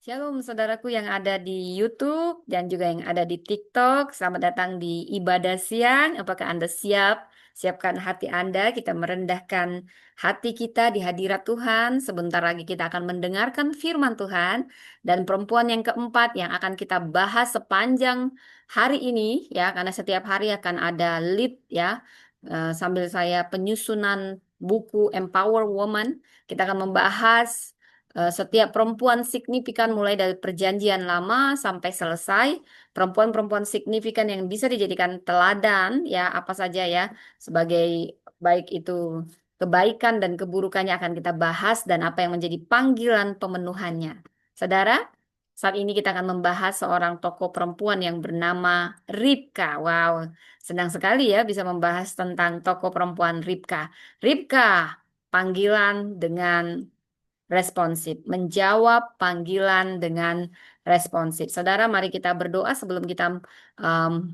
Shalom saudaraku yang ada di YouTube dan juga yang ada di TikTok. Selamat datang di ibadah siang. Apakah Anda siap? Siapkan hati Anda, kita merendahkan hati kita di hadirat Tuhan. Sebentar lagi kita akan mendengarkan firman Tuhan. Dan perempuan yang keempat yang akan kita bahas sepanjang hari ini, ya, karena setiap hari akan ada lead, ya. Sambil saya penyusunan buku Empower Woman, kita akan membahas setiap perempuan signifikan mulai dari perjanjian lama sampai selesai, perempuan-perempuan signifikan yang bisa dijadikan teladan, ya, apa saja, ya, sebagai baik itu kebaikan dan keburukannya akan kita bahas dan apa yang menjadi panggilan pemenuhannya. Saudara, saat ini kita akan membahas seorang tokoh perempuan yang bernama Ribka. Wow, senang sekali ya bisa membahas tentang tokoh perempuan Ribka. Ribka, panggilan dengan responsif, menjawab panggilan dengan responsif. Saudara, mari kita berdoa um,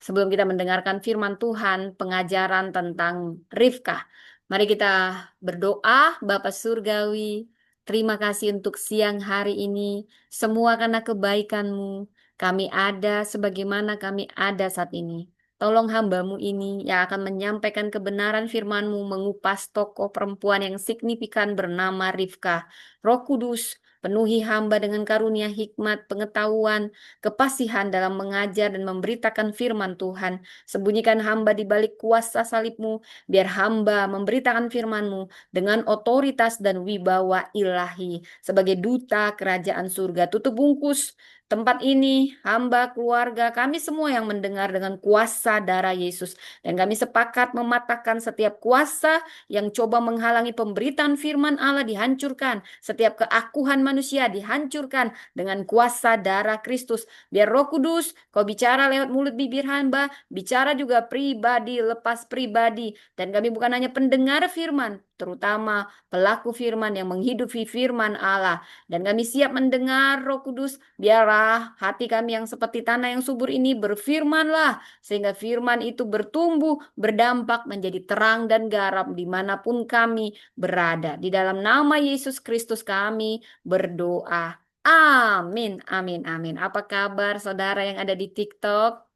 sebelum kita mendengarkan firman Tuhan, pengajaran tentang Rifkah. Mari kita berdoa, Bapa Surgawi. Terima kasih untuk siang hari ini. Semua karena kebaikan-Mu. Kami ada sebagaimana kami ada saat ini. Tolong hamba-Mu ini yang akan menyampaikan kebenaran firman-Mu, mengupas tokoh perempuan yang signifikan bernama Rifkah. Roh Kudus, penuhi hamba dengan karunia hikmat, pengetahuan, kepasihan dalam mengajar dan memberitakan firman Tuhan. Sembunyikan hamba di balik kuasa salib-Mu, biar hamba memberitakan firman-Mu dengan otoritas dan wibawa ilahi. Sebagai duta kerajaan surga, tutup bungkus tempat ini, hamba, keluarga, kami semua yang mendengar dengan kuasa darah Yesus. Dan kami sepakat mematahkan setiap kuasa yang coba menghalangi pemberitaan firman Allah dihancurkan. Setiap keakuhan manusia dihancurkan dengan kuasa darah Kristus. Biar Roh Kudus, kau bicara lewat mulut bibir hamba, bicara juga pribadi, lepas pribadi. Dan kami bukan hanya pendengar firman, terutama pelaku firman yang menghidupi firman Allah. Dan kami siap mendengar Roh Kudus, biarlah hati kami yang seperti tanah yang subur ini berfirmanlah, sehingga firman itu bertumbuh, berdampak menjadi terang dan garam dimanapun kami berada. Di dalam nama Yesus Kristus kami berdoa. Amin, amin, amin. Apa kabar saudara yang ada di TikTok?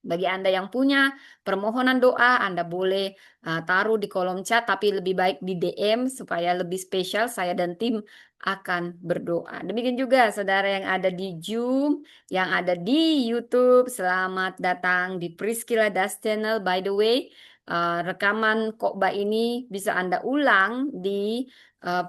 Bagi Anda yang punya permohonan doa, Anda boleh taruh di kolom chat, tapi lebih baik di DM supaya lebih spesial. Saya dan tim akan berdoa. Demikian juga saudara yang ada di Zoom, yang ada di YouTube. Selamat datang di Priscilla Das Channel. By the way, rekaman khotbah ini bisa Anda ulang di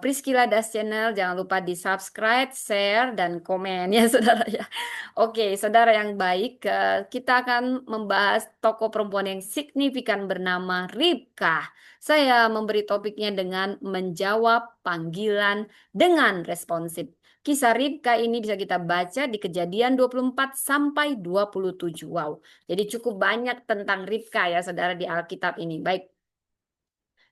Priscilla Das Channel. Jangan lupa di subscribe, share, dan komen ya saudara ya. Oke, saudara yang baik, kita akan membahas tokoh perempuan yang signifikan bernama Ribkah. Saya memberi topiknya dengan menjawab panggilan dengan responsif. Kisah Ribkah ini bisa kita baca di Kejadian 24 sampai 27. Wow, jadi cukup banyak tentang Ribkah ya saudara di Alkitab ini. Baik,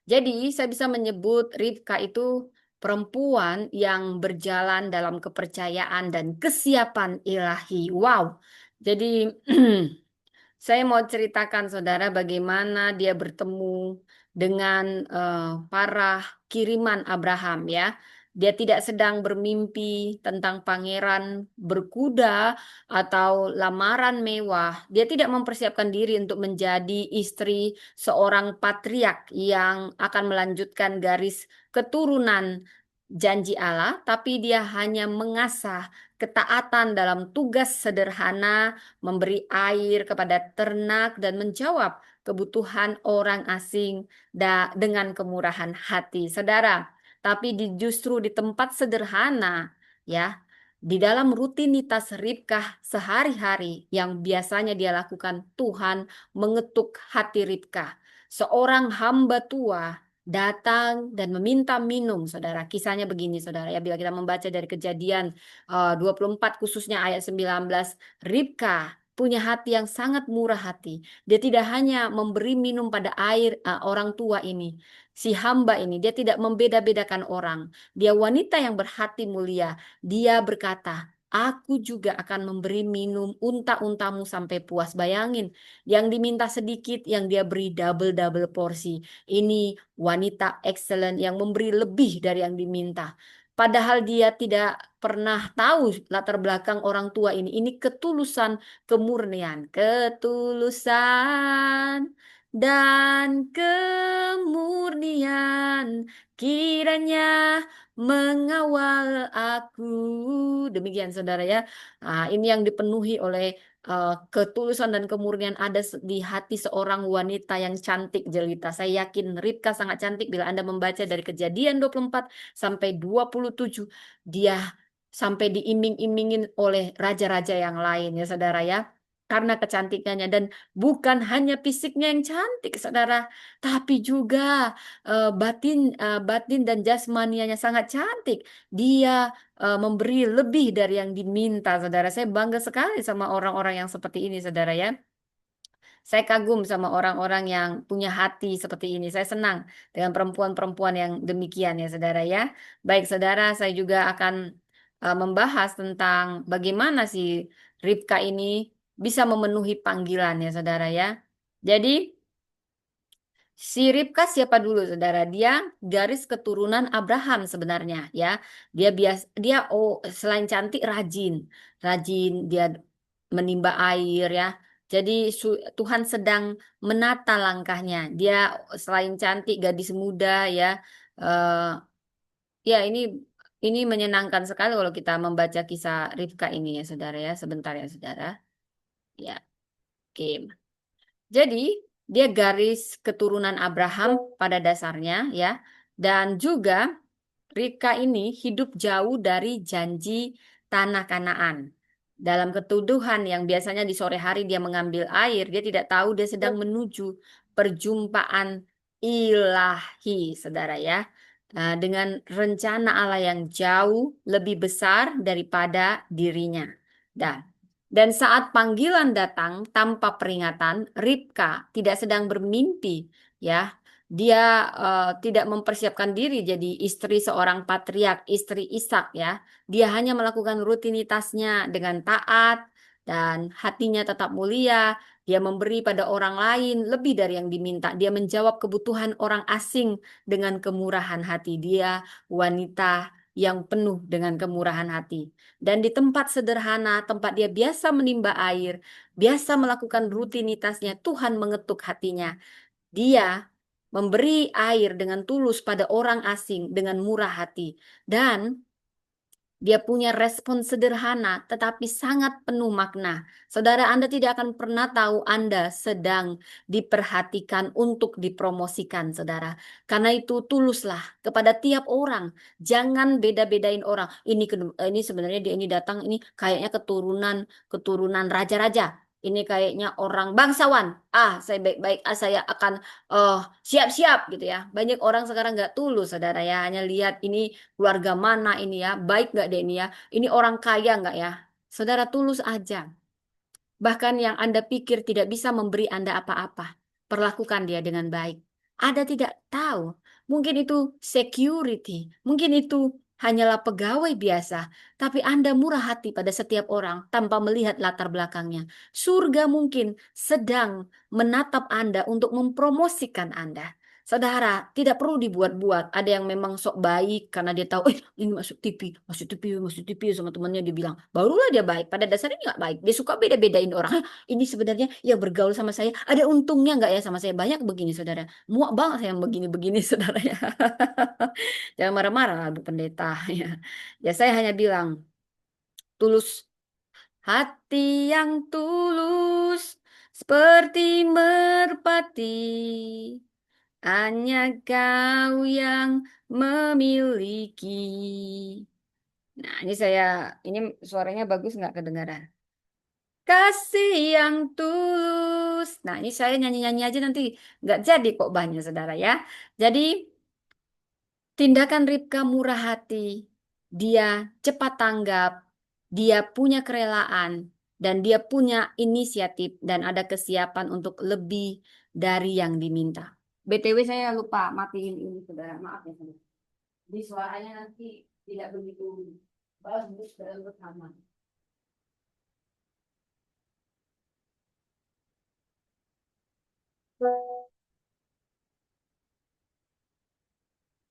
jadi saya bisa menyebut Ribka itu perempuan yang berjalan dalam kepercayaan dan kesiapan ilahi. Wow. Jadi saya mau ceritakan saudara bagaimana dia bertemu dengan para kiriman Abraham ya. Dia tidak sedang bermimpi tentang pangeran berkuda atau lamaran mewah. Dia tidak mempersiapkan diri untuk menjadi istri seorang patriark yang akan melanjutkan garis keturunan janji Allah, tapi dia hanya mengasah ketaatan dalam tugas sederhana, memberi air kepada ternak dan menjawab kebutuhan orang asing dengan kemurahan hati. Saudara, tapi justru di tempat sederhana, ya, di dalam rutinitas Ribkah sehari-hari yang biasanya dia lakukan, Tuhan mengetuk hati Ribkah. Seorang hamba tua datang dan meminta minum, saudara. Kisahnya begini, saudara. Ya, bila kita membaca dari Kejadian 24 khususnya ayat 19, Ribka punya hati yang sangat murah hati. Dia tidak hanya memberi minum pada air orang tua ini, si hamba ini, dia tidak membeda-bedakan orang. Dia wanita yang berhati mulia. Dia berkata, aku juga akan memberi minum unta-untamu sampai puas. Bayangin, yang diminta sedikit, yang dia beri double-double porsi. Ini wanita excellent yang memberi lebih dari yang diminta. Padahal dia tidak pernah tahu latar belakang orang tua ini. Ini ketulusan, kemurnian, ketulusan dan kemurnian kiranya mengawal aku. Demikian saudara ya. Nah, ini yang dipenuhi oleh ketulusan dan kemurnian ada di hati seorang wanita yang cantik jelita. Saya yakin Ribka sangat cantik bila Anda membaca dari Kejadian 24 sampai 27. Dia sampai diiming-imingin oleh raja-raja yang lain ya saudara ya. Karena kecantikannya dan bukan hanya fisiknya yang cantik saudara, tapi juga batin dan jasmanianya sangat cantik. Dia memberi lebih dari yang diminta, saudara. Saya bangga sekali sama orang-orang yang seperti ini, saudara ya. Saya kagum sama orang-orang yang punya hati seperti ini. Saya senang dengan perempuan-perempuan yang demikian ya, saudara ya. Baik, saudara, saya juga akan membahas tentang bagaimana si Ribka ini bisa memenuhi panggilan ya, saudara ya. Jadi, si Ribka siapa dulu, saudara? Dia garis keturunan Abraham sebenarnya, ya. Dia selain cantik rajin dia menimba air, ya. Jadi Tuhan sedang menata langkahnya. Dia selain cantik, gadis muda, ya. Eh, ya ini menyenangkan sekali kalau kita membaca kisah Ribka ini, ya, saudara ya. Sebentar ya, saudara. Ya, oke. Jadi, dia garis keturunan Abraham pada dasarnya ya. Dan juga Ribka ini hidup jauh dari janji tanah Kanaan. Dalam ketuduhan yang biasanya di sore hari dia mengambil air, dia tidak tahu dia sedang menuju perjumpaan ilahi, saudara ya. Dengan rencana Allah yang jauh lebih besar daripada dirinya. Dan dan saat panggilan datang tanpa peringatan, Ribka tidak sedang bermimpi, ya. Dia tidak mempersiapkan diri jadi istri seorang patriark, istri Ishak, ya. Dia hanya melakukan rutinitasnya dengan taat dan hatinya tetap mulia. Dia memberi pada orang lain lebih dari yang diminta. Dia menjawab kebutuhan orang asing dengan kemurahan hati. Dia wanita yang penuh dengan kemurahan hati. Dan di tempat sederhana, tempat dia biasa menimba air, biasa melakukan rutinitasnya, Tuhan mengetuk hatinya. Dia memberi air dengan tulus pada orang asing dengan murah hati. Dan dia punya respon sederhana tetapi sangat penuh makna. Saudara, Anda tidak akan pernah tahu Anda sedang diperhatikan untuk dipromosikan, saudara. Karena itu tuluslah kepada tiap orang. Jangan beda-bedain orang. Ini sebenarnya dia ini datang ini kayaknya keturunan keturunan raja-raja. Ini kayaknya orang bangsawan. Saya baik-baik. Saya akan siap-siap gitu ya. Banyak orang sekarang nggak tulus, saudara ya. Hanya lihat ini keluarga mana ini ya, baik nggak deh ini ya, ini orang kaya nggak ya. Saudara, tulus aja. Bahkan yang Anda pikir tidak bisa memberi Anda apa-apa, perlakukan dia dengan baik. Anda tidak tahu, mungkin itu security, mungkin itu hanyalah pegawai biasa, tapi Anda murah hati pada setiap orang tanpa melihat latar belakangnya. Surga mungkin sedang menatap Anda untuk mempromosikan Anda. Saudara, tidak perlu dibuat-buat. Ada yang memang sok baik karena dia tahu, ini masuk TV, masuk TV, masuk TV sama temannya dia bilang, barulah dia baik. Pada dasarnya dia nggak baik. Dia suka beda-bedain orang. "Hah, ini sebenarnya yang bergaul sama saya, ada untungnya nggak ya sama saya? Banyak begini, saudara. Muak banget saya yang begini-begini, saudara ya. Jangan marah-marah, Bu Pendeta. Ya, ya saya hanya bilang, tulus. Hati yang tulus seperti merpati. Hanya kau yang memiliki. Nah, ini suaranya bagus nggak kedengaran? Kasih yang tulus. Nah, ini saya nyanyi-nyanyi aja nanti nggak jadi kok banyak, saudara ya. Jadi, tindakan Ribka murah hati. Dia cepat tanggap. Dia punya kerelaan. Dan dia punya inisiatif dan ada kesiapan untuk lebih dari yang diminta. BTW saya lupa matiin ini, saudara. Maaf ya, saudara. Di suaranya nanti tidak begitu bagus dalam rekaman.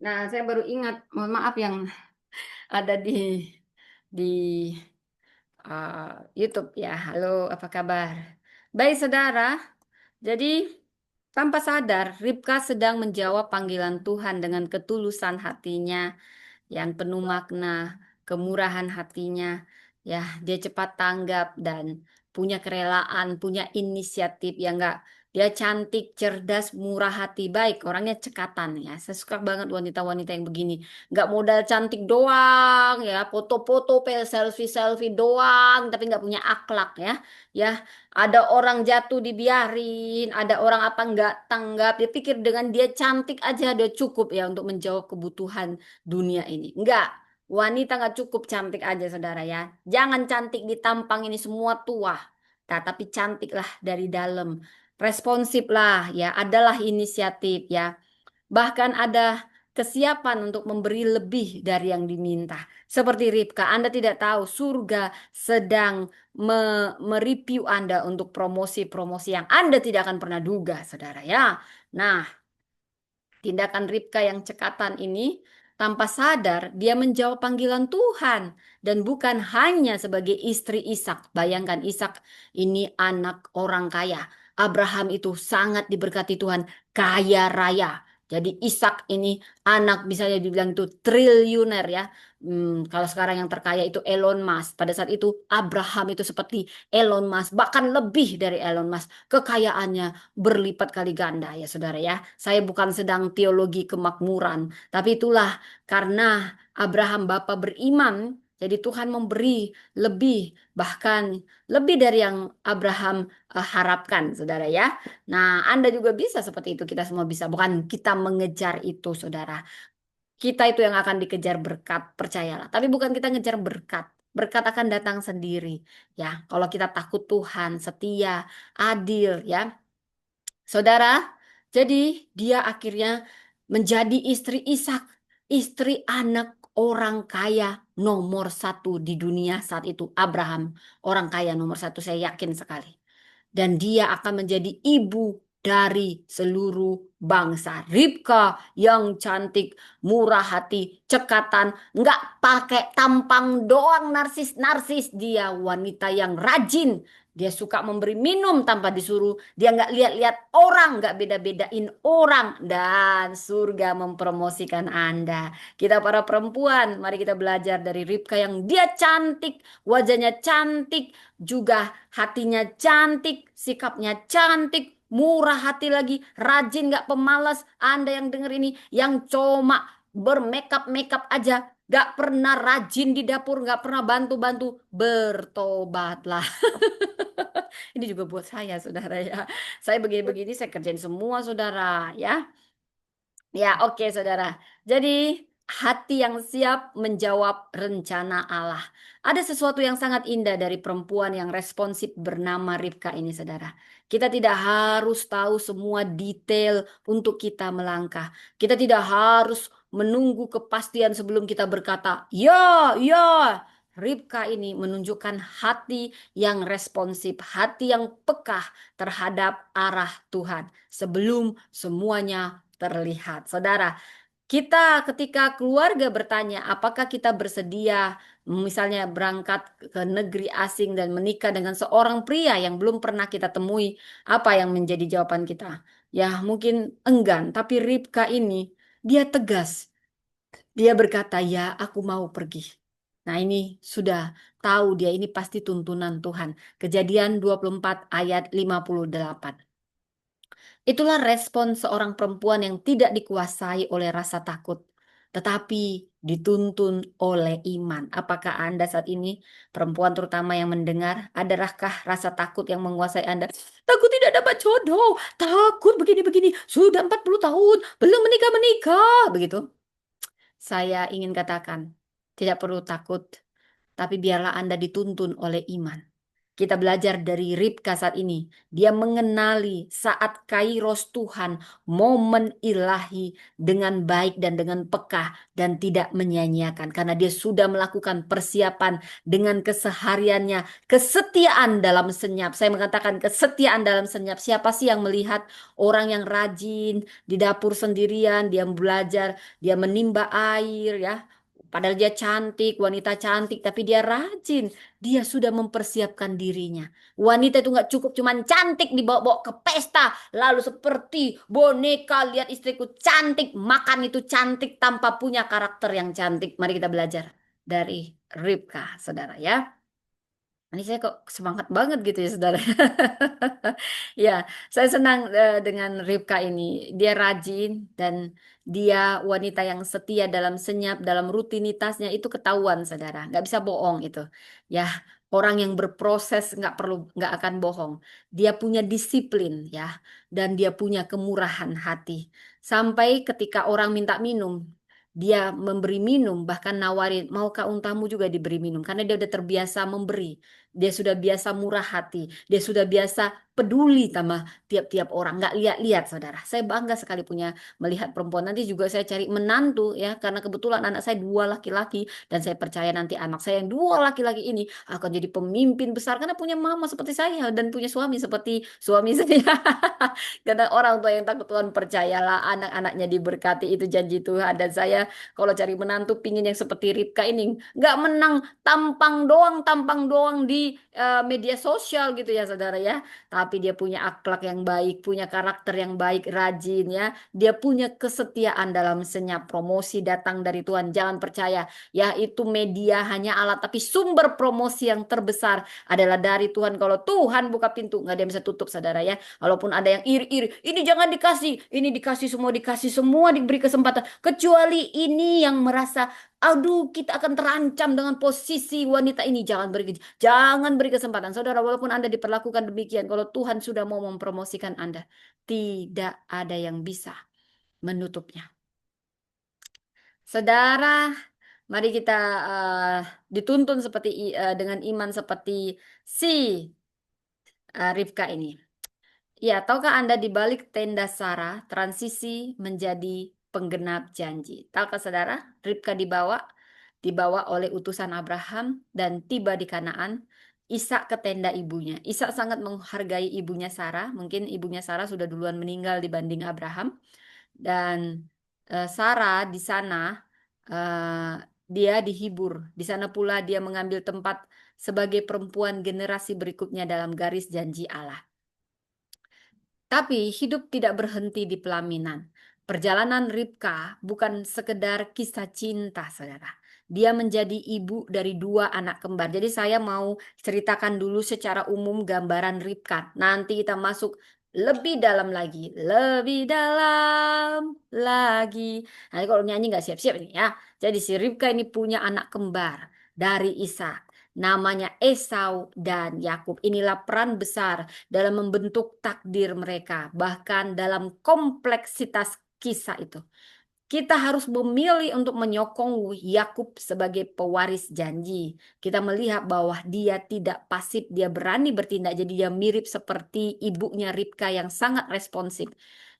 Nah, saya baru ingat, mohon maaf yang ada di YouTube ya. Halo, apa kabar? Baik, saudara. Jadi, tanpa sadar, Ribka sedang menjawab panggilan Tuhan dengan ketulusan hatinya yang penuh makna, kemurahan hatinya. Ya, dia cepat tanggap dan punya kerelaan, punya inisiatif yang enggak. Dia cantik, cerdas, murah hati, baik. Orangnya cekatan ya. Saya suka banget wanita-wanita yang begini. Nggak modal cantik doang ya, foto-foto, selfie-selfie doang, tapi nggak punya akhlak ya. Ya, ada orang jatuh dibiarin, ada orang apa nggak tanggap. Dia pikir dengan dia cantik aja dia cukup ya untuk menjawab kebutuhan dunia ini. Enggak, wanita nggak cukup cantik aja saudara ya. Jangan cantik di tampang ini semua tua. Nah, tapi cantiklah dari dalam. Responsif lah ya, adalah inisiatif ya. Bahkan ada kesiapan untuk memberi lebih dari yang diminta. Seperti Ribka, Anda tidak tahu surga sedang mereview Anda untuk promosi-promosi yang Anda tidak akan pernah duga, saudara ya. Nah, tindakan Ribka yang cekatan ini tanpa sadar dia menjawab panggilan Tuhan dan bukan hanya sebagai istri Ishak. Bayangkan Ishak ini anak orang kaya. Abraham itu sangat diberkati Tuhan, kaya raya. Jadi Ishak ini anak misalnya dibilang itu triliuner ya. Kalau sekarang yang terkaya itu Elon Musk. Pada saat itu Abraham itu seperti Elon Musk, bahkan lebih dari Elon Musk. Kekayaannya berlipat kali ganda ya saudara ya. Saya bukan sedang teologi kemakmuran, tapi itulah karena Abraham bapa beriman, jadi Tuhan memberi lebih, bahkan lebih dari yang Abraham harapkan, saudara ya. Nah, Anda juga bisa seperti itu, kita semua bisa. Bukan kita mengejar itu, saudara. Kita itu yang akan dikejar berkat, percayalah. Tapi bukan kita ngejar berkat. Berkat akan datang sendiri, ya. Kalau kita takut Tuhan, setia, adil, ya. Saudara, jadi dia akhirnya menjadi istri Ishak, istri anak orang kaya nomor satu di dunia saat itu, Abraham, orang kaya nomor satu, saya yakin sekali. Dan dia akan menjadi ibu dari seluruh bangsa. Ribka yang cantik, murah hati, cekatan, nggak pakai tampang doang narsis-narsis. Dia wanita yang rajin. Dia suka memberi minum tanpa disuruh. Dia nggak lihat-lihat orang, nggak beda-bedain orang. Dan surga mempromosikan Anda. Kita para perempuan, mari kita belajar dari Ribka yang dia cantik, wajahnya cantik, juga hatinya cantik, sikapnya cantik, murah hati lagi, rajin gak pemalas. Anda yang denger ini, yang cuma bermakeup-makeup aja, gak pernah rajin di dapur, gak pernah bantu-bantu, bertobatlah. Ini juga buat saya, saudara ya. Saya begini-begini, saya kerjain semua, saudara ya. Ya, oke, saudara. Jadi, hati yang siap menjawab rencana Allah. Ada sesuatu yang sangat indah dari perempuan yang responsif bernama Ribka ini, saudara. Kita tidak harus tahu semua detail untuk kita melangkah. Kita tidak harus menunggu kepastian sebelum kita berkata, ya, ya. Ribka ini menunjukkan hati yang responsif, hati yang peka terhadap arah Tuhan sebelum semuanya terlihat. Saudara, kita ketika keluarga bertanya apakah kita bersedia misalnya berangkat ke negeri asing dan menikah dengan seorang pria yang belum pernah kita temui, apa yang menjadi jawaban kita? Ya mungkin enggan, tapi Ribka ini dia tegas. Dia berkata, ya aku mau pergi. Nah ini sudah tahu dia ini pasti tuntunan Tuhan. Kejadian 24 ayat 58. Itulah respon seorang perempuan yang tidak dikuasai oleh rasa takut, tetapi dituntun oleh iman. Apakah Anda saat ini, perempuan terutama yang mendengar, adakah rasa takut yang menguasai Anda? Takut tidak dapat jodoh, takut begini-begini, sudah 40 tahun, belum menikah-menikah, begitu. Saya ingin katakan, tidak perlu takut, tapi biarlah Anda dituntun oleh iman. Kita belajar dari Ribka saat ini. Dia mengenali saat kairos Tuhan, momen ilahi dengan baik dan dengan peka dan tidak menyia-nyiakan. Karena dia sudah melakukan persiapan dengan kesehariannya, kesetiaan dalam senyap. Saya mengatakan kesetiaan dalam senyap. Siapa sih yang melihat orang yang rajin di dapur sendirian, dia belajar, dia menimba air ya. Padahal dia cantik, wanita cantik, tapi dia rajin. Dia sudah mempersiapkan dirinya. Wanita itu nggak cukup cuman cantik dibawa-bawa ke pesta. Lalu seperti boneka, lihat istriku cantik, makan itu cantik tanpa punya karakter yang cantik. Mari kita belajar dari Ribka, saudara ya. Ini saya kok semangat banget gitu ya, saudara. Ya, saya senang dengan Ribka ini. Dia rajin dan dia wanita yang setia dalam senyap, dalam rutinitasnya itu ketahuan, saudara. Nggak bisa bohong itu. Ya, orang yang berproses nggak akan bohong. Dia punya disiplin, ya, dan dia punya kemurahan hati. Sampai ketika orang minta minum, dia memberi minum, bahkan nawarin, maukah untamu juga diberi minum? Karena dia udah terbiasa memberi. Dia sudah biasa murah hati. Dia sudah biasa peduli sama tiap-tiap orang. Nggak lihat-lihat, saudara. Saya bangga sekali punya melihat perempuan. Nanti juga saya cari menantu ya. Karena kebetulan anak saya dua laki-laki. Dan saya percaya nanti anak saya yang dua laki-laki ini akan jadi pemimpin besar. Karena punya mama seperti saya. Dan punya suami seperti suami saya. Karena orang tua yang takut Tuhan percayalah anak-anaknya diberkati. Itu janji Tuhan. Dan saya kalau cari menantu pingin yang seperti Ribka ini. Nggak menang tampang doang di media sosial gitu ya saudara ya. Tapi dia punya akhlak yang baik, punya karakter yang baik, rajin ya. Dia punya kesetiaan dalam senyap. Promosi datang dari Tuhan. Jangan percaya ya itu media hanya alat, tapi sumber promosi yang terbesar adalah dari Tuhan. Kalau Tuhan buka pintu, nggak ada yang bisa tutup saudara ya. Walaupun ada yang iri-iri, ini jangan dikasih, ini dikasih semua diberi kesempatan. Kecuali ini yang merasa aduh, kita akan terancam dengan posisi wanita ini. Jangan beri kesempatan. Saudara, walaupun Anda diperlakukan demikian, kalau Tuhan sudah mau mempromosikan Anda, tidak ada yang bisa menutupnya. Saudara, mari kita eh, dituntun dengan iman seperti si Ribka ini. Ya, tahukah Anda di balik tenda Sarah, transisi menjadi penggenap janji. Tahukah saudara, Ribka dibawa oleh utusan Abraham dan tiba di Kanaan. Ishak ke tenda ibunya. Ishak sangat menghargai ibunya Sarah. Mungkin ibunya Sarah sudah duluan meninggal dibanding Abraham. Dan Sarah di sana eh, dia dihibur. Di sana pula dia mengambil tempat sebagai perempuan generasi berikutnya dalam garis janji Allah. Tapi hidup tidak berhenti di pelaminan. Perjalanan Ribka bukan sekedar kisah cinta, saudara. Dia menjadi ibu dari dua anak kembar. Jadi saya mau ceritakan dulu secara umum gambaran Ribka. Nanti kita masuk lebih dalam lagi. Lebih dalam lagi. Nanti kalau nyanyi nggak siap-siap nih ya. Jadi si Ribka ini punya anak kembar dari Ishak. Namanya Esau dan Yakub. Inilah peran besar dalam membentuk takdir mereka, bahkan dalam kompleksitas kisah itu. Kita harus memilih untuk menyokong Yakub sebagai pewaris janji. Kita melihat bahwa dia tidak pasif, dia berani bertindak. Jadi dia mirip seperti ibunya Ribka yang sangat responsif.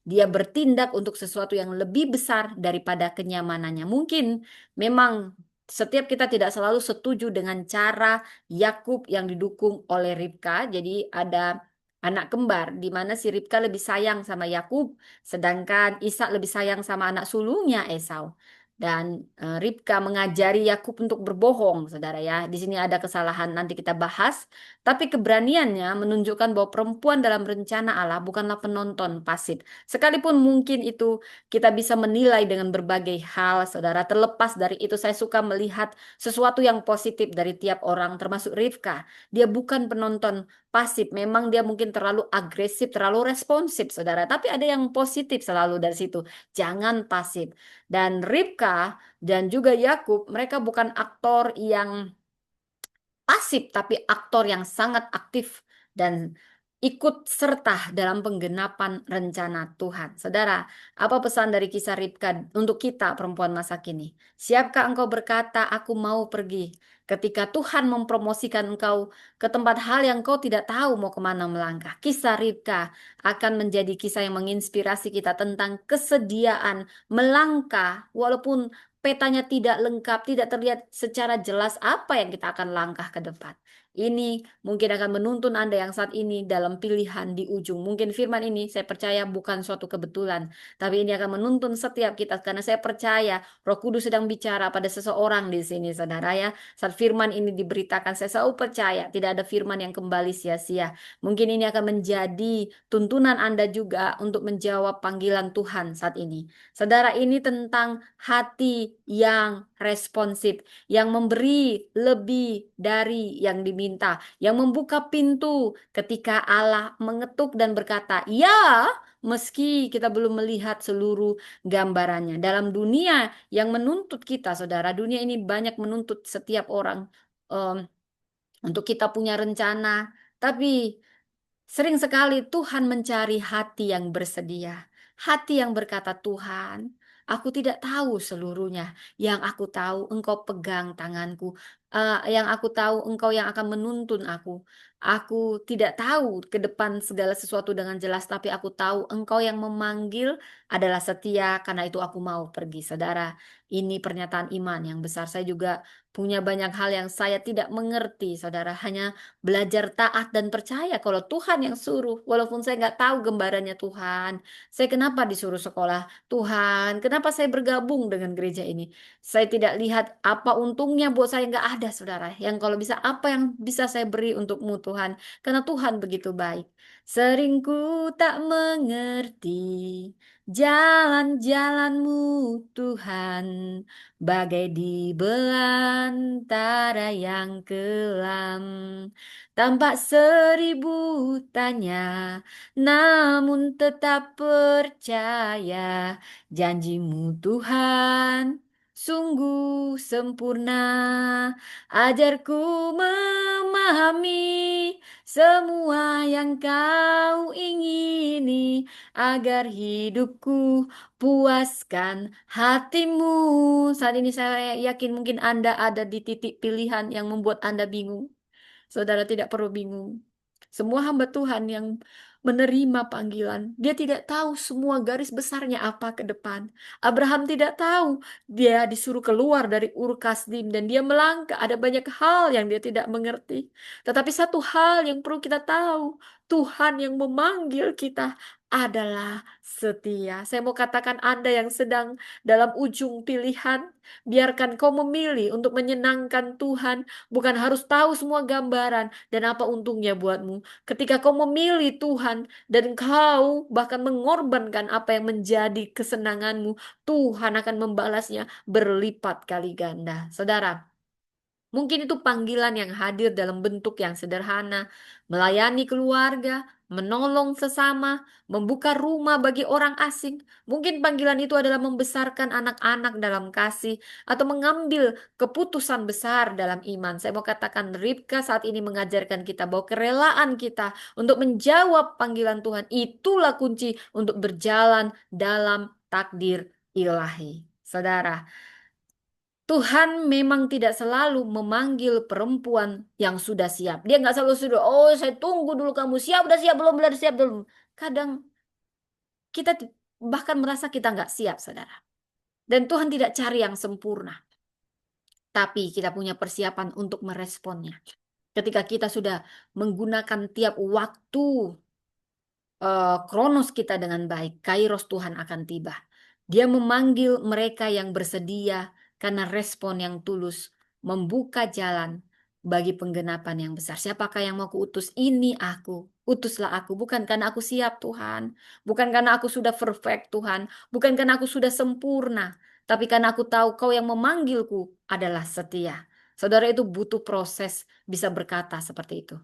Dia bertindak untuk sesuatu yang lebih besar daripada kenyamanannya. Mungkin memang setiap kita tidak selalu setuju dengan cara Yakub yang didukung oleh Ribka. Jadi ada anak kembar di mana si Ribka lebih sayang sama Yakub, sedangkan Ishak lebih sayang sama anak sulungnya Esau. Dan Ribka mengajari Yakub untuk berbohong, saudara ya. Di sini ada kesalahan, nanti kita bahas. Tapi keberaniannya menunjukkan bahwa perempuan dalam rencana Allah bukanlah penonton pasif. Sekalipun mungkin itu kita bisa menilai dengan berbagai hal, saudara. Terlepas dari itu, saya suka melihat sesuatu yang positif dari tiap orang, termasuk Ribka. Dia bukan penonton pasif. Memang dia mungkin terlalu agresif, terlalu responsif, saudara. Tapi ada yang positif selalu dari situ. Jangan pasif. Dan Ribka dan juga Yakub, mereka bukan aktor yang pasif, tapi aktor yang sangat aktif dan ikut serta dalam penggenapan rencana Tuhan. Saudara, apa pesan dari kisah Ribka untuk kita perempuan masa kini? Siapkah engkau berkata, aku mau pergi ketika Tuhan mempromosikan engkau ke tempat hal yang kau tidak tahu mau kemana melangkah? Kisah Ribka akan menjadi kisah yang menginspirasi kita tentang kesediaan melangkah walaupun petanya tidak lengkap, tidak terlihat secara jelas apa yang kita akan langkah ke depan. Ini mungkin akan menuntun Anda yang saat ini dalam pilihan di ujung. Mungkin firman ini saya percaya bukan suatu kebetulan, tapi ini akan menuntun setiap kita karena saya percaya Roh Kudus sedang bicara pada seseorang di sini, saudara ya. Saat firman ini diberitakan, saya selalu percaya tidak ada firman yang kembali sia-sia. Mungkin ini akan menjadi tuntunan Anda juga untuk menjawab panggilan Tuhan saat ini. Saudara, ini tentang hati yang responsif, yang memberi lebih dari yang diminta, yang membuka pintu ketika Allah mengetuk dan berkata, "Ya." Meski kita belum melihat seluruh gambarannya dalam dunia yang menuntut kita, saudara, dunia ini banyak menuntut setiap orang em, untuk kita punya rencana, tapi sering sekali Tuhan mencari hati yang bersedia, hati yang berkata, "Tuhan, aku tidak tahu seluruhnya. Yang aku tahu Engkau pegang tanganku. Yang aku tahu Engkau yang akan menuntun aku. Aku tidak tahu ke depan segala sesuatu dengan jelas, tapi aku tahu Engkau yang memanggil adalah setia, karena itu aku mau pergi." Saudara, ini pernyataan iman yang besar. Saya juga punya banyak hal yang saya tidak mengerti, saudara. Hanya belajar taat dan percaya kalau Tuhan yang suruh. Walaupun saya nggak tahu gambarannya Tuhan. Saya kenapa disuruh sekolah? Tuhan, kenapa saya bergabung dengan gereja ini? Saya tidak lihat apa untungnya buat saya, nggak ada, saudara. Yang kalau bisa, apa yang bisa saya beri untukmu Tuhan? Karena Tuhan begitu baik. Sering ku tak mengerti jalan-jalanmu Tuhan, bagai di belantara yang kelam. Tampak seribu tanya, namun tetap percaya janjimu Tuhan sungguh sempurna. Ajarku memahami semua yang kau ingini, agar hidupku puaskan hatimu. Saat ini saya yakin mungkin Anda ada di titik pilihan yang membuat Anda bingung. Saudara tidak perlu bingung. Semua hamba Tuhan yang menerima panggilan, dia tidak tahu semua garis besarnya apa ke depan. Abraham tidak tahu, dia disuruh keluar dari Ur Kasdim dan dia melangkah. Ada banyak hal yang dia tidak mengerti. Tetapi satu hal yang perlu kita tahu, Tuhan yang memanggil kita adalah setia. Saya mau katakan Anda yang sedang dalam ujung pilihan, biarkan kau memilih untuk menyenangkan Tuhan. Bukan harus tahu semua gambaran dan apa untungnya buatmu. Ketika kau memilih Tuhan dan kau bahkan mengorbankan apa yang menjadi kesenanganmu, Tuhan akan membalasnya berlipat kali ganda. Saudara, mungkin itu panggilan yang hadir dalam bentuk yang sederhana, melayani keluarga, menolong sesama, membuka rumah bagi orang asing. Mungkin panggilan itu adalah membesarkan anak-anak dalam kasih atau mengambil keputusan besar dalam iman. Saya mau katakan Ribka saat ini mengajarkan kita bahwa kerelaan kita untuk menjawab panggilan Tuhan itulah kunci untuk berjalan dalam takdir ilahi. Saudara, Tuhan memang tidak selalu memanggil perempuan yang sudah siap. Dia nggak selalu sudah, oh saya tunggu dulu kamu siap, udah siap belum, udah siap belum. Kadang kita bahkan merasa kita nggak siap, saudara. Dan Tuhan tidak cari yang sempurna. Tapi kita punya persiapan untuk meresponnya. Ketika kita sudah menggunakan tiap waktu kronos kita dengan baik, Kairos Tuhan akan tiba. Dia memanggil mereka yang bersedia karena respon yang tulus membuka jalan bagi penggenapan yang besar. Siapakah yang mau kuutus? Ini aku. Utuslah aku, bukan karena aku siap Tuhan, bukan karena aku sudah perfect Tuhan, bukan karena aku sudah sempurna, tapi karena aku tahu Kau yang memanggilku adalah setia. Saudara, itu butuh proses bisa berkata seperti itu.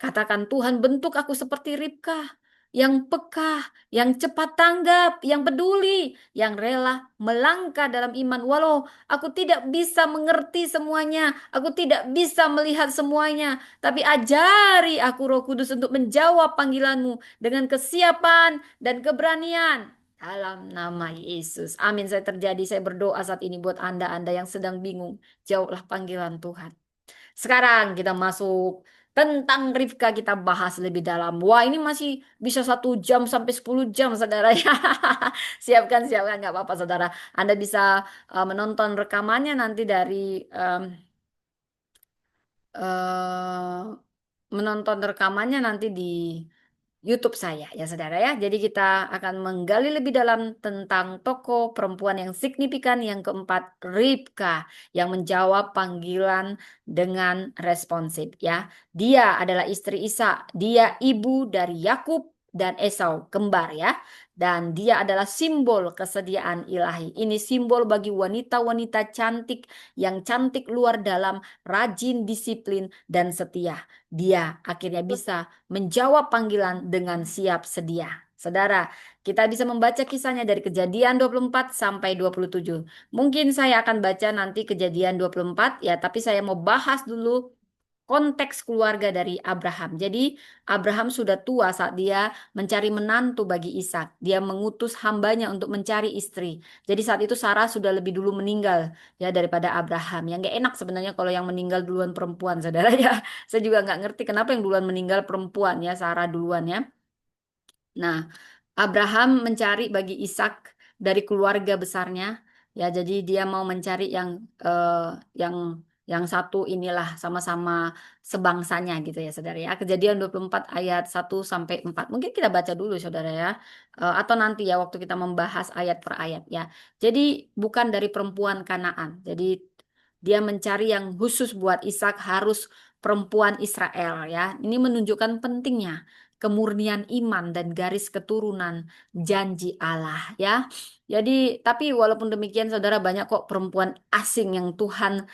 Katakan, Tuhan bentuk aku seperti Ribka, yang peka, yang cepat tanggap, yang peduli, yang rela melangkah dalam iman. Walau aku tidak bisa mengerti semuanya, aku tidak bisa melihat semuanya, tapi ajari aku Roh Kudus untuk menjawab panggilanmu dengan kesiapan dan keberanian. Dalam nama Yesus. Amin. Saya terjadi, saya berdoa saat ini buat Anda yang sedang bingung. Jawablah panggilan Tuhan. Sekarang kita masuk tentang Rifka, kita bahas lebih dalam. Wah, ini masih bisa 1 jam sampai 10 jam, saudara ya. Siapkan, siapkan, nggak apa-apa, saudara. Anda bisa menonton rekamannya nanti dari eh, menonton rekamannya nanti di YouTube saya ya saudara ya. Jadi kita akan menggali lebih dalam tentang tokoh perempuan yang signifikan yang keempat, Ribka, yang menjawab panggilan dengan responsif ya. Dia adalah istri Ishak, dia ibu dari Yakub dan Esau, kembar ya. Dan dia adalah simbol kesediaan ilahi. Ini simbol bagi wanita-wanita cantik yang cantik luar dalam, rajin, disiplin, dan setia. Dia akhirnya bisa menjawab panggilan dengan siap sedia. Saudara, kita bisa membaca kisahnya dari Kejadian 24 sampai 27. Mungkin saya akan baca nanti Kejadian 24 ya, tapi saya mau bahas dulu konteks keluarga dari Abraham. Jadi Abraham sudah tua saat dia mencari menantu bagi Ishak. Dia mengutus hambanya untuk mencari istri. Jadi saat itu Sarah sudah lebih dulu meninggal ya daripada Abraham. Yang gak enak sebenarnya kalau yang meninggal duluan perempuan, saudara ya. Saya juga nggak ngerti kenapa yang duluan meninggal perempuan ya, Sarah duluan ya. Nah, Abraham mencari bagi Ishak dari keluarga besarnya, ya. Jadi dia mau mencari eh, yang yang satu inilah sama-sama sebangsanya gitu ya, saudara ya. Kejadian 24 ayat 1 sampai 4. Mungkin kita baca dulu, saudara ya. Atau nanti ya waktu kita membahas ayat per ayat ya. Jadi bukan dari perempuan Kanaan. Jadi dia mencari yang khusus buat Ishak harus perempuan Israel ya. Ini menunjukkan pentingnya kemurnian iman dan garis keturunan janji Allah ya. Jadi tapi walaupun demikian saudara banyak kok perempuan asing yang Tuhan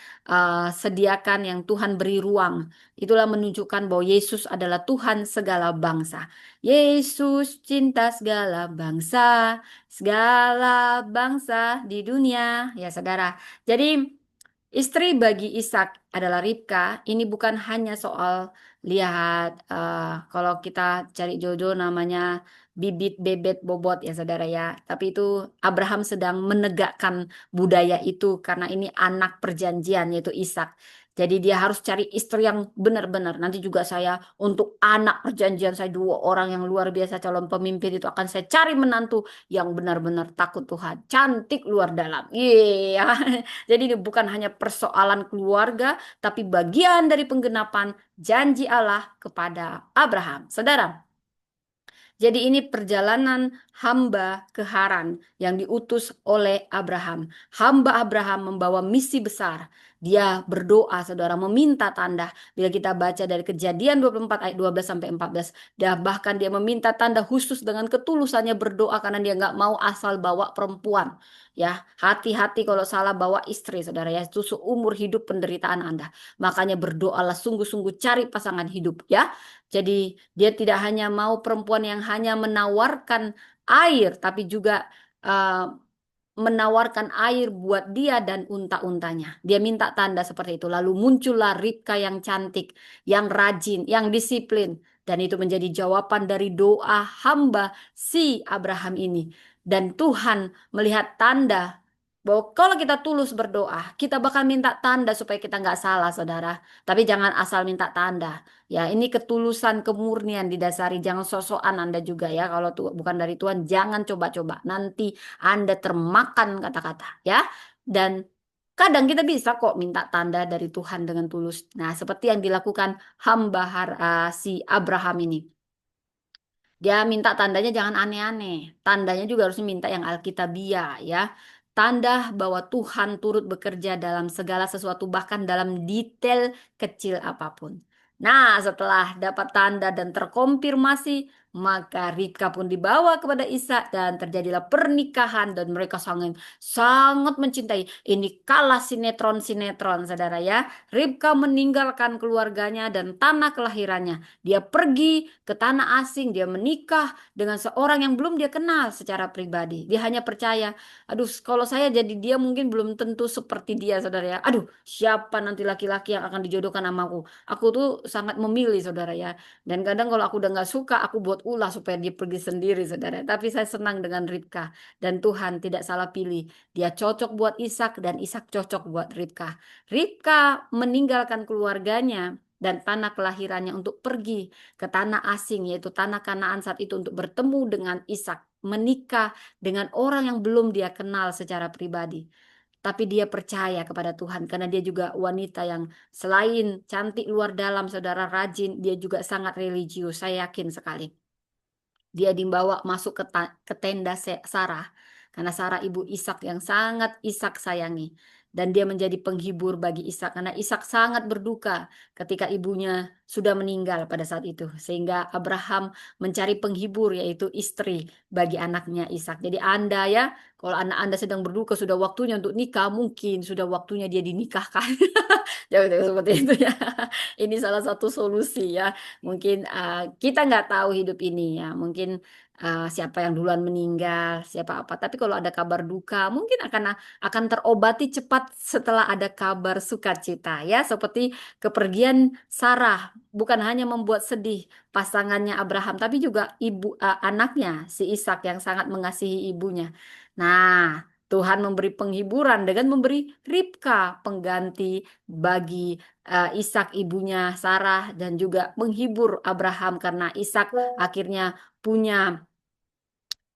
sediakan, yang Tuhan beri ruang. Itulah menunjukkan bahwa Yesus adalah Tuhan segala bangsa. Yesus cinta segala bangsa di dunia ya saudara. Jadi istri bagi Ishak adalah Ribka. Ini bukan hanya soal lihat kalau kita cari jodoh namanya bibit bebet bobot ya saudara ya. Tapi itu Abraham sedang menegakkan budaya itu karena ini anak perjanjian yaitu Ishak. Jadi dia harus cari istri yang benar-benar. Nanti juga saya untuk anak perjanjian saya dua orang yang luar biasa calon pemimpin itu akan saya cari menantu yang benar-benar takut Tuhan, cantik luar dalam. Iya. Jadi ini bukan hanya persoalan keluarga, tapi bagian dari penggenapan janji Allah kepada Abraham. Saudara, jadi ini perjalanan hamba ke Haran yang diutus oleh Abraham. Hamba Abraham membawa misi besar. Dia berdoa, saudara, meminta tanda. Bila kita baca dari Kejadian 24 ayat 12 sampai 14, dan bahkan dia meminta tanda khusus dengan ketulusannya berdoa karena dia nggak mau asal bawa perempuan. Ya, hati-hati kalau salah bawa istri, saudara ya. Itu seumur hidup penderitaan Anda. Makanya berdoalah sungguh-sungguh cari pasangan hidup, ya. Jadi dia tidak hanya mau perempuan yang hanya menawarkan air, tapi juga eh, menawarkan air buat dia dan unta-untanya. Dia minta tanda seperti itu. Lalu muncullah Ribka yang cantik, yang rajin, yang disiplin. Dan itu menjadi jawaban dari doa hamba si Abraham ini. Dan Tuhan melihat tanda bahwa kalau kita tulus berdoa, kita bakal minta tanda supaya kita nggak salah, saudara. Tapi jangan asal minta tanda. Ya, ini ketulusan, kemurnian didasari. Jangan sosokan Anda juga ya. Kalau bukan dari Tuhan, jangan coba-coba. Nanti Anda termakan kata-kata ya. Dan kadang kita bisa kok minta tanda dari Tuhan dengan tulus. Nah, seperti yang dilakukan hamba si Abraham ini. Dia minta tandanya jangan aneh-aneh. Tandanya juga harus minta yang Alkitabiah ya. Tanda bahwa Tuhan turut bekerja dalam segala sesuatu bahkan dalam detail kecil apapun. Nah, setelah dapat tanda dan terkonfirmasi, maka Ribka pun dibawa kepada Ishak dan terjadilah pernikahan dan mereka sangat sangat mencintai. Ini kalah sinetron-sinetron, saudara ya. Ribka meninggalkan keluarganya dan tanah kelahirannya. Dia pergi ke tanah asing, dia menikah dengan seorang yang belum dia kenal secara pribadi. Dia hanya percaya, aduh kalau saya jadi dia mungkin belum tentu seperti dia saudara ya. Aduh siapa nanti laki-laki yang akan dijodohkan sama aku. Aku tuh sangat memilih saudara ya. Dan kadang kalau aku udah nggak suka, aku buat ulah supaya dia pergi sendiri saudara. Tapi saya senang dengan Ribka. Dan Tuhan tidak salah pilih. Dia cocok buat Ishak dan Ishak cocok buat Ribka. Ribka meninggalkan keluarganya dan tanah kelahirannya untuk pergi ke tanah asing yaitu tanah Kanaan saat itu untuk bertemu dengan Ishak, menikah dengan orang yang belum dia kenal secara pribadi. tapi dia percaya kepada Tuhan karena dia juga wanita yang selain cantik luar dalam, saudara rajin, dia juga sangat religius. Saya yakin sekali. Dia dibawa masuk ke tenda Sarah. Karena Sarah ibu Ishak yang sangat Ishak sayangi. Dan dia menjadi penghibur bagi Ishak. Karena Ishak sangat berduka ketika ibunya sudah meninggal pada saat itu. Sehingga Abraham mencari penghibur yaitu istri bagi anaknya Ishak. Jadi Anda ya, kalau anak Anda sedang berduka sudah waktunya untuk nikah. Mungkin sudah waktunya dia dinikahkan. Jangan seperti itu ya. Ini salah satu solusi ya. Mungkin kita nggak tahu hidup ini ya. Mungkin siapa yang duluan meninggal, siapa apa. Tapi kalau ada kabar duka, mungkin akan terobati cepat setelah ada kabar sukacita ya. Seperti kepergian Sarah bukan hanya membuat sedih pasangannya Abraham, tapi juga anaknya si Ishak yang sangat mengasihi ibunya. Nah, Tuhan memberi penghiburan dengan memberi Ribka pengganti bagi Ishak ibunya Sarah dan juga menghibur Abraham karena Ishak akhirnya punya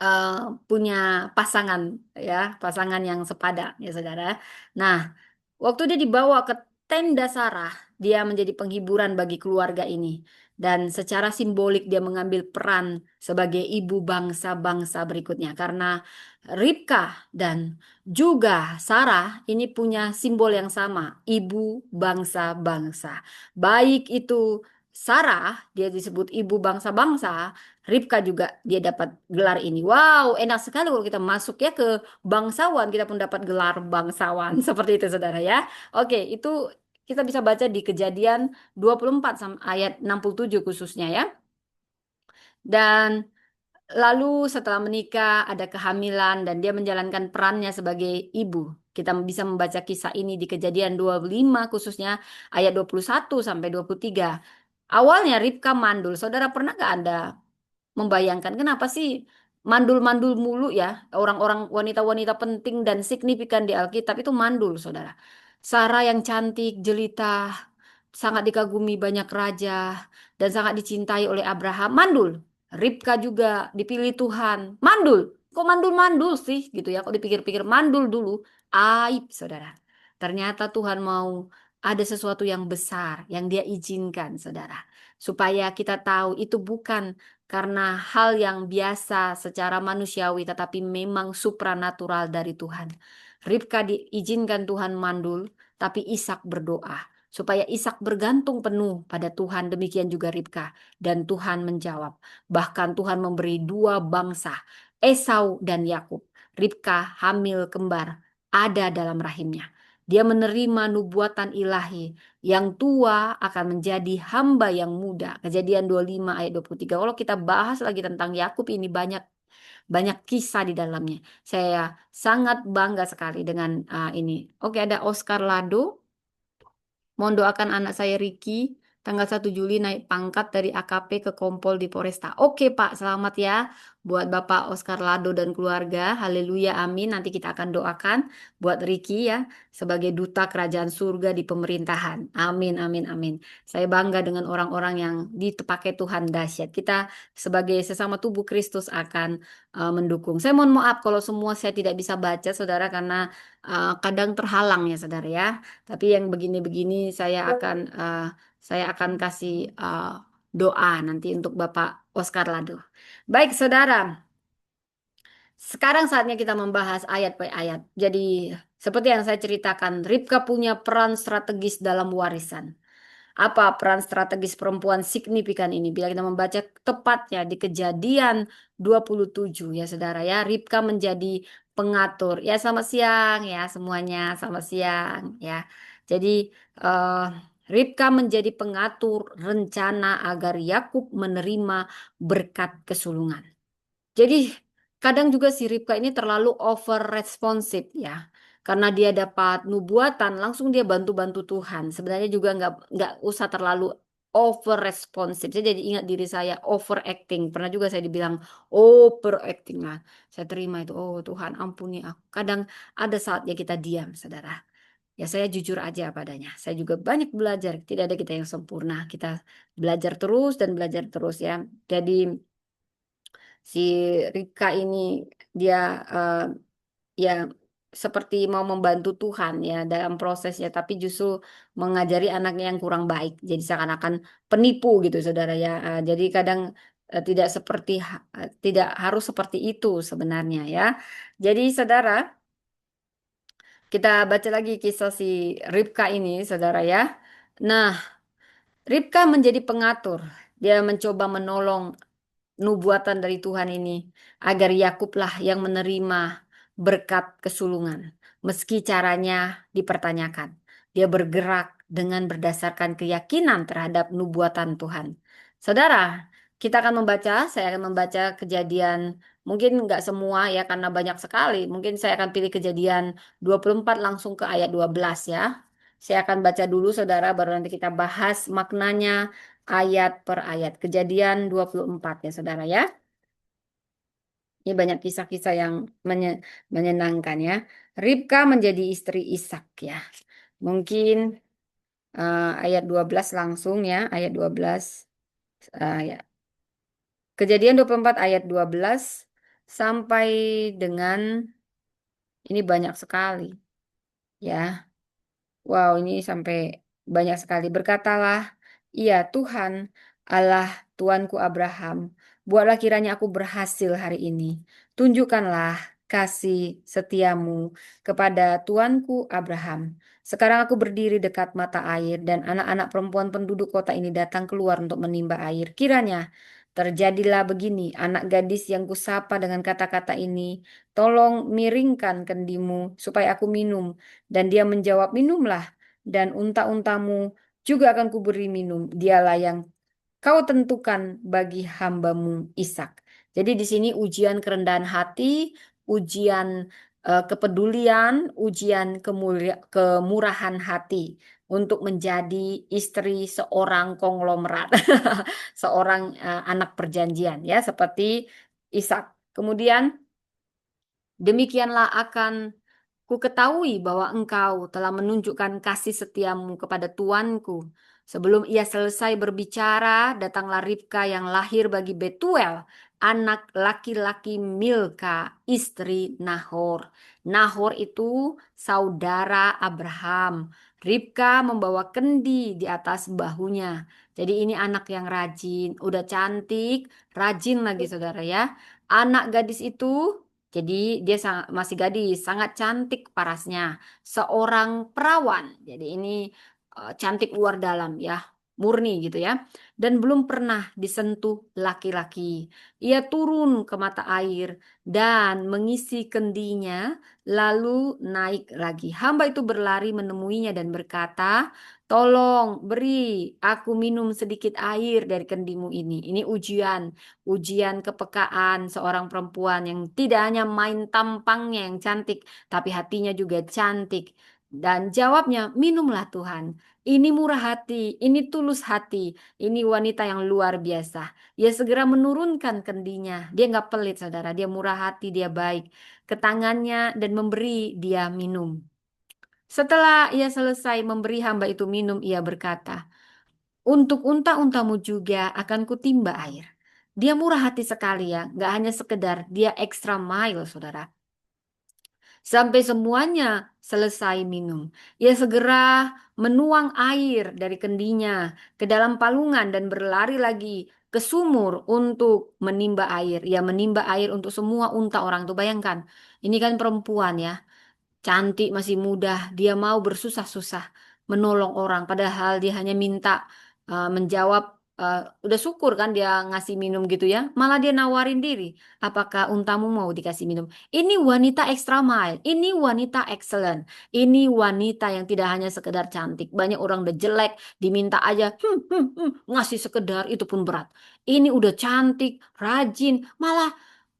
eh, punya pasangan ya, pasangan yang sepadan ya saudara. Nah, waktu dia dibawa ke tenda Sarah, dia menjadi penghiburan bagi keluarga ini. Dan secara simbolik dia mengambil peran sebagai ibu bangsa-bangsa berikutnya. Karena Ribka dan juga Sarah ini punya simbol yang sama, ibu bangsa-bangsa. Baik itu Sarah, dia disebut ibu bangsa-bangsa, Ribka juga dia dapat gelar ini. Wow, enak sekali kalau kita masuk ya ke bangsawan, kita pun dapat gelar bangsawan. Seperti itu saudara ya. Oke, itu kita bisa baca di Kejadian 24 sampai ayat 67 khususnya ya. Dan lalu setelah menikah ada kehamilan dan dia menjalankan perannya sebagai ibu. Kita bisa membaca kisah ini di Kejadian 25 khususnya ayat 21 sampai 23. Awalnya Ribka mandul. Saudara pernah nggak Anda membayangkan kenapa sih mandul-mandul mulu ya orang-orang wanita-wanita penting dan signifikan di Alkitab itu mandul, saudara. Sarah yang cantik, jelita, sangat dikagumi banyak raja dan sangat dicintai oleh Abraham, mandul. Ribka juga dipilih Tuhan, mandul. Kok mandul-mandul sih gitu ya? Kok dipikir-pikir mandul dulu, aib, saudara. Ternyata Tuhan mau ada sesuatu yang besar yang Dia izinkan, saudara, supaya kita tahu itu bukan karena hal yang biasa secara manusiawi, tetapi memang supranatural dari Tuhan. Ribka diizinkan Tuhan mandul, tapi Ishak berdoa supaya Ishak bergantung penuh pada Tuhan. Demikian juga Ribka, dan Tuhan menjawab. Bahkan Tuhan memberi dua bangsa, Esau dan Yakub. Ribka hamil kembar ada dalam rahimnya. Dia menerima nubuatan ilahi yang tua akan menjadi hamba yang muda. Kejadian 25 ayat 23. Kalau kita bahas lagi tentang Yakub ini banyak banyak kisah di dalamnya. Saya sangat bangga sekali dengan ini. Oke, ada Oscar Lado. Mohon doakan anak saya Ricky tanggal 1 Juli naik pangkat dari AKP ke Kompol di Poresta. Oke Pak, selamat ya buat Bapak Oscar Lado dan keluarga. Haleluya, amin. Nanti kita akan doakan buat Ricky ya sebagai duta kerajaan surga di pemerintahan. Amin, amin, amin. Saya bangga dengan orang-orang yang dipakai Tuhan dahsyat. Kita sebagai sesama tubuh Kristus akan mendukung. Saya mohon maaf kalau semua saya tidak bisa baca saudara karena kadang terhalang ya saudara ya. Tapi yang begini-begini saya akan kasih doa nanti untuk Bapak Oscar Lado. Baik, saudara. Sekarang saatnya kita membahas ayat per ayat. Jadi, seperti yang saya ceritakan, Ribka punya peran strategis dalam warisan. Apa peran strategis perempuan signifikan ini? Bila kita membaca tepatnya di Kejadian 27 ya saudara ya, Ribka menjadi pengatur. Ya selamat siang ya semuanya, selamat siang ya. Jadi eh, Ribka menjadi pengatur rencana agar Yakub menerima berkat kesulungan. Jadi kadang juga si Ribka ini terlalu over responsive ya. Karena dia dapat nubuatan, langsung dia bantu-bantu Tuhan. Sebenarnya juga nggak usah terlalu over responsive. Saya jadi ingat diri saya overacting. Pernah juga saya dibilang overacting lah. Saya terima itu. Oh Tuhan ampuni aku. Kadang ada saatnya kita diam, saudara. Ya saya jujur aja padanya. Saya juga banyak belajar. Tidak ada kita yang sempurna. Kita belajar terus dan belajar terus ya. Jadi si Rika ini dia ya seperti mau membantu Tuhan ya dalam prosesnya, tapi justru mengajari anaknya yang kurang baik. Jadi seakan-akan penipu gitu, saudara ya. Jadi kadang tidak harus seperti itu sebenarnya ya. Jadi saudara, kita baca lagi kisah si Ribka ini, saudara ya. Nah, Ribka menjadi pengatur. Dia mencoba menolong nubuatan dari Tuhan ini agar Yakublah yang menerima berkat kesulungan meski caranya dipertanyakan. Dia bergerak dengan berdasarkan keyakinan terhadap nubuatan Tuhan. Saudara, kita akan membaca, saya akan membaca kejadian, mungkin nggak semua ya karena banyak sekali. Mungkin saya akan pilih kejadian 24 langsung ke ayat 12 ya. Saya akan baca dulu saudara, baru nanti kita bahas maknanya ayat per ayat. Kejadian 24 ya saudara ya. Ini banyak kisah-kisah yang menyenangkan ya. Ribka menjadi istri Ishak ya. Mungkin ayat 12 langsung ya, ayat 12 ya. Kejadian 24 ayat 12 sampai dengan ini banyak sekali ya. Wow, ini sampai banyak sekali. Berkatalah, iya Tuhan, Allah Tuanku Abraham, buatlah kiranya aku berhasil hari ini. Tunjukkanlah kasih setiamu kepada Tuanku Abraham. Sekarang aku berdiri dekat mata air dan anak-anak perempuan penduduk kota ini datang keluar untuk menimba air. Kiranya terjadilah begini, anak gadis yang kusapa dengan kata-kata ini, tolong miringkan kendimu supaya aku minum. Dan dia menjawab, minumlah, dan unta-untamu juga akan kuberi minum. Dialah yang kau tentukan bagi hambamu Ishak. Jadi di sini ujian kerendahan hati, ujian kepedulian, ujian kemurahan hati untuk menjadi istri seorang konglomerat, seorang anak perjanjian ya, seperti Ishak. Kemudian demikianlah akan ku ketahui bahwa engkau telah menunjukkan kasih setiamu kepada tuanku. Sebelum ia selesai berbicara, datanglah Ribka yang lahir bagi Betuel, anak laki-laki Milka, istri Nahor. Nahor itu saudara Abraham. Ribka membawa kendi di atas bahunya. Jadi ini anak yang rajin, udah cantik, rajin lagi saudara ya. Anak gadis itu jadi dia masih gadis, sangat cantik parasnya, seorang perawan. Jadi ini cantik luar dalam ya, murni gitu ya. Dan belum pernah disentuh laki-laki. Ia turun ke mata air dan mengisi kendinya, lalu naik lagi. Hamba itu berlari menemuinya dan berkata, tolong beri aku minum sedikit air dari kendimu ini. Ini ujian kepekaan seorang perempuan yang tidak hanya main tampangnya yang cantik, tapi hatinya juga cantik. Dan jawabnya, minumlah Tuhan. Ini murah hati, ini tulus hati, ini wanita yang luar biasa. Ia segera menurunkan kendinya. Dia nggak pelit, saudara. Dia murah hati, dia baik. Ke tangannya dan memberi dia minum. Setelah ia selesai memberi hamba itu minum, ia berkata, untuk unta-untamu juga akan kutimba air. Dia murah hati sekali ya, nggak hanya sekedar dia extra mile, saudara. Sampai semuanya selesai minum. Ia segera menuang air dari kendinya ke dalam palungan dan berlari lagi ke sumur untuk menimba air. Ia menimba air untuk semua unta orang tuh. Bayangkan, ini kan perempuan ya cantik, masih muda, dia mau bersusah-susah menolong orang, padahal dia hanya minta menjawab, udah syukur kan dia ngasih minum gitu ya, malah dia nawarin diri, apakah untamu mau dikasih minum? Ini wanita extra mile, ini wanita excellent, ini wanita yang tidak hanya sekedar cantik, banyak orang udah jelek, diminta aja, ngasih sekedar itu pun berat. Ini udah cantik, rajin, malah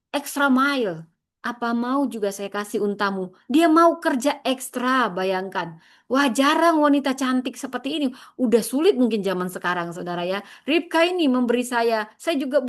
extra mile. Apa mau juga saya kasih untamu? Dia mau kerja ekstra, bayangkan. Wah, jarang wanita cantik seperti ini. Udah sulit mungkin zaman sekarang, saudara ya. Ribka ini memberi saya juga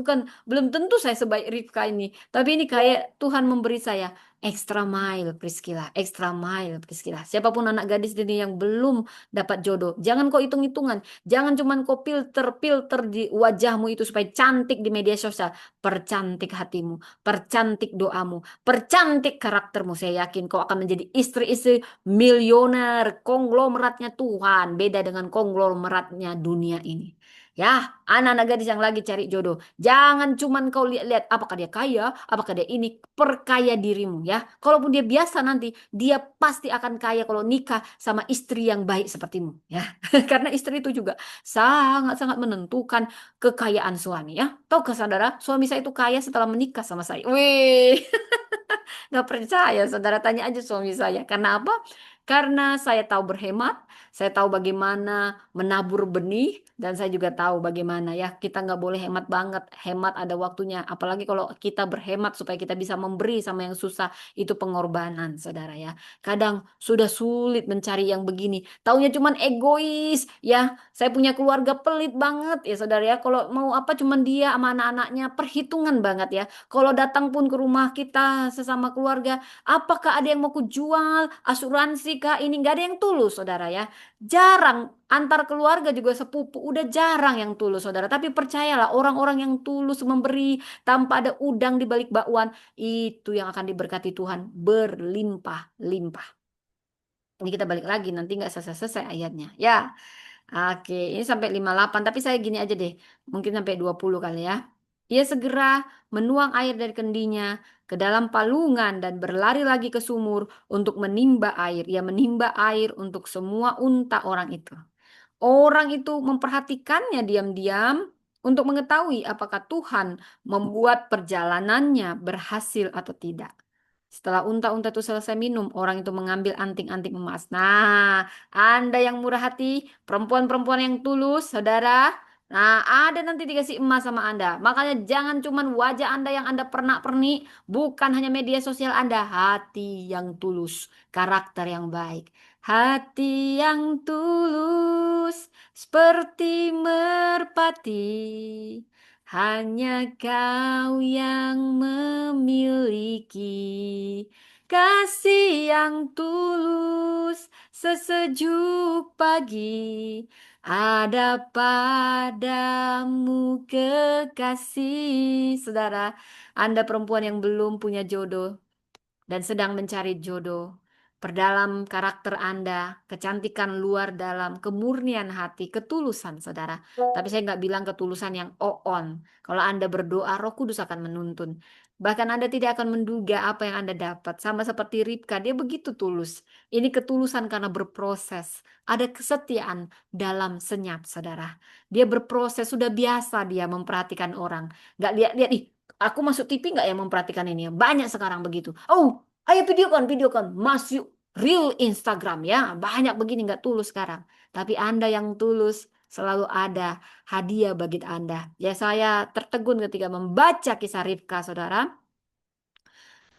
belum tentu saya sebaik Ribka ini. Tapi ini kayak Tuhan memberi saya. Extra mile, Priscila. Extra mile, Priscila. Siapapun anak gadis ini yang belum dapat jodoh, jangan kau hitung-hitungan. Jangan cuman kau filter-filter di wajahmu itu supaya cantik di media sosial. Percantik hatimu, percantik doamu, percantik karaktermu. Saya yakin kau akan menjadi istri-istri miliuner, konglomeratnya Tuhan. Beda dengan konglomeratnya dunia ini. Ya, anak-anak gadis yang lagi cari jodoh. Jangan cuman kau lihat-lihat apakah dia kaya, apakah dia ini. Perkaya dirimu ya. Kalaupun dia biasa nanti, dia pasti akan kaya kalau nikah sama istri yang baik sepertimu ya. Karena istri itu juga sangat-sangat menentukan kekayaan suami ya. Tahukah saudara, suami saya itu kaya setelah menikah sama saya. Wih. Nggak percaya, saudara tanya aja suami saya. Karena apa? Karena saya tahu berhemat, saya tahu bagaimana menabur benih, dan saya juga tahu bagaimana ya kita nggak boleh hemat banget. Hemat ada waktunya. Apalagi kalau kita berhemat supaya kita bisa memberi sama yang susah, itu pengorbanan, saudara ya. Kadang sudah sulit mencari yang begini. Taunya cuman egois ya. Saya punya keluarga pelit banget ya, saudara ya. Kalau mau apa cuman dia sama anak-anaknya, perhitungan banget ya. Kalau datang pun ke rumah kita sesama keluarga, apakah ada yang mau kujual, asuransi kah, ini nggak ada yang tulus, saudara ya. Jarang antar keluarga juga sepupu, udah jarang yang tulus, saudara. Tapi percayalah, orang-orang yang tulus memberi tanpa ada udang di balik bakwan, itu yang akan diberkati Tuhan berlimpah-limpah. Ini kita balik lagi, nanti nggak selesai-selesai ayatnya. Ya, oke, ini sampai 58, tapi saya gini aja deh. Mungkin sampai 20 kali ya. Ia segera menuang air dari kendinya ke dalam palungan dan berlari lagi ke sumur untuk menimba air. Ia menimba air untuk semua unta orang itu. Orang itu memperhatikannya diam-diam untuk mengetahui apakah Tuhan membuat perjalanannya berhasil atau tidak. Setelah unta-unta itu selesai minum, orang itu mengambil anting-anting emas. Nah, Anda yang murah hati, perempuan-perempuan yang tulus, saudara. Nah, ada nanti dikasih emas sama Anda. Makanya jangan cuman wajah Anda yang Anda pernak-pernik, bukan hanya media sosial Anda, hati yang tulus, karakter yang baik. Hati yang tulus seperti merpati. Hanya kau yang memiliki kasih yang tulus sesejuk pagi. Ada padamu kekasih. Saudara, Anda perempuan yang belum punya jodoh dan sedang mencari jodoh. Perdalam karakter Anda, kecantikan luar dalam, kemurnian hati, ketulusan, saudara. Tapi saya nggak bilang ketulusan yang on. Kalau Anda berdoa, Roh Kudus akan menuntun. Bahkan Anda tidak akan menduga apa yang Anda dapat. Sama seperti Ribka, dia begitu tulus. Ini ketulusan karena berproses. Ada kesetiaan dalam senyap, saudara. Dia berproses, sudah biasa dia memperhatikan orang. Nggak lihat-lihat, ih, aku masuk TV nggak yang memperhatikan ini? Banyak sekarang begitu. Oh, ayo videokan, masuk real Instagram ya. Banyak begini nggak tulus sekarang. Tapi Anda yang tulus selalu ada hadiah bagi Anda. Ya saya tertegun ketika membaca kisah Ribka, saudara.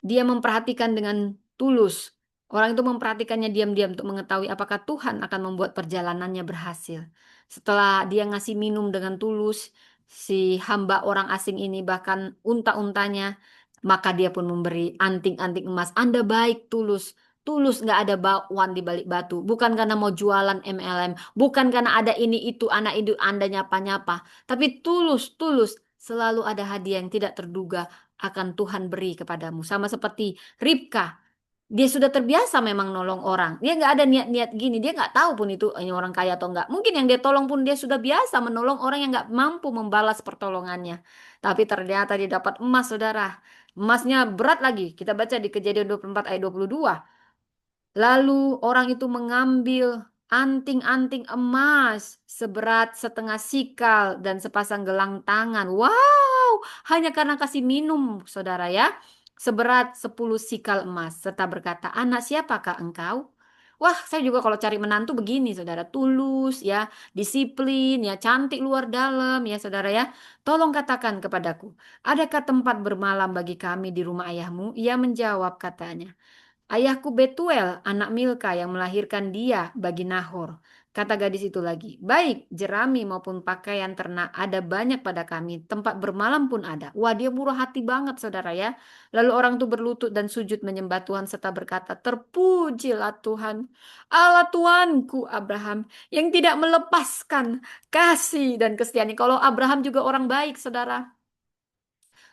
Dia memperhatikan dengan tulus. Orang itu memperhatikannya diam-diam untuk mengetahui apakah Tuhan akan membuat perjalanannya berhasil. Setelah dia ngasih minum dengan tulus, si hamba orang asing ini bahkan unta-untanya, maka dia pun memberi anting-anting emas. Anda baik, tulus. Tulus nggak ada bakwan di balik batu. Bukan karena mau jualan MLM. Bukan karena ada ini itu, anak itu Anda nyapa-nyapa. Tapi tulus, tulus. Selalu ada hadiah yang tidak terduga akan Tuhan beri kepadamu. Sama seperti Ribka. Dia sudah terbiasa memang nolong orang. Dia nggak ada niat-niat gini. Dia nggak tahu pun itu ini orang kaya atau enggak. Mungkin yang dia tolong pun dia sudah biasa menolong orang yang nggak mampu membalas pertolongannya. Tapi ternyata dia dapat emas, saudara. Emasnya berat lagi. Kita baca di Kejadian 24 ayat 22. Lalu orang itu mengambil anting-anting emas seberat setengah sikal dan sepasang gelang tangan. Wow, hanya karena kasih minum, saudara ya. Seberat 10 sikal emas. Serta berkata, anak siapakah engkau? Wah, saya juga kalau cari menantu begini, saudara. Tulus ya, disiplin ya, cantik luar dalam ya, saudara ya. Tolong katakan kepadaku, adakah tempat bermalam bagi kami di rumah ayahmu? Ia menjawab katanya. Ayahku Betuel, anak Milka yang melahirkan dia bagi Nahor. Kata gadis itu lagi, baik, jerami maupun pakaian ternak ada banyak pada kami, tempat bermalam pun ada. Wah, dia murah hati banget, saudara ya. Lalu orang itu berlutut dan sujud menyembah Tuhan serta berkata, terpujilah Tuhan, Allah Tuanku Abraham, yang tidak melepaskan kasih dan kesetiaan. Kalau Abraham juga orang baik, saudara.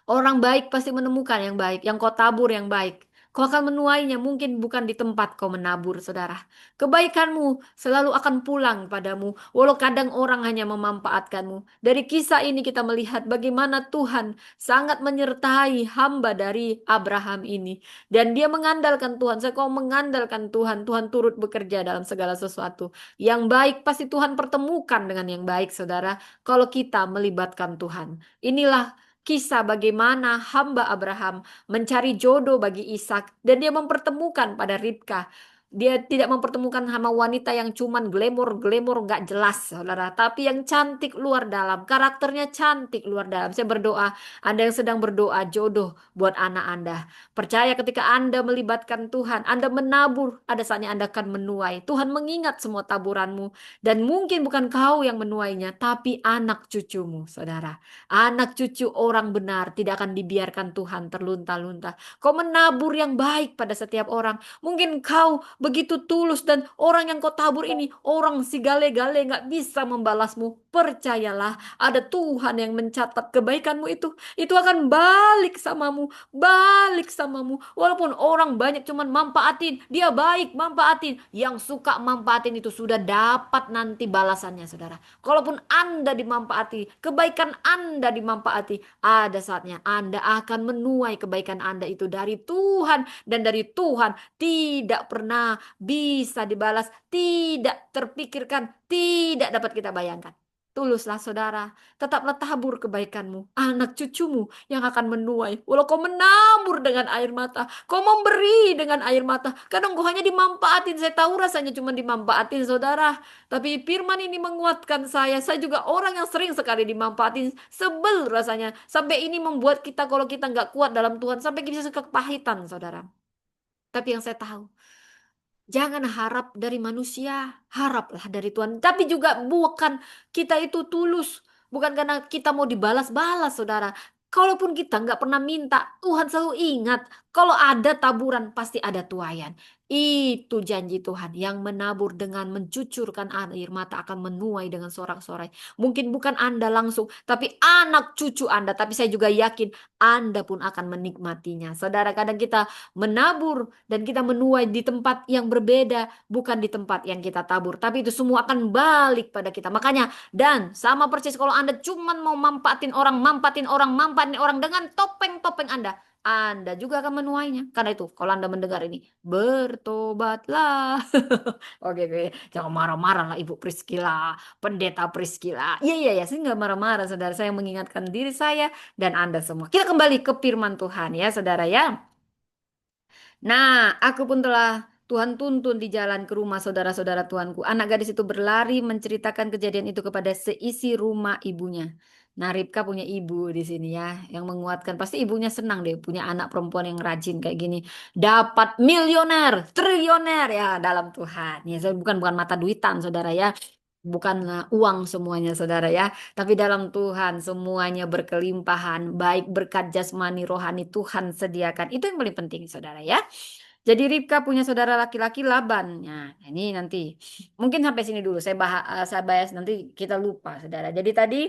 Orang baik pasti menemukan yang baik, yang kau tabur yang baik. Kau akan menuainya, mungkin bukan di tempat kau menabur, saudara. Kebaikanmu selalu akan pulang padamu, walau kadang orang hanya memanfaatkanmu. Dari kisah ini kita melihat bagaimana Tuhan sangat menyertai hamba dari Abraham ini. Dan dia mengandalkan Tuhan. Saya kau mengandalkan Tuhan, Tuhan turut bekerja dalam segala sesuatu. Yang baik pasti Tuhan pertemukan dengan yang baik, saudara. Kalau kita melibatkan Tuhan. Inilah kisah bagaimana hamba Abraham mencari jodoh bagi Ishak dan dia mempertemukan pada Ribka. Dia tidak mempertemukan sama wanita yang cuman glamor-glamor nggak jelas, saudara. Tapi yang cantik luar dalam, karakternya cantik luar dalam. Saya berdoa, Anda yang sedang berdoa jodoh buat anak Anda. Percaya ketika Anda melibatkan Tuhan, Anda menabur, ada saatnya Anda akan menuai. Tuhan mengingat semua taburanmu. Dan mungkin bukan kau yang menuainya, tapi anak cucumu, saudara. Anak cucu orang benar tidak akan dibiarkan Tuhan terlunta-lunta. Kau menabur yang baik pada setiap orang. Mungkin kau begitu tulus dan orang yang kau tabur ini orang si gale-gale nggak bisa membalasmu. Percayalah, ada Tuhan yang mencatat kebaikanmu itu. Itu akan balik samamu, balik samamu. Walaupun orang banyak cuman manfaatin, dia baik manfaatin. Yang suka manfaatin itu sudah dapat nanti balasannya, saudara. Kalaupun Anda dimanfaati, kebaikan Anda dimanfaati, ada saatnya Anda akan menuai kebaikan Anda itu dari Tuhan dan dari Tuhan tidak pernah bisa dibalas, tidak terpikirkan, tidak dapat kita bayangkan. Tuluslah saudara, tetaplah tabur kebaikanmu, anak cucumu yang akan menuai. Walau kau menabur dengan air mata, kau memberi dengan air mata, kadang kau hanya dimanfaatin. Saya tahu rasanya cuma dimanfaatin, saudara. Tapi firman ini menguatkan saya. Saya juga orang yang sering sekali dimanfaatin. Sebel rasanya. Sampai ini membuat kita kalau kita nggak kuat dalam Tuhan. Sampai bisa kepahitan, saudara. Tapi yang saya tahu. Jangan harap dari manusia. Haraplah dari Tuhan. Tapi juga bukan kita itu tulus. Bukan karena kita mau dibalas-balas, saudara. Kalaupun kita nggak pernah minta, Tuhan selalu ingat. Kalau ada taburan, pasti ada tuaian. Itu janji Tuhan yang menabur dengan mencucurkan air mata akan menuai dengan sorak-sorai. Mungkin bukan Anda langsung, tapi anak cucu Anda. Tapi saya juga yakin Anda pun akan menikmatinya. Saudara, kadang kita menabur dan kita menuai di tempat yang berbeda, bukan di tempat yang kita tabur. Tapi itu semua akan balik pada kita. Makanya, dan sama persis kalau Anda cuma mau manfaatin orang dengan topeng-topeng Anda juga akan menuainya. Karena itu, kalau Anda mendengar ini, bertobatlah. Oke, oke. Jangan marah-marah lah Ibu Priscila, Pendeta Priscila. Iya, iya, iya. Saya nggak marah-marah, saudara. Saya mengingatkan diri saya dan Anda semua. Kita kembali ke firman Tuhan ya, saudara ya. Nah, aku pun telah Tuhan tuntun di jalan ke rumah saudara-saudara Tuanku. Anak gadis itu berlari menceritakan kejadian itu kepada seisi rumah ibunya. Nah, Ribka punya ibu di sini ya, yang menguatkan. Pasti ibunya senang deh punya anak perempuan yang rajin kayak gini. Dapat miliuner, triliuner ya dalam Tuhan. Ya, bukan mata duitan, saudara ya. Bukan uang semuanya, saudara ya. Tapi dalam Tuhan semuanya berkelimpahan, baik berkat jasmani rohani Tuhan sediakan. Itu yang paling penting, saudara ya. Jadi Ribka punya saudara laki-laki Laban. Nah, ini nanti mungkin sampai sini dulu. Saya bahas nanti kita lupa, saudara. Jadi tadi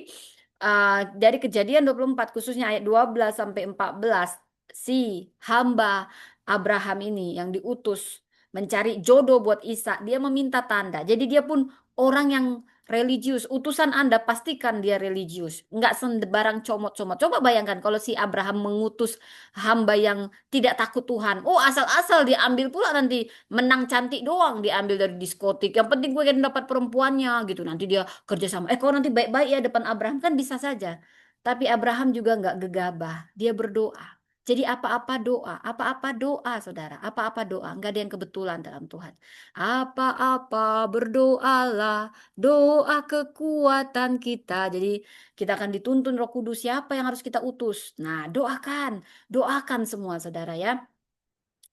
dari Kejadian 24 khususnya ayat 12 sampai 14 si hamba Abraham ini yang diutus mencari jodoh buat Ishak, dia meminta tanda. Jadi dia pun orang yang religius. Utusan Anda pastikan dia religius. Enggak sembarang comot-comot. Coba bayangkan kalau si Abraham mengutus hamba yang tidak takut Tuhan. Oh, asal-asal diambil pula nanti menang cantik doang diambil dari diskotik. Yang penting gue kan dapat perempuannya gitu. Nanti dia kerjasama. Kalau nanti baik-baik ya depan Abraham kan bisa saja. Tapi Abraham juga nggak gegabah. Dia berdoa. Jadi apa-apa doa, apa-apa doa, saudara, apa-apa doa, nggak ada yang kebetulan dalam Tuhan. Apa-apa berdoalah, doa kekuatan kita. Jadi kita akan dituntun Roh Kudus siapa yang harus kita utus. Nah, doakan, doakan semua, saudara ya.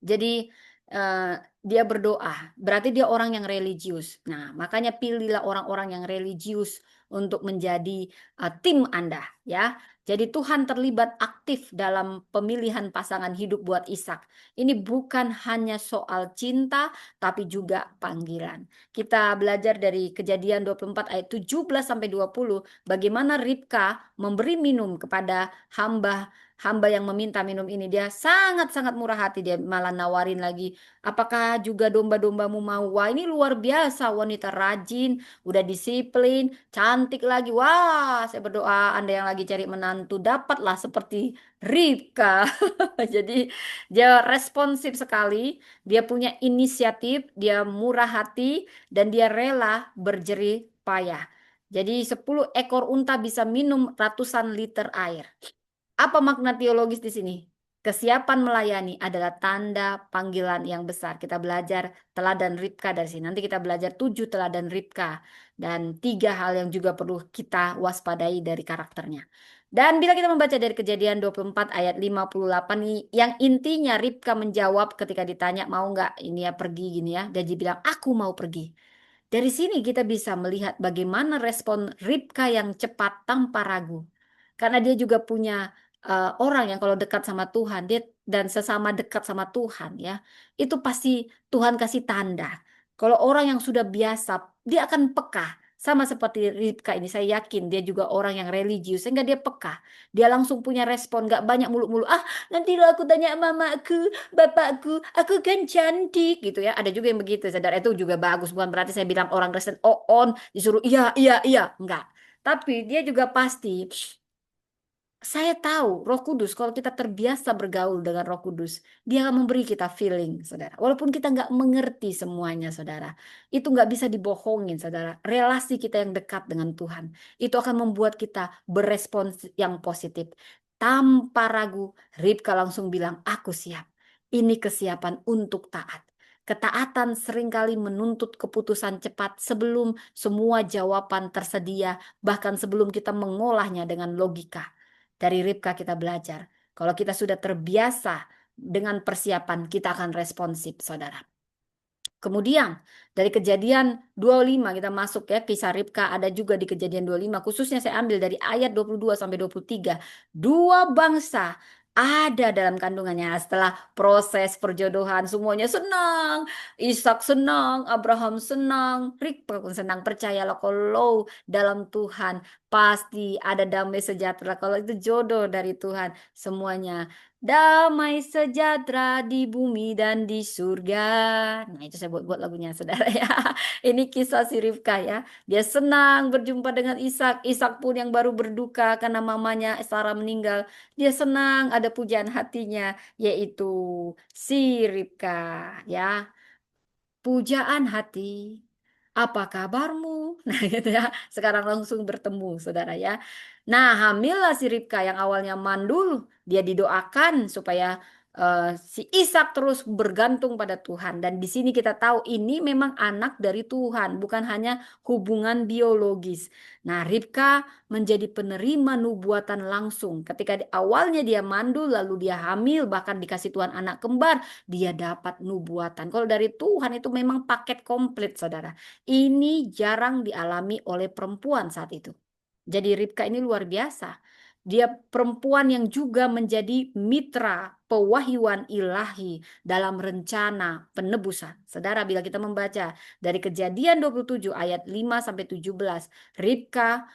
Jadi eh, dia berdoa, berarti dia orang yang religius. Nah, makanya pilihlah orang-orang yang religius untuk menjadi tim Anda, ya. Jadi Tuhan terlibat aktif dalam pemilihan pasangan hidup buat Ishak. Ini bukan hanya soal cinta, tapi juga panggilan. Kita belajar dari Kejadian 24 ayat 17 sampai 20, bagaimana Ribka memberi minum kepada hamba yang meminta minum ini. Dia sangat-sangat murah hati, dia malah nawarin lagi, apakah juga domba-dombamu mau? Wah, ini luar biasa, wanita rajin, udah disiplin, cantik lagi. Wah, saya berdoa Anda yang lagi cari menantu dapatlah seperti Ribka. Jadi dia responsif sekali, dia punya inisiatif, dia murah hati, dan dia rela berjerih payah. Jadi 10 ekor unta bisa minum ratusan liter air. Apa makna teologis di sini? Kesiapan melayani adalah tanda panggilan yang besar. Kita belajar teladan Ribka dari sini. Nanti kita belajar 7 teladan Ribka. Dan 3 hal yang juga perlu kita waspadai dari karakternya. Dan bila kita membaca dari Kejadian 24 ayat 58 nih, yang intinya Ribka menjawab ketika ditanya mau nggak ini ya pergi gini ya. Dan dia bilang aku mau pergi. Dari sini kita bisa melihat bagaimana respon Ribka yang cepat tanpa ragu. Karena dia juga punya orang yang kalau dekat sama Tuhan, dia dan sesama dekat sama Tuhan ya, itu pasti Tuhan kasih tanda. Kalau orang yang sudah biasa, dia akan peka. Sama seperti Ribka ini, saya yakin dia juga orang yang religius, sehingga dia peka. Dia langsung punya respon, gak banyak mulu-mulu. Ah, nanti lo aku tanya mamaku, bapakku, aku kan cantik gitu ya. Ada juga yang begitu, sadar itu juga bagus. Bukan berarti saya bilang orang Kristen on disuruh iya iya iya, enggak. Tapi dia juga pasti saya tahu Roh Kudus, kalau kita terbiasa bergaul dengan Roh Kudus, dia akan memberi kita feeling, saudara. Walaupun kita nggak mengerti semuanya, saudara. Itu nggak bisa dibohongin, saudara. Relasi kita yang dekat dengan Tuhan, itu akan membuat kita berespons yang positif. Tanpa ragu, Ribka langsung bilang, aku siap. Ini kesiapan untuk taat. Ketaatan seringkali menuntut keputusan cepat sebelum semua jawaban tersedia, bahkan sebelum kita mengolahnya dengan logika. Dari Ribka kita belajar. Kalau kita sudah terbiasa dengan persiapan, kita akan responsif, saudara. Kemudian dari Kejadian 25 kita masuk ya, kisah Ribka ada juga di Kejadian 25. Khususnya saya ambil dari ayat 22 sampai 23. Dua bangsa ada dalam kandungannya. Setelah proses perjodohan semuanya senang. Ishak senang, Abraham senang, Ribka pun senang. Percayalah kalau dalam Tuhan pasti ada damai sejahtera. Kalau itu jodoh dari Tuhan, semuanya damai sejahtera di bumi dan di surga. Nah, itu saya buat-buat lagunya, saudara ya. Ini kisah si Rifka ya. Dia senang berjumpa dengan Ishak. Ishak pun yang baru berduka karena mamanya Sarah meninggal. Dia senang ada pujaan hatinya, yaitu si Rifka ya. Pujaan hati. Apa kabarmu? Nah, gitu ya. Sekarang langsung bertemu, saudara ya. Nah, hamillah si Ribka yang awalnya mandul, dia didoakan supaya si Ishak terus bergantung pada Tuhan. Dan di sini kita tahu ini memang anak dari Tuhan, bukan hanya hubungan biologis. Nah, Ribka menjadi penerima nubuatan langsung. Ketika awalnya dia mandul, lalu dia hamil, bahkan dikasih Tuhan anak kembar, dia dapat nubuatan. Kalau dari Tuhan itu memang paket komplit, saudara. Ini jarang dialami oleh perempuan saat itu. Jadi Ribka ini luar biasa. Dia perempuan yang juga menjadi mitra pewahyuan ilahi dalam rencana penebusan. Saudara, bila kita membaca dari Kejadian 27 ayat 5 sampai 17, Ribka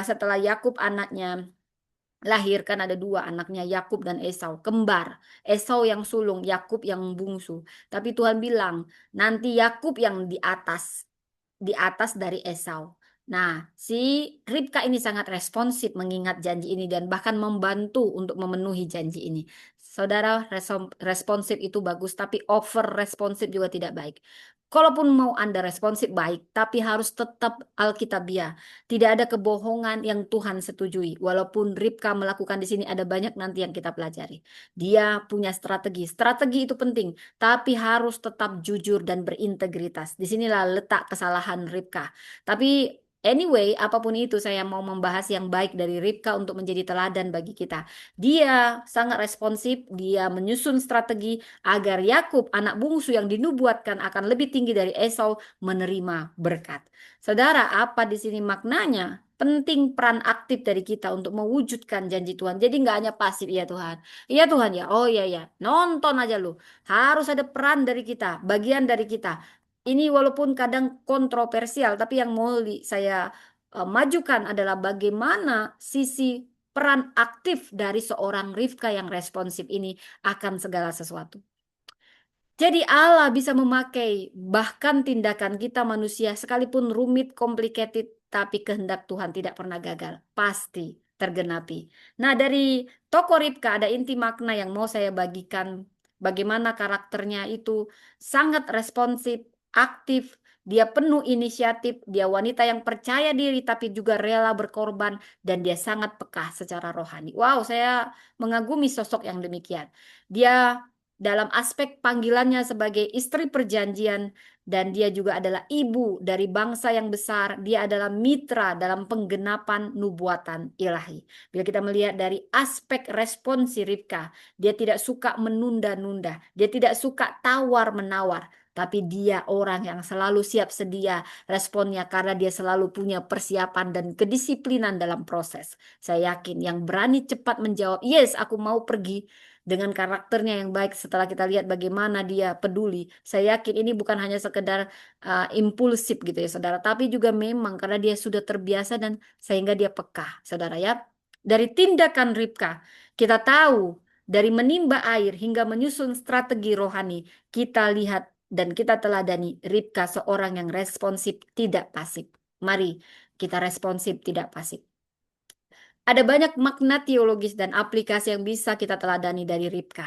setelah Yakub anaknya lahir, kan ada dua anaknya, Yakub dan Esau, kembar. Esau yang sulung, Yakub yang bungsu. Tapi Tuhan bilang, nanti Yakub yang di atas dari Esau. Nah, si Ribka ini sangat responsif mengingat janji ini dan bahkan membantu untuk memenuhi janji ini. Saudara, responsif itu bagus, tapi over responsif juga tidak baik. Kalaupun mau Anda responsif baik, tapi harus tetap Alkitabiah. Tidak ada kebohongan yang Tuhan setujui. Walaupun Ribka melakukan di sini ada banyak nanti yang kita pelajari. Dia punya strategi. Strategi itu penting, tapi harus tetap jujur dan berintegritas. Disinilah letak kesalahan Ribka. Tapi Anyway, apapun itu saya mau membahas yang baik dari Ribka untuk menjadi teladan bagi kita. Dia sangat responsif, dia menyusun strategi agar Yakub, anak bungsu yang dinubuatkan akan lebih tinggi dari Esau, menerima berkat. Saudara, apa di sini maknanya? Penting peran aktif dari kita untuk mewujudkan janji Tuhan. Jadi nggak hanya pasif, iya Tuhan. Iya Tuhan ya, oh iya ya. Nonton aja lu. Harus ada peran dari kita, bagian dari kita. Ini walaupun kadang kontroversial, tapi yang mau saya majukan adalah bagaimana sisi peran aktif dari seorang Rifka yang responsif ini akan segala sesuatu. Jadi Allah bisa memakai bahkan tindakan kita manusia sekalipun rumit, complicated, tapi kehendak Tuhan tidak pernah gagal. Pasti tergenapi. Nah, dari tokoh Ribka ada inti makna yang mau saya bagikan. Bagaimana karakternya itu sangat responsif, aktif, dia penuh inisiatif, dia wanita yang percaya diri tapi juga rela berkorban, dan dia sangat peka secara rohani. Wow, saya mengagumi sosok yang demikian. Dia dalam aspek panggilannya sebagai istri perjanjian, dan dia juga adalah ibu dari bangsa yang besar. Dia adalah mitra dalam penggenapan nubuatan ilahi. Bila kita melihat dari aspek respon si Ribka, dia tidak suka menunda-nunda, dia tidak suka tawar-menawar, tapi dia orang yang selalu siap sedia responnya karena dia selalu punya persiapan dan kedisiplinan dalam proses. Saya yakin yang berani cepat menjawab, yes, aku mau pergi, dengan karakternya yang baik, setelah kita lihat bagaimana dia peduli, saya yakin ini bukan hanya sekedar impulsif gitu ya saudara, tapi juga memang karena dia sudah terbiasa dan sehingga dia peka saudara ya. Dari tindakan Ribka kita tahu, dari menimba air hingga menyusun strategi rohani, kita lihat dan kita teladani Ribka seorang yang responsif, tidak pasif. Mari kita responsif, tidak pasif. Ada banyak makna teologis dan aplikasi yang bisa kita teladani dari Ribka.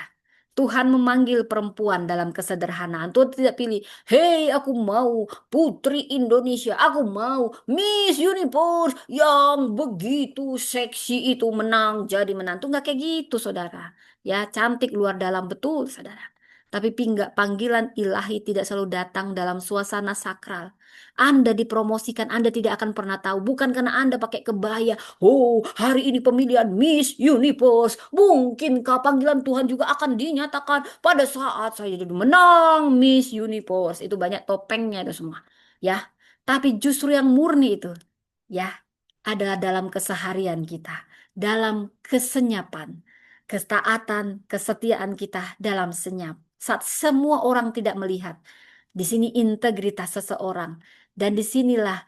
Tuhan memanggil perempuan dalam kesederhanaan. Tuhan tidak pilih, hei aku mau putri Indonesia, aku mau Miss Universe yang begitu seksi itu menang jadi menantu. Nggak kayak gitu saudara. Ya cantik luar dalam betul saudara. Tapi panggilan ilahi tidak selalu datang dalam suasana sakral. Anda dipromosikan, Anda tidak akan pernah tahu. Bukan karena Anda pakai kebaya, oh, hari ini pemilihan Miss Universe. Mungkinkah panggilan Tuhan juga akan dinyatakan pada saat saya jadi menang Miss Universe. Itu banyak topengnya itu semua. Ya, tapi justru yang murni itu, ya, adalah dalam keseharian kita, dalam kesenyapan, ketaatan, kesetiaan kita dalam senyap. Saat semua orang tidak melihat, di sini integritas seseorang, dan disinilah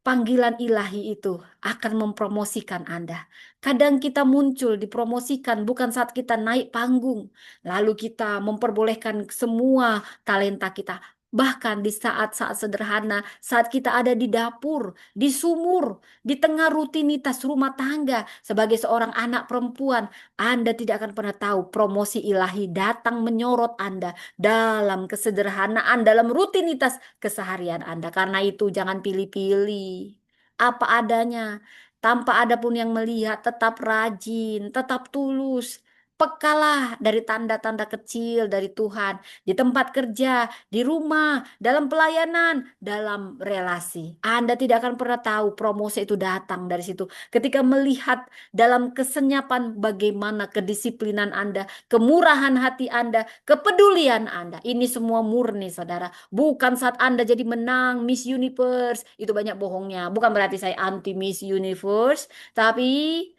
panggilan ilahi itu akan mempromosikan Anda. Kadang kita muncul dipromosikan bukan saat kita naik panggung, lalu kita memperbolehkan semua talenta kita. Bahkan di saat-saat sederhana, saat kita ada di dapur, di sumur, di tengah rutinitas rumah tangga, sebagai seorang anak perempuan, Anda tidak akan pernah tahu promosi ilahi datang menyorot Anda dalam kesederhanaan, dalam rutinitas keseharian Anda. Karena itu jangan pilih-pilih. Apa adanya. Tanpa ada pun yang melihat, tetap rajin, tetap tulus. Pekalah dari tanda-tanda kecil dari Tuhan. Di tempat kerja, di rumah, dalam pelayanan, dalam relasi. Anda tidak akan pernah tahu promosi itu datang dari situ. Ketika melihat dalam kesenyapan bagaimana kedisiplinan Anda, kemurahan hati Anda, kepedulian Anda. Ini semua murni, saudara. Bukan saat Anda jadi menang Miss Universe. Itu banyak bohongnya. Bukan berarti saya anti Miss Universe. Tapi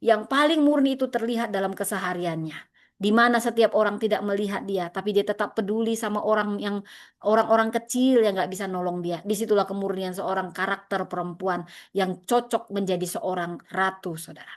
yang paling murni itu terlihat dalam kesehariannya. Di mana setiap orang tidak melihat dia, tapi dia tetap peduli sama orang-orang kecil yang nggak bisa nolong dia. Disitulah kemurnian seorang karakter perempuan yang cocok menjadi seorang ratu, saudara.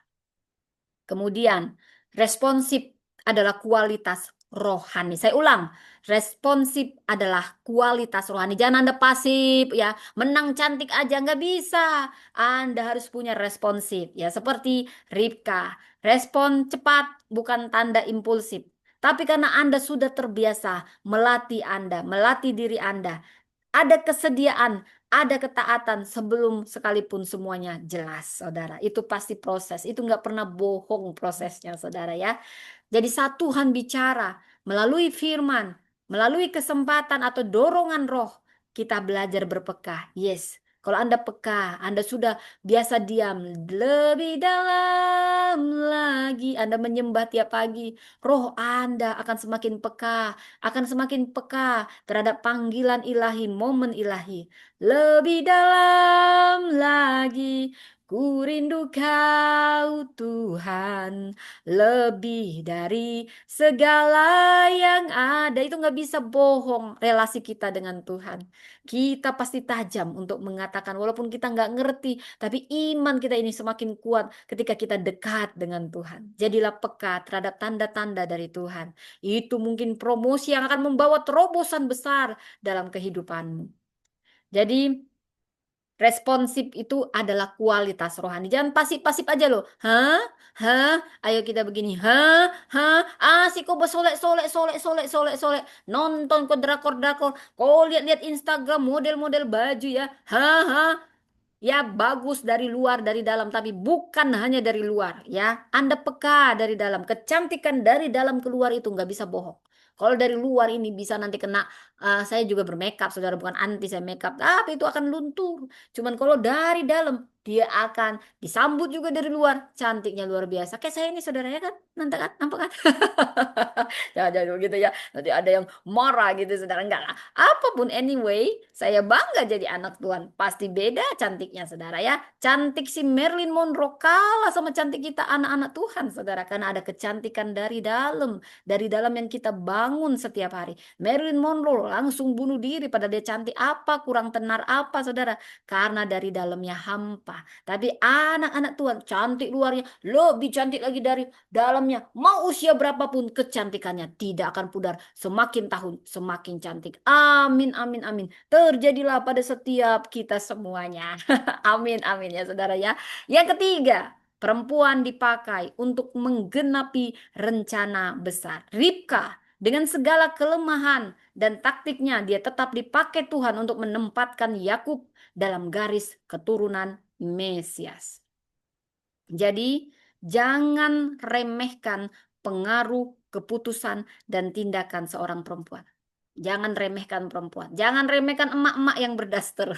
Kemudian, responsif adalah kualitas rohani. Saya ulang, responsif adalah kualitas rohani. Jangan Anda pasif ya, menang cantik aja nggak bisa. Anda harus punya responsif ya, seperti Ribka. Respon cepat bukan tanda impulsif. Tapi karena Anda sudah terbiasa melatih Anda, melatih diri Anda, ada kesediaan, ada ketaatan sebelum sekalipun semuanya jelas, saudara. Itu pasti proses. Itu nggak pernah bohong prosesnya, saudara ya. Jadi saat Tuhan bicara melalui firman, melalui kesempatan atau dorongan roh, kita belajar berpeka. Yes, Kalau Anda peka, Anda sudah biasa diam, lebih dalam lagi, Anda menyembah tiap pagi, roh Anda akan semakin peka, akan semakin peka terhadap panggilan ilahi, momen ilahi. Lebih dalam lagi, ku rindu kau Tuhan, lebih dari segala yang ada. Itu nggak bisa bohong relasi kita dengan Tuhan. Kita pasti tajam untuk mengatakan walaupun kita nggak ngerti, tapi iman kita ini semakin kuat ketika kita dekat dengan Tuhan. Jadilah peka terhadap tanda-tanda dari Tuhan. Itu mungkin promosi yang akan membawa terobosan besar dalam kehidupanmu. Jadi responsif itu adalah kualitas rohani. Jangan pasif-pasif aja loh. Hah? Hah? Ayo kita begini. Hah? Hah? Asik kok bersolek-solek, solek-solek, solek-solek. Nonton kok drakor-drakor. Kau lihat-lihat Instagram model-model baju ya. Hah? Hah? Ya bagus dari luar, dari dalam. Tapi bukan hanya dari luar ya. Anda peka dari dalam. Kecantikan dari dalam keluar itu nggak bisa bohong. Kalau dari luar ini bisa nanti kena, saya juga bermakeup, saudara bukan anti saya makeup, tapi itu akan luntur. Cuman kalau dari dalam, dia akan disambut juga dari luar, cantiknya luar biasa. Kayak saya ini saudara ya kan, nampak kan? Jangan begitu ya. Nanti ada yang marah gitu, saudara enggak lah. Apapun anyway, saya bangga jadi anak Tuhan. Pasti beda cantiknya, saudara ya. Cantik si Marilyn Monroe kalah sama cantik kita anak-anak Tuhan, saudara. Karena ada kecantikan dari dalam yang kita bangun setiap hari. Marilyn Monroe langsung bunuh diri pada dia cantik apa, kurang tenar apa, saudara. Karena dari dalamnya hampa. Tapi anak-anak Tuhan cantik luarnya, lebih cantik lagi dari dalamnya. Mau usia berapapun kecantikannya tidak akan pudar. Semakin tahun semakin cantik. Amin, amin, amin. Terjadilah pada setiap kita semuanya. Amin, amin ya saudara ya. Yang ketiga, perempuan dipakai untuk menggenapi rencana besar. Ribka dengan segala kelemahan dan taktiknya dia tetap dipakai Tuhan untuk menempatkan Yakub dalam garis keturunan Mesias. Jadi jangan remehkan pengaruh, keputusan, dan tindakan seorang perempuan. Jangan remehkan perempuan. Jangan remehkan emak-emak yang berdaster.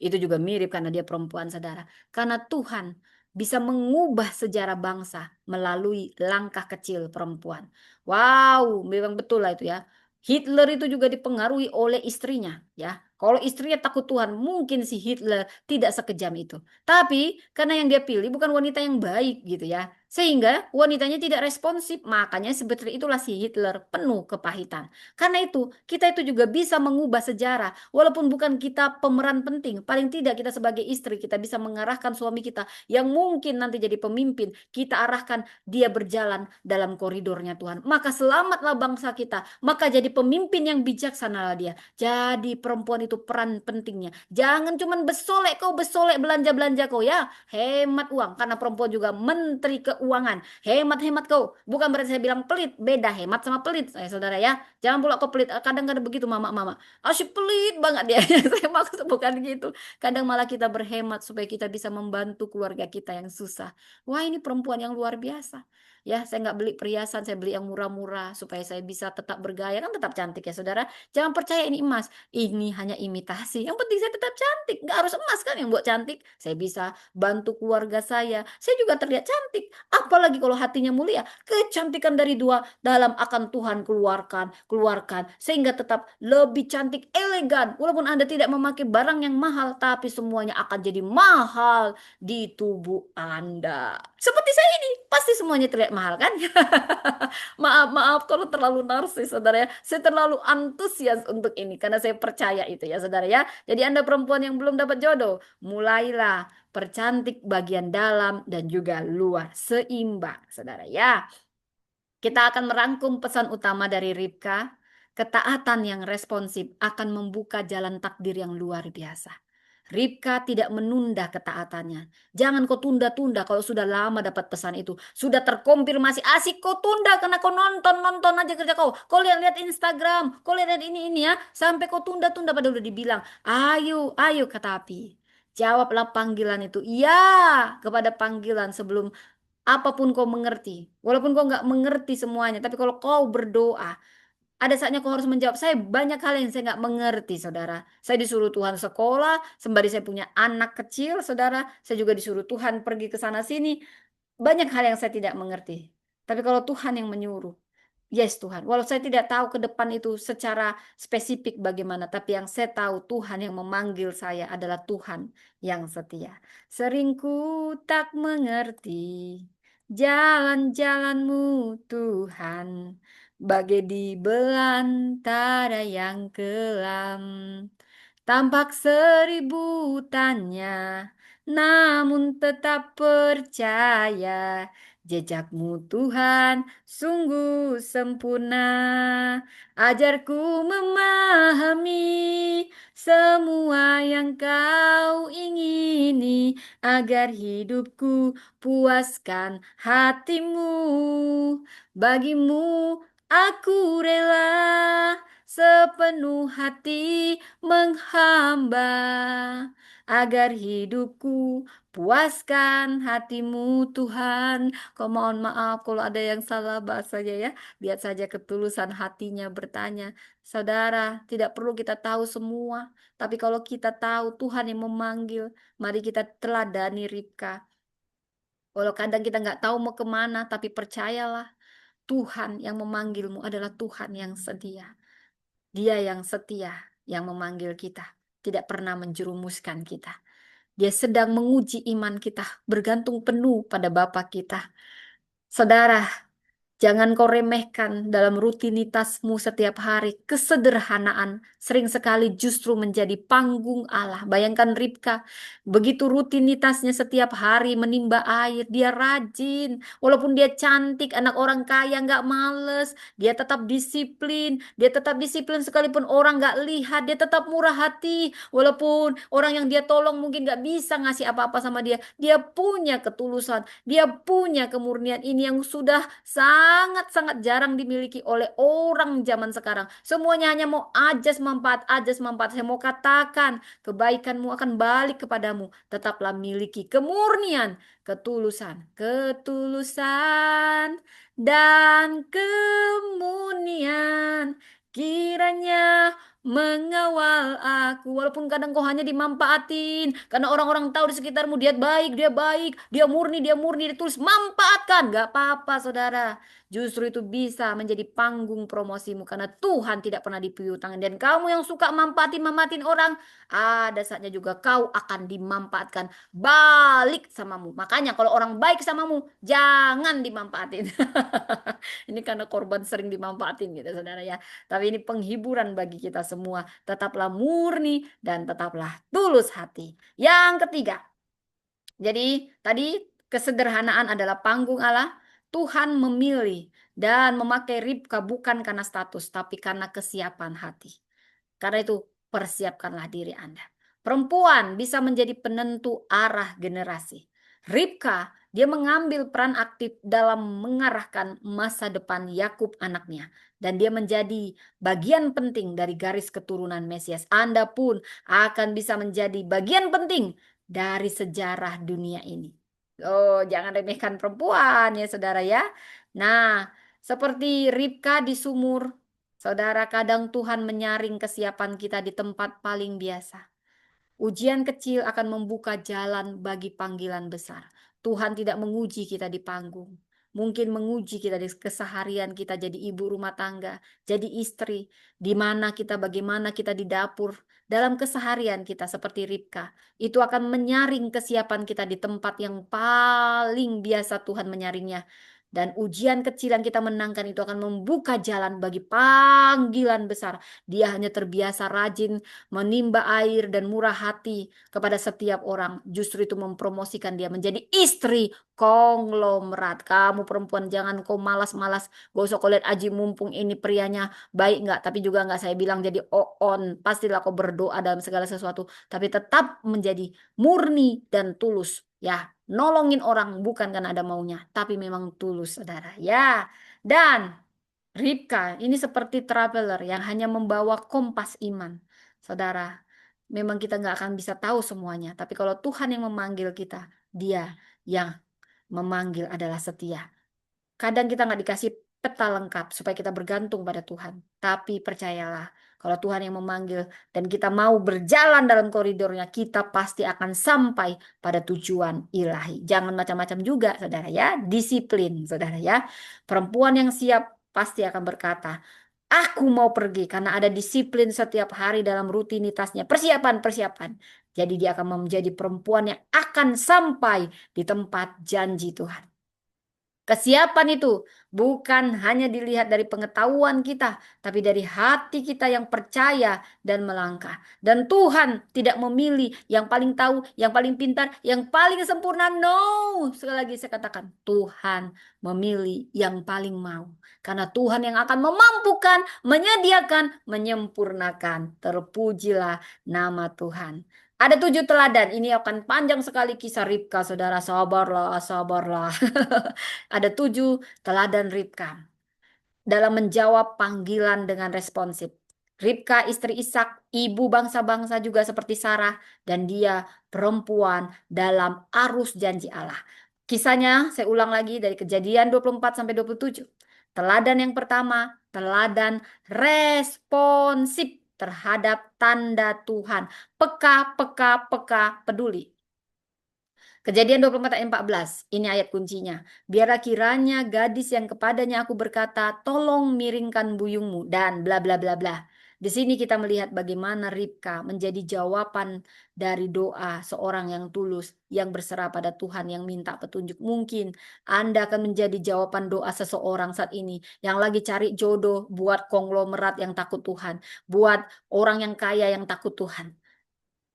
Itu juga mirip karena dia perempuan, saudara. Karena Tuhan bisa mengubah sejarah bangsa melalui langkah kecil perempuan. Wow, memang betul lah itu ya. Hitler itu juga dipengaruhi oleh istrinya, ya. Kalau istrinya takut Tuhan, mungkin si Hitler tidak sekejam itu. Tapi karena yang dia pilih bukan wanita yang baik gitu ya. Sehingga wanitanya tidak responsif. Makanya seperti itulah si Hitler penuh kepahitan. Karena itu, kita itu juga bisa mengubah sejarah. Walaupun bukan kita pemeran penting, paling tidak kita sebagai istri, kita bisa mengarahkan suami kita yang mungkin nanti jadi pemimpin. Kita arahkan dia berjalan dalam koridornya Tuhan. Maka selamatlah bangsa kita. Maka jadi pemimpin yang bijaksana dia. Jadi perempuan itu peran pentingnya. Jangan cuman besolek belanja-belanja kau ya. Hemat uang. Karena perempuan juga menteri keuangan. Hemat-hemat kau. Bukan berarti saya bilang pelit. Beda hemat sama pelit. Saya saudara ya. Jangan pula kau pelit. Kadang-kadang begitu mama-mama. Asyik pelit banget dia. Saya maksud bukan gitu. Kadang malah kita berhemat supaya kita bisa membantu keluarga kita yang susah. Wah ini perempuan yang luar biasa. Ya, saya nggak beli perhiasan, saya beli yang murah-murah supaya saya bisa tetap bergaya kan tetap cantik ya saudara. Jangan percaya ini emas, ini hanya imitasi. Yang penting saya tetap cantik, nggak harus emas kan yang buat cantik. Saya bisa bantu keluarga saya juga terlihat cantik. Apalagi kalau hatinya mulia, kecantikan dari dua dalam akan Tuhan keluarkan sehingga tetap lebih cantik, elegan. Walaupun Anda tidak memakai barang yang mahal, tapi semuanya akan jadi mahal di tubuh Anda. Seperti saya ini, pasti semuanya terlihat mahal kan? Maaf, maaf kalau terlalu narsis, saudara ya. Saya terlalu antusias untuk ini karena saya percaya itu ya, saudara ya. Jadi Anda perempuan yang belum dapat jodoh, mulailah percantik bagian dalam dan juga luar seimbang, saudara ya. Kita akan merangkum pesan utama dari Ribka. Ketaatan yang responsif akan membuka jalan takdir yang luar biasa. Ribka tidak menunda ketaatannya. Jangan kau tunda-tunda kalau sudah lama dapat pesan itu. Sudah terkonfirmasi asik kau tunda karena kau nonton-nonton aja kerja kau. Kau lihat-lihat Instagram, kau lihat ini ya. Sampai kau tunda-tunda padahal udah dibilang. Ayo, ayo kata api. Jawablah panggilan itu. Iya kepada panggilan sebelum apapun kau mengerti. Walaupun kau nggak mengerti semuanya. Tapi kalau kau berdoa. Ada saatnya kau harus menjawab. Saya banyak hal yang saya nggak mengerti, saudara. Saya disuruh Tuhan sekolah, sembari saya punya anak kecil, saudara. Saya juga disuruh Tuhan pergi ke sana sini. Banyak hal yang saya tidak mengerti. Tapi kalau Tuhan yang menyuruh, yes Tuhan. Walau saya tidak tahu ke depan itu secara spesifik bagaimana, tapi yang saya tahu Tuhan yang memanggil saya adalah Tuhan yang setia. Seringku tak mengerti jalan-jalanmu Tuhan, bagai di belantara yang kelam. Tampak seribu tanya, namun tetap percaya. Jejakmu Tuhan sungguh sempurna. Ajarku memahami semua yang kau ingini, agar hidupku puaskan hatimu. Bagimu aku rela sepenuh hati menghamba, agar hidupku puaskan hatimu Tuhan. Kau mohon maaf kalau ada yang salah bahasanya ya. Lihat saja ketulusan hatinya bertanya. Saudara, tidak perlu kita tahu semua. Tapi kalau kita tahu Tuhan yang memanggil, mari kita teladani Ribka. Walau kadang kita nggak tahu mau kemana, tapi percayalah Tuhan yang memanggilmu adalah Tuhan yang setia. Dia yang setia, yang memanggil kita. Tidak pernah menjerumuskan kita. Dia sedang menguji iman kita, bergantung penuh pada Bapa kita. Saudara, jangan kau remehkan dalam rutinitasmu setiap hari. Kesederhanaan sering sekali justru menjadi panggung Allah. Bayangkan Ribka, begitu rutinitasnya setiap hari menimba air. Dia rajin. Walaupun dia cantik, anak orang kaya nggak males. Dia tetap disiplin. Dia tetap disiplin sekalipun orang nggak lihat. Dia tetap murah hati. Walaupun orang yang dia tolong mungkin nggak bisa ngasih apa-apa sama dia. Dia punya ketulusan. Dia punya kemurnian ini yang sudah sangat-sangat jarang dimiliki oleh orang zaman sekarang. Semuanya hanya mau ajas manfaat, ajas manfaat. Saya mau katakan, kebaikanmu akan balik kepadamu. Tetaplah miliki kemurnian, ketulusan, ketulusan dan kemurnian. Kiranya mengawal aku, walaupun kadang kau hanya dimanfaatin karena orang-orang tahu di sekitarmu dia baik, dia murni, dia tulus. Manfaatkan, gak apa-apa saudara. Justru itu bisa menjadi panggung promosimu karena Tuhan tidak pernah dipiutang. Dan kamu yang suka manfaatin orang, ada saatnya juga kau akan dimanfaatkan balik samamu. Makanya kalau orang baik samamu, jangan dimanfaatin. Ini karena korban sering dimanfaatin gitu saudara ya. Tapi ini penghiburan bagi kita semua. Tetaplah murni dan tetaplah tulus hati. Yang ketiga, jadi tadi kesederhanaan adalah panggung Allah. Tuhan memilih dan memakai Ribka bukan karena status, tapi karena kesiapan hati. Karena itu persiapkanlah diri Anda. Perempuan bisa menjadi penentu arah generasi. Ribka, dia mengambil peran aktif dalam mengarahkan masa depan Yakub anaknya. Dan dia menjadi bagian penting dari garis keturunan Mesias. Anda pun akan bisa menjadi bagian penting dari sejarah dunia ini. Oh, jangan remehkan perempuan ya saudara ya. Nah, seperti Ribka di sumur, saudara, kadang Tuhan menyaring kesiapan kita di tempat paling biasa. Ujian kecil akan membuka jalan bagi panggilan besar. Tuhan tidak menguji kita di panggung. Mungkin menguji kita di keseharian kita jadi ibu rumah tangga, jadi istri, di mana kita, bagaimana kita di dapur, dalam keseharian kita seperti Ribka. Itu akan menyaring kesiapan kita di tempat yang paling biasa Tuhan menyaringnya. Dan ujian kecil yang kita menangkan itu akan membuka jalan bagi panggilan besar. Dia hanya terbiasa rajin menimba air dan murah hati kepada setiap orang. Justru itu mempromosikan dia menjadi istri konglomerat. Kamu perempuan jangan kau malas-malas. Gak usah kau lihat aji mumpung ini prianya baik nggak. Tapi juga nggak saya bilang jadi on. Pastilah kau berdoa dalam segala sesuatu. Tapi tetap menjadi murni dan tulus. Ya, nolongin orang bukan karena ada maunya. Tapi memang tulus saudara. Ya, dan Ribka ini seperti traveler yang hanya membawa kompas iman. Saudara, memang kita nggak akan bisa tahu semuanya. Tapi kalau Tuhan yang memanggil kita, Dia yang memanggil adalah setia. Kadang kita nggak dikasih peta lengkap supaya kita bergantung pada Tuhan. Tapi percayalah, kalau Tuhan yang memanggil dan kita mau berjalan dalam koridornya, kita pasti akan sampai pada tujuan ilahi. Jangan macam-macam juga, saudara ya. Disiplin, saudara ya. Perempuan yang siap pasti akan berkata, aku mau pergi karena ada disiplin setiap hari dalam rutinitasnya. Persiapan. Jadi dia akan menjadi perempuan yang akan sampai di tempat janji Tuhan. Kesiapan itu bukan hanya dilihat dari pengetahuan kita, tapi dari hati kita yang percaya dan melangkah. Dan Tuhan tidak memilih yang paling tahu, yang paling pintar, yang paling sempurna. No, sekali lagi saya katakan, Tuhan memilih yang paling mau. Karena Tuhan yang akan memampukan, menyediakan, menyempurnakan. Terpujilah nama Tuhan. Ada 7 teladan. Ini akan panjang sekali kisah Ribka, saudara. Sabarlah, sabarlah. Ada 7 teladan Ribka dalam menjawab panggilan dengan responsif. Ribka istri Ishak, ibu bangsa-bangsa juga seperti Sarah, dan dia perempuan dalam arus janji Allah. Kisahnya saya ulang lagi dari Kejadian 24 sampai 27. Teladan yang pertama, teladan responsif terhadap tanda Tuhan. Peka, peka, peka, peduli. Kejadian 24 ayat 14. Ini ayat kuncinya. Biarlah kiranya gadis yang kepadanya aku berkata, tolong miringkan buyungmu dan bla bla bla bla. Di sini kita melihat bagaimana Ribka menjadi jawaban dari doa seorang yang tulus, yang berserah pada Tuhan, yang minta petunjuk. Mungkin Anda akan menjadi jawaban doa seseorang saat ini yang lagi cari jodoh buat konglomerat yang takut Tuhan, buat orang yang kaya yang takut Tuhan.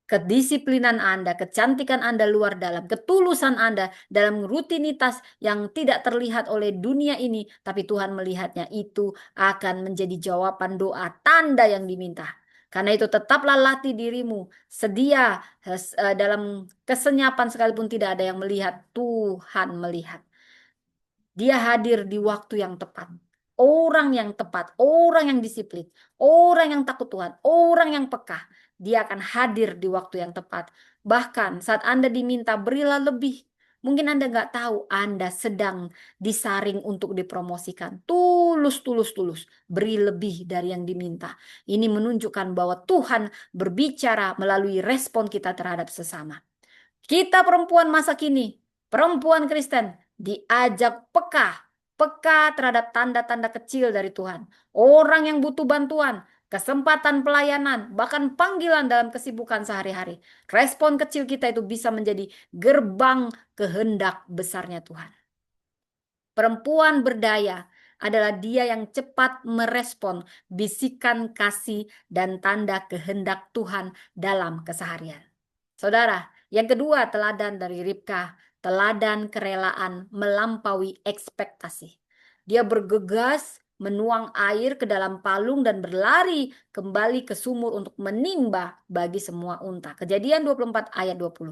Kedisiplinan Anda, kecantikan Anda luar dalam, ketulusan Anda dalam rutinitas yang tidak terlihat oleh dunia ini, tapi Tuhan melihatnya, itu akan menjadi jawaban doa, tanda yang diminta. Karena itu tetaplah latih dirimu, sedia dalam kesenyapan sekalipun tidak ada yang melihat, Tuhan melihat. Dia hadir di waktu yang tepat. Orang yang tepat, orang yang disiplin, orang yang takut Tuhan, orang yang peka. Dia akan hadir di waktu yang tepat. Bahkan saat Anda diminta berilah lebih. Mungkin Anda nggak tahu Anda sedang disaring untuk dipromosikan. Tulus, tulus, tulus. Beri lebih dari yang diminta. Ini menunjukkan bahwa Tuhan berbicara melalui respon kita terhadap sesama. Kita perempuan masa kini, perempuan Kristen, diajak peka, peka terhadap tanda-tanda kecil dari Tuhan. Orang yang butuh bantuan, kesempatan pelayanan, bahkan panggilan dalam kesibukan sehari-hari. Respon kecil kita itu bisa menjadi gerbang kehendak besarnya Tuhan. Perempuan berdaya adalah dia yang cepat merespon bisikan kasih dan tanda kehendak Tuhan dalam keseharian. Saudara, yang kedua teladan dari Ribka, teladan kerelaan melampaui ekspektasi. Dia bergegas menuang air ke dalam palung dan berlari kembali ke sumur untuk menimba bagi semua unta. Kejadian 24 ayat 20.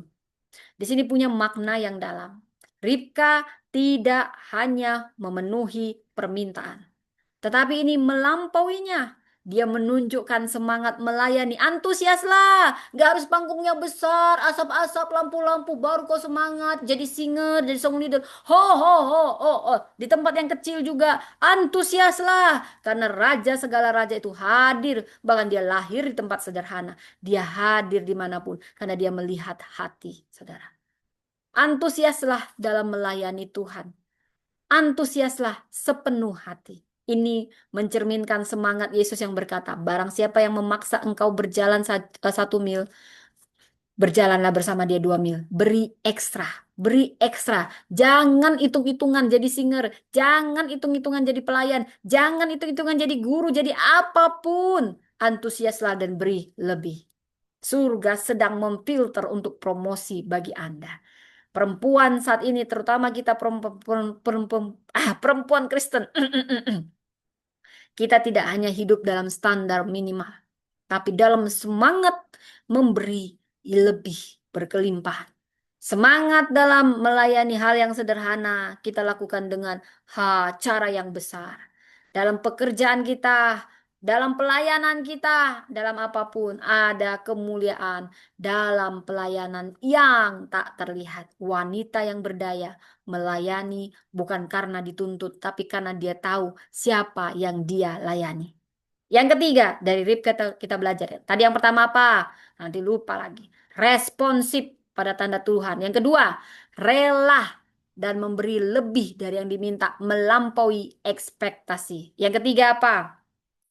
Di sini punya makna yang dalam. Ribka tidak hanya memenuhi permintaan, tetapi ini melampauinya. Dia menunjukkan semangat melayani. Antusiaslah. Gak harus panggungnya besar, asap-asap, lampu-lampu. Baru kau semangat. Jadi singer, jadi song leader. Ho, ho, ho, ho, ho. Di tempat yang kecil juga. Antusiaslah. Karena raja segala raja itu hadir. Bahkan dia lahir di tempat sederhana. Dia hadir dimanapun. Karena dia melihat hati, saudara. Antusiaslah dalam melayani Tuhan. Antusiaslah sepenuh hati. Ini mencerminkan semangat Yesus yang berkata, barang siapa yang memaksa engkau berjalan 1 mil, berjalanlah bersama dia 2 mil. Beri ekstra, beri ekstra. Jangan hitung-hitungan jadi singer, jangan hitung-hitungan jadi pelayan, jangan hitung-hitungan jadi guru, jadi apapun. Antusiaslah dan beri lebih. Surga sedang memfilter untuk promosi bagi Anda. Perempuan saat ini, terutama kita perempuan Kristen, kita tidak hanya hidup dalam standar minimal, tapi dalam semangat memberi lebih berkelimpahan. Semangat dalam melayani hal yang sederhana kita lakukan dengan cara yang besar. Dalam pekerjaan kita, Dalam pelayanan kita, dalam apapun, ada kemuliaan dalam pelayanan yang tak terlihat. Wanita yang berdaya melayani bukan karena dituntut, tapi karena dia tahu siapa yang dia layani. Yang ketiga, dari Ribka kita belajar. Tadi yang pertama apa? Nanti lupa lagi. Responsif pada tanda Tuhan. Yang kedua, rela dan memberi lebih dari yang diminta, melampaui ekspektasi. Yang ketiga apa?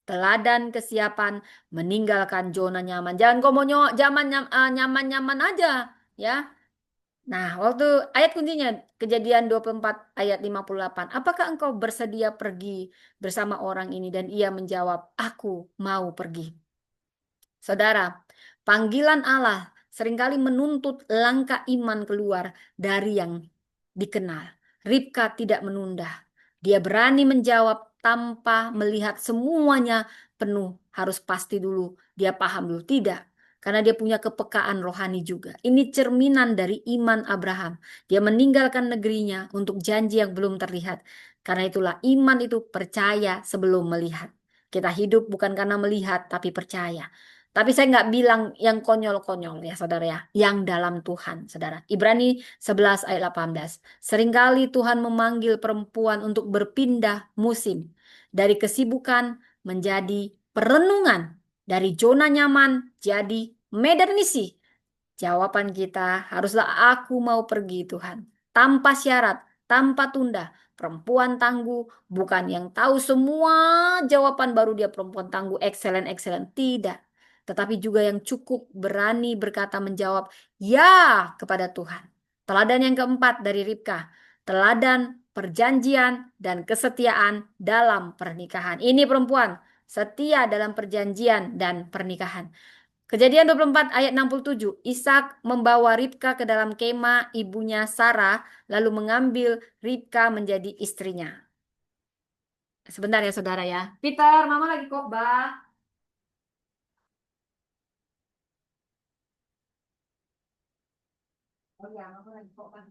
Teladan kesiapan meninggalkan zona nyaman. Jangan kau mau nyaman-nyaman aja, ya. Nah, waktu ayat kuncinya Kejadian 24 ayat 58. Apakah engkau bersedia pergi bersama orang ini? Dan ia menjawab, aku mau pergi. Saudara, panggilan Allah seringkali menuntut langkah iman keluar dari yang dikenal. Ribka tidak menunda. Dia berani menjawab tanpa melihat semuanya penuh. Harus pasti dulu, dia paham dulu. Tidak, karena dia punya kepekaan rohani juga. Ini cerminan dari iman Abraham. Dia meninggalkan negerinya untuk janji yang belum terlihat. Karena itulah iman itu percaya sebelum melihat. Kita hidup bukan karena melihat, tapi percaya. Tapi saya nggak bilang yang konyol-konyol ya saudara ya. Yang dalam Tuhan saudara. Ibrani 11 ayat 18. Seringkali Tuhan memanggil perempuan untuk berpindah musim. Dari kesibukan menjadi perenungan. Dari zona nyaman jadi medan misi. Jawaban kita haruslah aku mau pergi Tuhan. Tanpa syarat, tanpa tunda. Perempuan tangguh bukan yang tahu semua jawaban baru dia perempuan tangguh, excellent, excellent. Tidak. Tetapi juga yang cukup berani berkata menjawab ya kepada Tuhan. Teladan yang keempat dari Ribka. Teladan perjanjian dan kesetiaan dalam pernikahan. Ini perempuan setia dalam perjanjian dan pernikahan. Kejadian 24 ayat 67. Ishak membawa Ribka ke dalam kemah ibunya Sarah lalu mengambil Ribka menjadi istrinya. Sebentar ya saudara ya. Peter, mama lagi khotbah. Oh iya, mama lagi khotbah.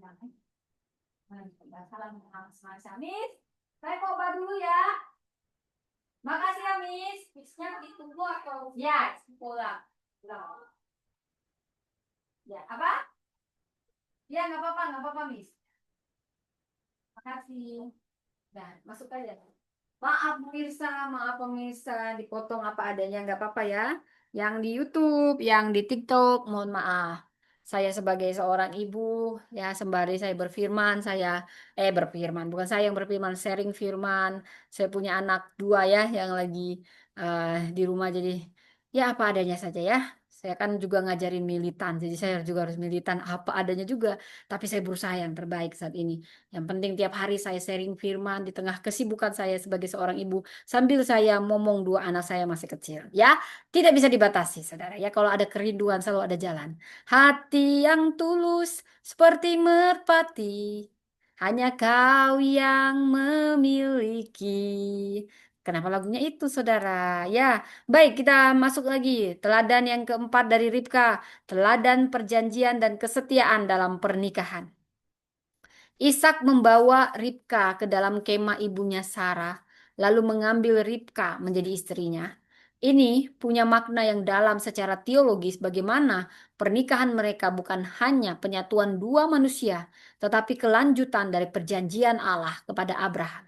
Salam Miss. Saya khotbah dulu ya. Makasih ya Miss. Missnya ditunggu atau? Ya, pulang. Pulang. Ya, apa? Ya, nggak apa-apa Miss. Makasih. Nah, masuk aja. Maaf pemirsa, dipotong apa adanya nggak apa-apa ya. Yang di YouTube, yang di TikTok, mohon maaf. Saya sebagai seorang ibu, ya sembari saya berfirman, berfirman, bukan saya yang berfirman, sharing firman. Saya punya anak dua ya, yang lagi di rumah, jadi ya apa adanya saja ya. Saya kan juga ngajarin militan, jadi saya juga harus militan apa adanya juga. Tapi saya berusaha yang terbaik saat ini. Yang penting tiap hari saya sharing firman di tengah kesibukan saya sebagai seorang ibu sambil saya momong dua anak saya masih kecil. Ya, tidak bisa dibatasi, saudara. Ya, kalau ada kerinduan selalu ada jalan. Hati yang tulus seperti merpati, hanya kau yang memiliki. Kenapa lagunya itu, saudara? Ya, baik kita masuk lagi. Teladan yang keempat dari Ribka, teladan perjanjian dan kesetiaan dalam pernikahan. Ishak membawa Ribka ke dalam kemah ibunya Sarah, lalu mengambil Ribka menjadi istrinya. Ini punya makna yang dalam secara teologis bagaimana pernikahan mereka bukan hanya penyatuan dua manusia, tetapi kelanjutan dari perjanjian Allah kepada Abraham.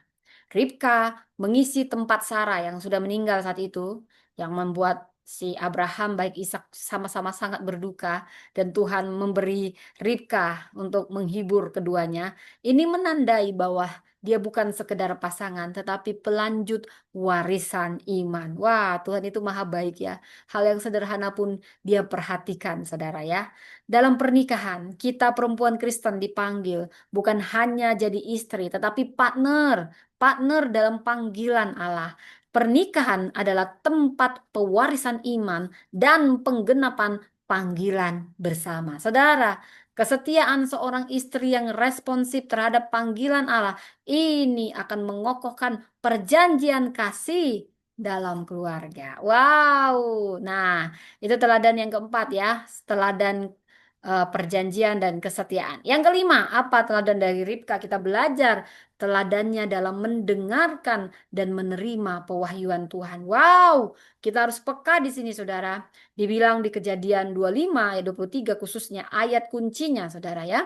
Ribka mengisi tempat Sarah yang sudah meninggal saat itu, yang membuat si Abraham baik Ishak sama-sama sangat berduka, dan Tuhan memberi Ribka untuk menghibur keduanya. Ini menandai bahwa dia bukan sekedar pasangan, tetapi pelanjut warisan iman. Wah, Tuhan itu maha baik ya. Hal yang sederhana pun dia perhatikan, saudara ya. Dalam pernikahan, kita perempuan Kristen dipanggil bukan hanya jadi istri, tetapi partner. Partner dalam panggilan Allah. Pernikahan adalah tempat pewarisan iman dan penggenapan panggilan bersama. Saudara, kesetiaan seorang istri yang responsif terhadap panggilan Allah ini akan mengokohkan perjanjian kasih dalam keluarga. Wow. Nah, itu teladan yang keempat ya. Teladan perjanjian dan kesetiaan. Yang kelima, apa teladan dari Ribka? Kita belajar teladannya dalam mendengarkan dan menerima pewahyuan Tuhan. Wow, kita harus peka di sini, saudara. Dibilang di Kejadian 25 ayat 23 khususnya ayat kuncinya, saudara ya.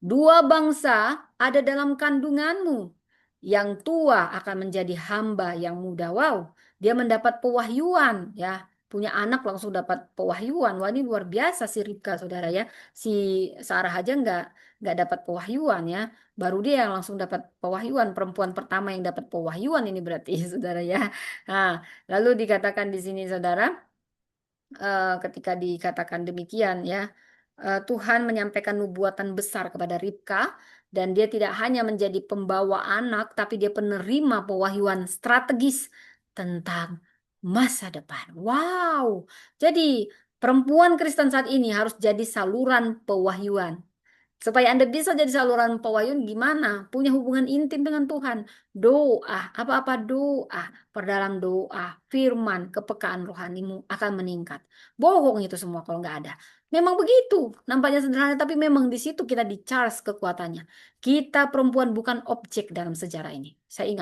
Dua bangsa ada dalam kandunganmu. Yang tua akan menjadi hamba yang muda. Wow, dia mendapat pewahyuan ya. Punya anak langsung dapat pewahyuan. Wah, ini luar biasa si Ribka, saudara ya. Si Sarah aja nggak dapat pewahyuan ya. Baru dia yang langsung dapat pewahyuan. Perempuan pertama yang dapat pewahyuan ini berarti, saudara ya. Nah, lalu dikatakan di sini, saudara, ketika dikatakan demikian ya, Tuhan menyampaikan nubuatan besar kepada Ribka dan dia tidak hanya menjadi pembawa anak tapi dia penerima pewahyuan strategis tentang masa depan. Wow. Jadi perempuan Kristen saat ini harus jadi saluran pewahyuan. Supaya Anda bisa jadi saluran pewahyuan gimana? Punya hubungan intim dengan Tuhan. Doa, apa-apa doa, perdalam doa, firman, kepekaan rohanimu akan meningkat. Bohong itu semua kalau nggak ada. Memang begitu, nampaknya sederhana, tapi memang di situ kita di-charge kekuatannya. Kita perempuan bukan objek dalam sejarah ini. Saya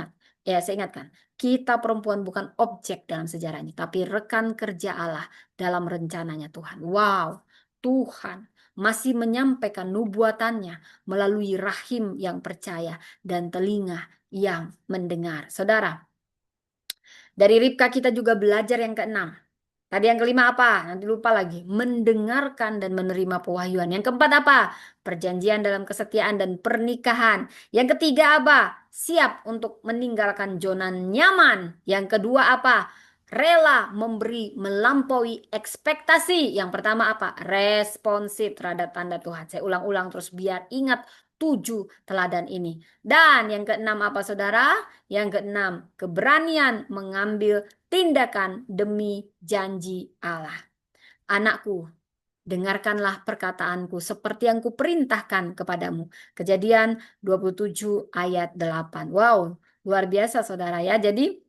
ingatkan, kita perempuan bukan objek dalam sejarah ini, tapi rekan kerja Allah dalam rencananya Tuhan. Wow, Tuhan masih menyampaikan nubuatannya melalui rahim yang percaya dan telinga yang mendengar. Saudara, dari Ribka kita juga belajar yang keenam. Tadi yang kelima apa? Nanti lupa lagi. Mendengarkan dan menerima pewahyuan. Yang keempat apa? Perjanjian dalam kesetiaan dan pernikahan. Yang ketiga apa? Siap untuk meninggalkan zona nyaman. Yang kedua apa? Rela memberi melampaui ekspektasi. Yang pertama apa? Responsif terhadap tanda Tuhan. Saya ulang-ulang terus biar ingat 7 teladan ini. Dan yang keenam apa, saudara? Yang keenam, keberanian mengambil tindakan demi janji Allah. Anakku, dengarkanlah perkataanku seperti yang kuperintahkan kepadamu. Kejadian 27 ayat 8. Wow, luar biasa, saudara ya. Jadi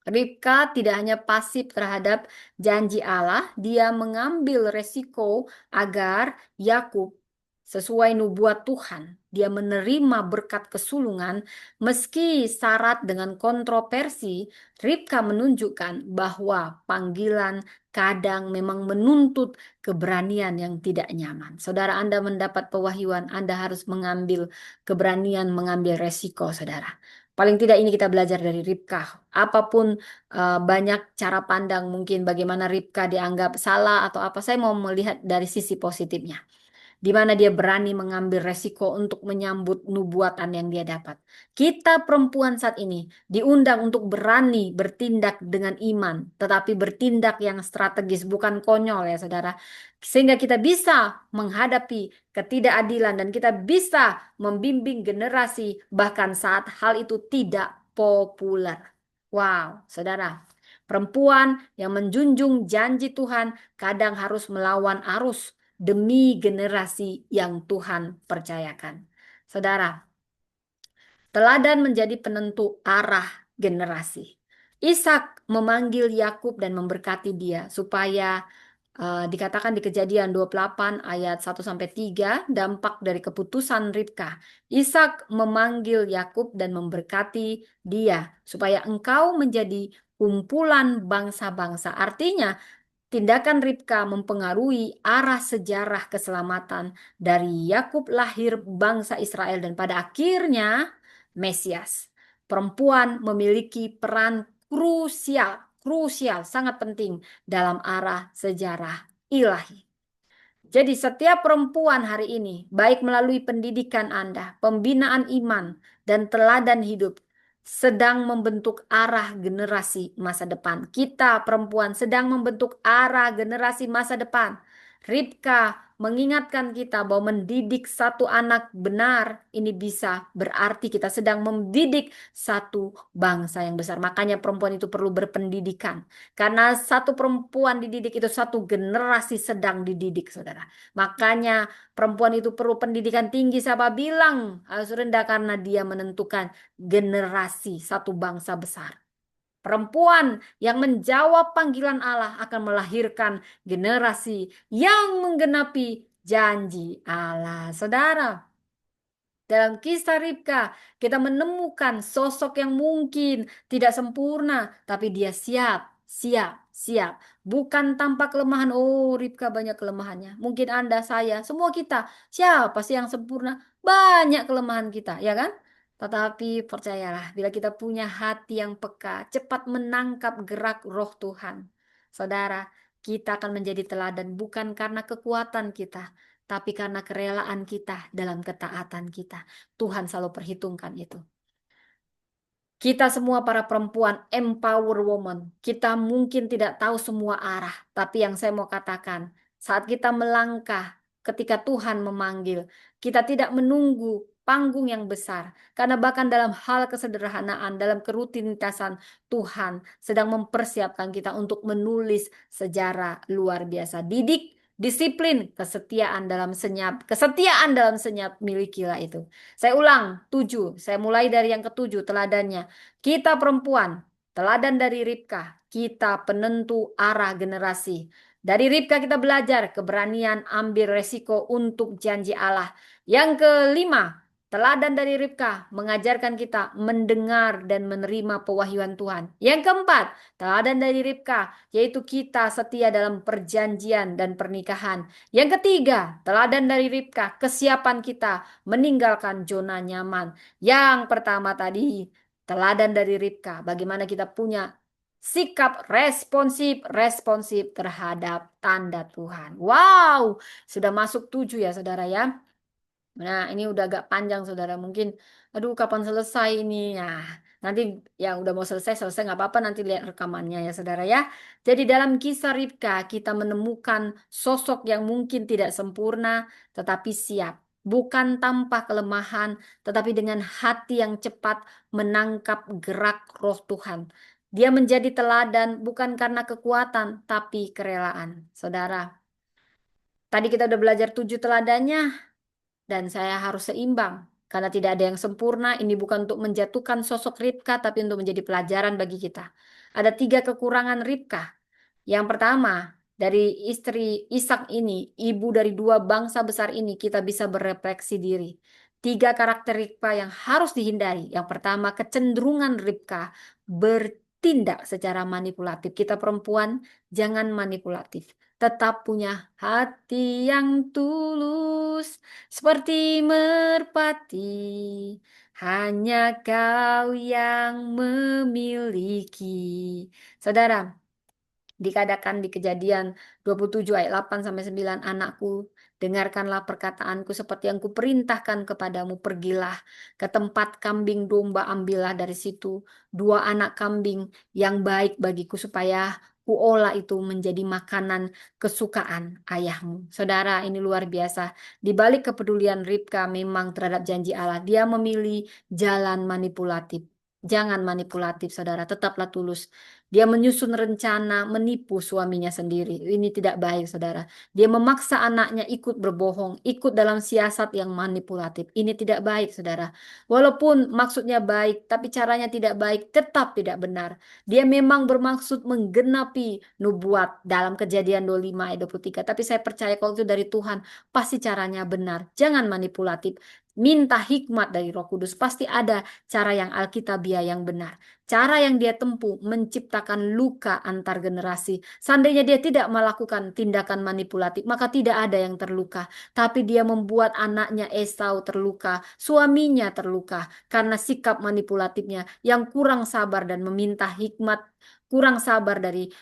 Ribka tidak hanya pasif terhadap janji Allah, dia mengambil resiko agar Yakub sesuai nubuat Tuhan. Dia menerima berkat kesulungan meski syarat dengan kontroversi. Ribka menunjukkan bahwa panggilan kadang memang menuntut keberanian yang tidak nyaman. Saudara, Anda mendapat pewahyuan, Anda harus mengambil keberanian mengambil resiko, saudara. Paling tidak ini kita belajar dari Ribka. Apapun banyak cara pandang mungkin bagaimana Ribka dianggap salah atau apa. Saya mau melihat dari sisi positifnya. Di mana dia berani mengambil resiko untuk menyambut nubuatan yang dia dapat. Kita perempuan saat ini diundang untuk berani bertindak dengan iman, tetapi bertindak yang strategis, bukan konyol ya saudara. Sehingga kita bisa menghadapi ketidakadilan dan kita bisa membimbing generasi bahkan saat hal itu tidak populer. Wow, saudara. Perempuan yang menjunjung janji Tuhan kadang harus melawan arus demi generasi yang Tuhan percayakan. Saudara, teladan menjadi penentu arah generasi. Ishak memanggil Yakub dan memberkati dia supaya dikatakan di Kejadian 28 ayat 1 sampai 3 dampak dari keputusan Ribka. Ishak memanggil Yakub dan memberkati dia supaya engkau menjadi kumpulan bangsa-bangsa. Artinya tindakan Ribka mempengaruhi arah sejarah keselamatan dari Yakub lahir bangsa Israel dan pada akhirnya Mesias. Perempuan memiliki peran krusial, sangat penting dalam arah sejarah ilahi. Jadi setiap perempuan hari ini, baik melalui pendidikan Anda, pembinaan iman, dan teladan hidup, sedang membentuk arah generasi masa depan. Kita perempuan sedang membentuk arah generasi masa depan. Ribka mengingatkan kita bahwa mendidik satu anak benar ini bisa berarti kita sedang mendidik satu bangsa yang besar. Makanya perempuan itu perlu berpendidikan. Karena satu perempuan dididik itu satu generasi sedang dididik, saudara. Makanya perempuan itu perlu pendidikan tinggi. Siapa bilang harus rendah karena dia menentukan generasi satu bangsa besar. Perempuan yang menjawab panggilan Allah akan melahirkan generasi yang menggenapi janji Allah. Saudara, dalam kisah Ribka, kita menemukan sosok yang mungkin tidak sempurna, tapi dia siap, siap, siap. Bukan tanpa kelemahan. Oh, Ribka banyak kelemahannya. Mungkin Anda, saya, semua kita. Siapa sih yang sempurna? Banyak kelemahan kita, ya kan? Tetapi percayalah, bila kita punya hati yang peka, cepat menangkap gerak roh Tuhan. Saudara, kita akan menjadi teladan bukan karena kekuatan kita, tapi karena kerelaan kita dalam ketaatan kita. Tuhan selalu perhitungkan itu. Kita semua para perempuan empower woman. Kita mungkin tidak tahu semua arah, tapi yang saya mau katakan, saat kita melangkah ketika Tuhan memanggil, kita tidak menunggu panggung yang besar. Karena bahkan dalam hal kesederhanaan, dalam kerutinitasan, Tuhan sedang mempersiapkan kita untuk menulis sejarah luar biasa. Didik, disiplin, kesetiaan dalam senyap milikilah itu. Saya ulang, 7. Saya mulai dari yang ketujuh, teladannya. Kita perempuan, teladan dari Ribka, kita penentu arah generasi. Dari Ribka kita belajar keberanian ambil resiko untuk janji Allah. Yang kelima, teladan dari Ribka mengajarkan kita mendengar dan menerima pewahyuan Tuhan. Yang keempat, teladan dari Ribka yaitu kita setia dalam perjanjian dan pernikahan. Yang ketiga, teladan dari Ribka, kesiapan kita meninggalkan zona nyaman. Yang pertama tadi, teladan dari Ribka, bagaimana kita punya sikap responsif terhadap tanda Tuhan. Wow, sudah masuk 7 ya saudara ya. Nah, ini udah agak panjang, saudara. Mungkin, aduh, kapan selesai ini? Nah, nanti yang udah mau selesai nggak apa-apa. Nanti lihat rekamannya ya, saudara ya. Jadi dalam kisah Ribka, kita menemukan sosok yang mungkin tidak sempurna, tetapi siap. Bukan tanpa kelemahan, tetapi dengan hati yang cepat menangkap gerak roh Tuhan. Dia menjadi teladan bukan karena kekuatan, tapi kerelaan. Saudara, tadi kita udah belajar 7 teladannya. Dan saya harus seimbang. Karena tidak ada yang sempurna, ini bukan untuk menjatuhkan sosok Ribka, tapi untuk menjadi pelajaran bagi kita. Ada 3 kekurangan Ribka. Yang pertama, dari istri Ishak ini, ibu dari 2 bangsa besar ini, kita bisa berefleksi diri. 3 karakter Ribka yang harus dihindari. Yang pertama, kecenderungan Ribka bertindak secara manipulatif. Kita perempuan, jangan manipulatif. Tetap punya hati yang tulus, seperti merpati. Hanya kau yang memiliki. Saudara, dikatakan di Kejadian 27 ayat 8 sampai 9, anakku, dengarkanlah perkataanku seperti yang kuperintahkan kepadamu, pergilah ke tempat kambing domba, ambillah dari situ 2 anak kambing yang baik bagiku supaya kuolah itu menjadi makanan kesukaan ayahmu. Saudara, ini luar biasa. Di balik kepedulian Ribka memang terhadap janji Allah, dia memilih jalan manipulatif. Jangan manipulatif, saudara. Tetaplah tulus. Dia menyusun rencana menipu suaminya sendiri. Ini tidak baik, saudara. Dia memaksa anaknya ikut berbohong, ikut dalam siasat yang manipulatif. Ini tidak baik, saudara. Walaupun maksudnya baik, tapi caranya tidak baik, tetap tidak benar. Dia memang bermaksud menggenapi nubuat dalam Kejadian 25 ayat 23. Tapi saya percaya kalau itu dari Tuhan, pasti caranya benar. Jangan manipulatif. Minta hikmat dari Roh Kudus. Pasti ada cara yang alkitabiah yang benar. Cara yang dia tempuh menciptakan luka antar generasi. Seandainya dia tidak melakukan tindakan manipulatif, maka tidak ada yang terluka. Tapi dia membuat anaknya Esau terluka, suaminya terluka karena sikap manipulatifnya yang kurang sabar dan meminta hikmat, kurang sabar dari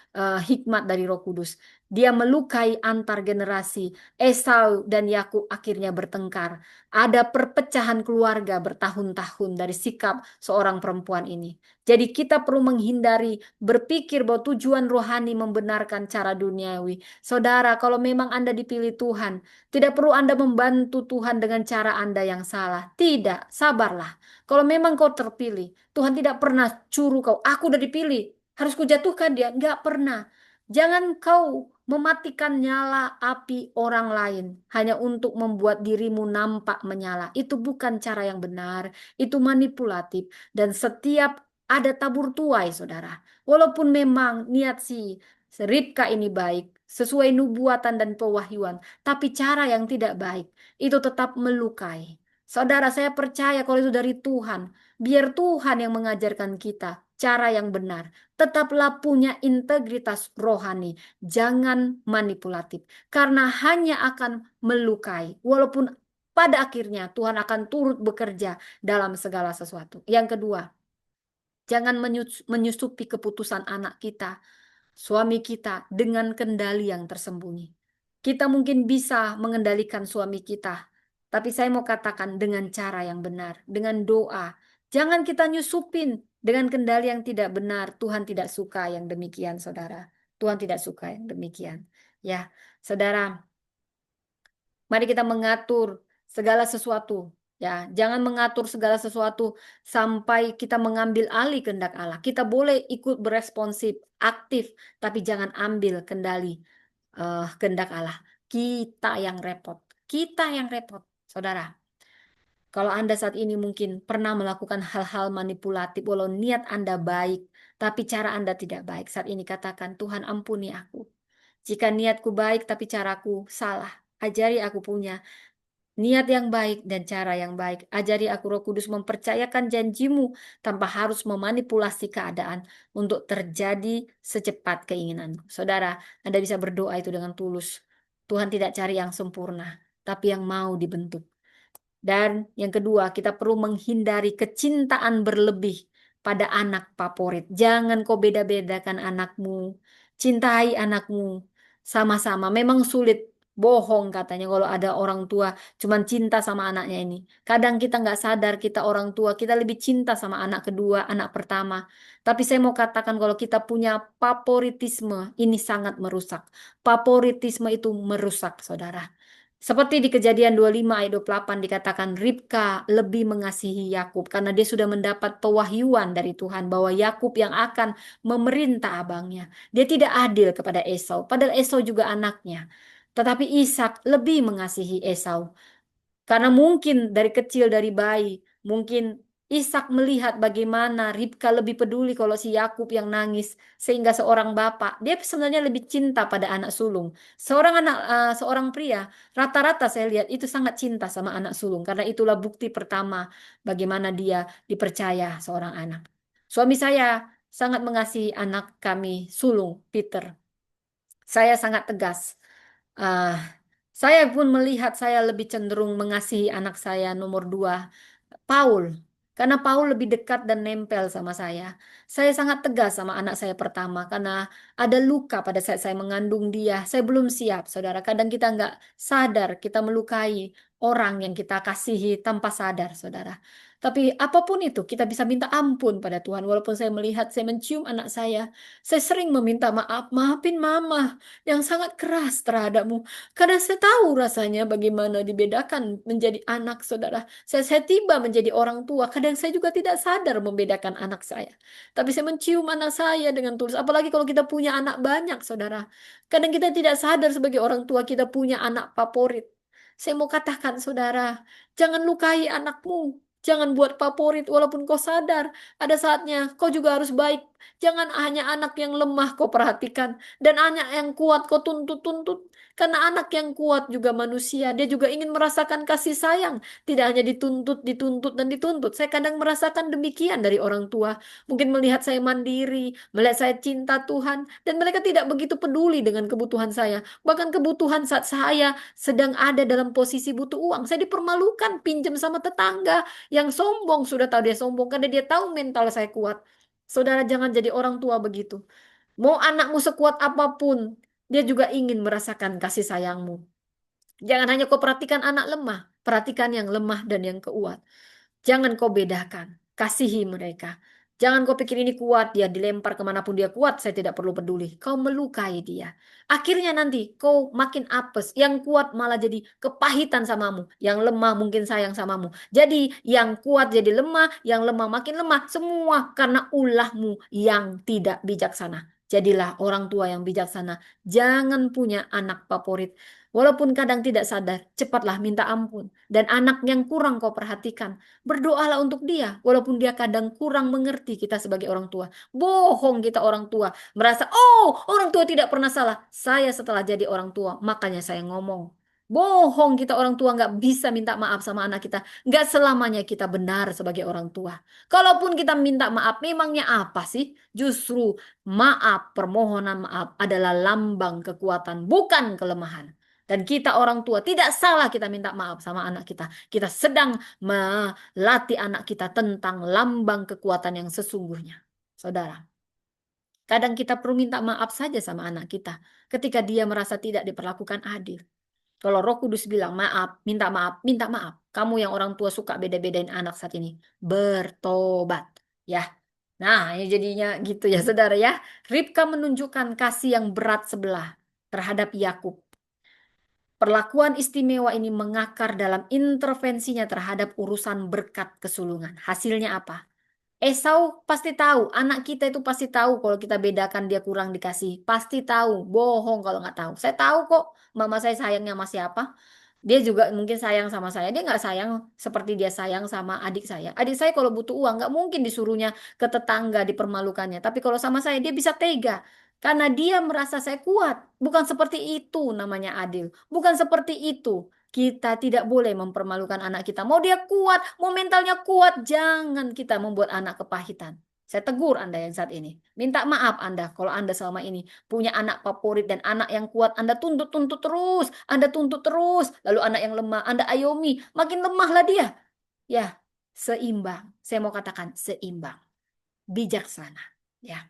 hikmat dari Roh Kudus. Dia melukai antar generasi. Esau dan Yakub akhirnya bertengkar. Ada perpecahan keluarga bertahun-tahun dari sikap seorang perempuan ini. Jadi kita perlu menghindari berpikir bahwa tujuan rohani membenarkan cara duniawi. Saudara, kalau memang Anda dipilih Tuhan, tidak perlu Anda membantu Tuhan dengan cara Anda yang salah. Tidak, sabarlah. Kalau memang kau terpilih, Tuhan tidak pernah curu kau. Aku udah dipilih, harus kujatuhkan dia. Enggak pernah. Jangan kau mematikan nyala api orang lain hanya untuk membuat dirimu nampak menyala. Itu bukan cara yang benar, itu manipulatif. Dan setiap ada tabur tuai, saudara. Walaupun memang niat si Ribka ini baik, sesuai nubuatan dan pewahyuan, tapi cara yang tidak baik itu tetap melukai. Saudara, saya percaya kalau itu dari Tuhan, biar Tuhan yang mengajarkan kita cara yang benar. Tetaplah punya integritas rohani, jangan manipulatif, karena hanya akan melukai. Walaupun pada akhirnya Tuhan akan turut bekerja dalam segala sesuatu. Yang kedua, jangan menyusupi keputusan anak kita, suami kita dengan kendali yang tersembunyi. Kita mungkin bisa mengendalikan suami kita, tapi saya mau katakan dengan cara yang benar, dengan doa. Jangan kita nyusupin dengan kendali yang tidak benar. Tuhan tidak suka yang demikian, saudara. Tuhan tidak suka yang demikian. Ya, saudara. Mari kita mengatur segala sesuatu. Ya, jangan mengatur segala sesuatu sampai kita mengambil alih kehendak Allah. Kita boleh ikut beresponsif, aktif, tapi jangan ambil kendali kehendak Allah. Kita yang repot. Kita yang repot, saudara. Kalau Anda saat ini mungkin pernah melakukan hal-hal manipulatif, walau niat Anda baik, tapi cara Anda tidak baik. Saat ini katakan, Tuhan ampuni aku. Jika niatku baik tapi caraku salah, ajari aku punya niat yang baik dan cara yang baik. Ajari aku Roh Kudus mempercayakan janjimu tanpa harus memanipulasi keadaan untuk terjadi secepat keinginanku. Saudara, Anda bisa berdoa itu dengan tulus. Tuhan tidak cari yang sempurna, tapi yang mau dibentuk. Dan yang kedua, kita perlu menghindari kecintaan berlebih pada anak favorit. Jangan kau beda-bedakan anakmu. Cintai anakmu sama-sama. Memang sulit, bohong katanya kalau ada orang tua cuman cinta sama anaknya ini. Kadang kita nggak sadar kita orang tua, kita lebih cinta sama anak kedua, anak pertama. Tapi saya mau katakan kalau kita punya favoritisme, ini sangat merusak. Favoritisme itu merusak, saudara. Seperti di Kejadian 25 ayat 28 dikatakan Ribka lebih mengasihi Yakub karena dia sudah mendapat pewahyuan dari Tuhan bahwa Yakub yang akan memerintah abangnya. Dia tidak adil kepada Esau, padahal Esau juga anaknya. Tetapi Ishak lebih mengasihi Esau. Karena mungkin dari kecil, dari bayi, mungkin Ishak melihat bagaimana Ribka lebih peduli kalau si Yakub yang nangis, sehingga seorang bapak, dia sebenarnya lebih cinta pada anak sulung. Seorang pria, rata-rata saya lihat itu sangat cinta sama anak sulung, karena itulah bukti pertama bagaimana dia dipercaya seorang anak. Suami saya sangat mengasihi anak kami sulung, Peter. Saya sangat tegas. Ah, saya pun melihat saya lebih cenderung mengasihi anak saya nomor dua, Paul. Karena Paul lebih dekat dan nempel sama saya. Saya sangat tegas sama anak saya pertama karena ada luka pada saat saya mengandung dia. Saya belum siap, saudara. Kadang kita nggak sadar kita melukai orang yang kita kasihi tanpa sadar, saudara. Tapi apapun itu, kita bisa minta ampun pada Tuhan. Walaupun saya melihat, saya mencium anak saya sering meminta maaf, maafin mama yang sangat keras terhadapmu. Karena saya tahu rasanya bagaimana dibedakan menjadi anak, saudara. Saya tiba menjadi orang tua. Kadang saya juga tidak sadar membedakan anak saya. Tapi saya mencium anak saya dengan tulus. Apalagi kalau kita punya anak banyak, saudara. Kadang kita tidak sadar sebagai orang tua kita punya anak favorit. Saya mau katakan, saudara, jangan lukai anakmu. Jangan buat favorit walaupun kau sadar. Ada saatnya kau juga harus baik. Jangan hanya anak yang lemah kau perhatikan. Dan anak yang kuat kau tuntut-tuntut. Karena anak yang kuat juga manusia. Dia juga ingin merasakan kasih sayang. Tidak hanya dituntut, dituntut, dan dituntut. Saya kadang merasakan demikian dari orang tua. Mungkin melihat saya mandiri, melihat saya cinta Tuhan. Dan mereka tidak begitu peduli dengan kebutuhan saya. Bahkan kebutuhan saat saya sedang ada dalam posisi butuh uang. Saya dipermalukan, pinjam sama tetangga. Yang sombong sudah tahu dia sombong karena dia tahu mental saya kuat. Saudara jangan jadi orang tua begitu. Mau anakmu sekuat apapun, dia juga ingin merasakan kasih sayangmu. Jangan hanya kau perhatikan anak lemah, perhatikan yang lemah dan yang kuat. Jangan kau bedakan, kasihi mereka. Jangan kau pikir ini kuat, dia dilempar kemanapun dia kuat, saya tidak perlu peduli. Kau melukai dia. Akhirnya nanti kau makin apes. Yang kuat malah jadi kepahitan samamu. Yang lemah mungkin sayang samamu. Jadi yang kuat jadi lemah, yang lemah makin lemah. Semua karena ulahmu yang tidak bijaksana. Jadilah orang tua yang bijaksana. Jangan punya anak favorit. Walaupun kadang tidak sadar, cepatlah minta ampun. Dan anak yang kurang kau perhatikan, berdoalah untuk dia. Walaupun dia kadang kurang mengerti kita sebagai orang tua. Bohong kita orang tua. Merasa, oh orang tua tidak pernah salah. Saya setelah jadi orang tua, makanya saya ngomong. Bohong kita orang tua nggak bisa minta maaf sama anak kita. Nggak selamanya kita benar sebagai orang tua. Kalaupun kita minta maaf, memangnya apa sih? Justru maaf, permohonan maaf adalah lambang kekuatan, bukan kelemahan. Dan kita orang tua tidak salah kita minta maaf sama anak kita. Kita sedang melatih anak kita tentang lambang kekuatan yang sesungguhnya. Saudara, kadang kita perlu minta maaf saja sama anak kita ketika dia merasa tidak diperlakukan adil. Kalau Roh Kudus bilang maaf, minta maaf, minta maaf. Kamu yang orang tua suka beda-bedain anak saat ini, bertobat, ya. Nah, ini jadinya gitu ya, saudara ya. Ribka menunjukkan kasih yang berat sebelah terhadap Yakub. Perlakuan istimewa ini mengakar dalam intervensinya terhadap urusan berkat kesulungan. Hasilnya apa? Esau pasti tahu, anak kita itu pasti tahu kalau kita bedakan dia kurang dikasih. Pasti tahu, bohong kalau nggak tahu. Saya tahu kok, mama saya sayangnya sama siapa. Dia juga mungkin sayang sama saya. Dia nggak sayang seperti dia sayang sama adik saya. Adik saya kalau butuh uang nggak mungkin disuruhnya ke tetangga dipermalukannya. Tapi kalau sama saya dia bisa tega. Karena dia merasa saya kuat. Bukan seperti itu namanya adil. Bukan seperti itu. Kita tidak boleh mempermalukan anak kita. Mau dia kuat, mau mentalnya kuat, jangan kita membuat anak kepahitan. Saya tegur Anda yang saat ini. Minta maaf Anda kalau Anda selama ini punya anak favorit dan anak yang kuat. Anda tuntut-tuntut terus. Anda tuntut terus. Lalu anak yang lemah, Anda ayomi. Makin lemahlah dia. Ya, seimbang. Saya mau katakan seimbang. Bijaksana. Ya.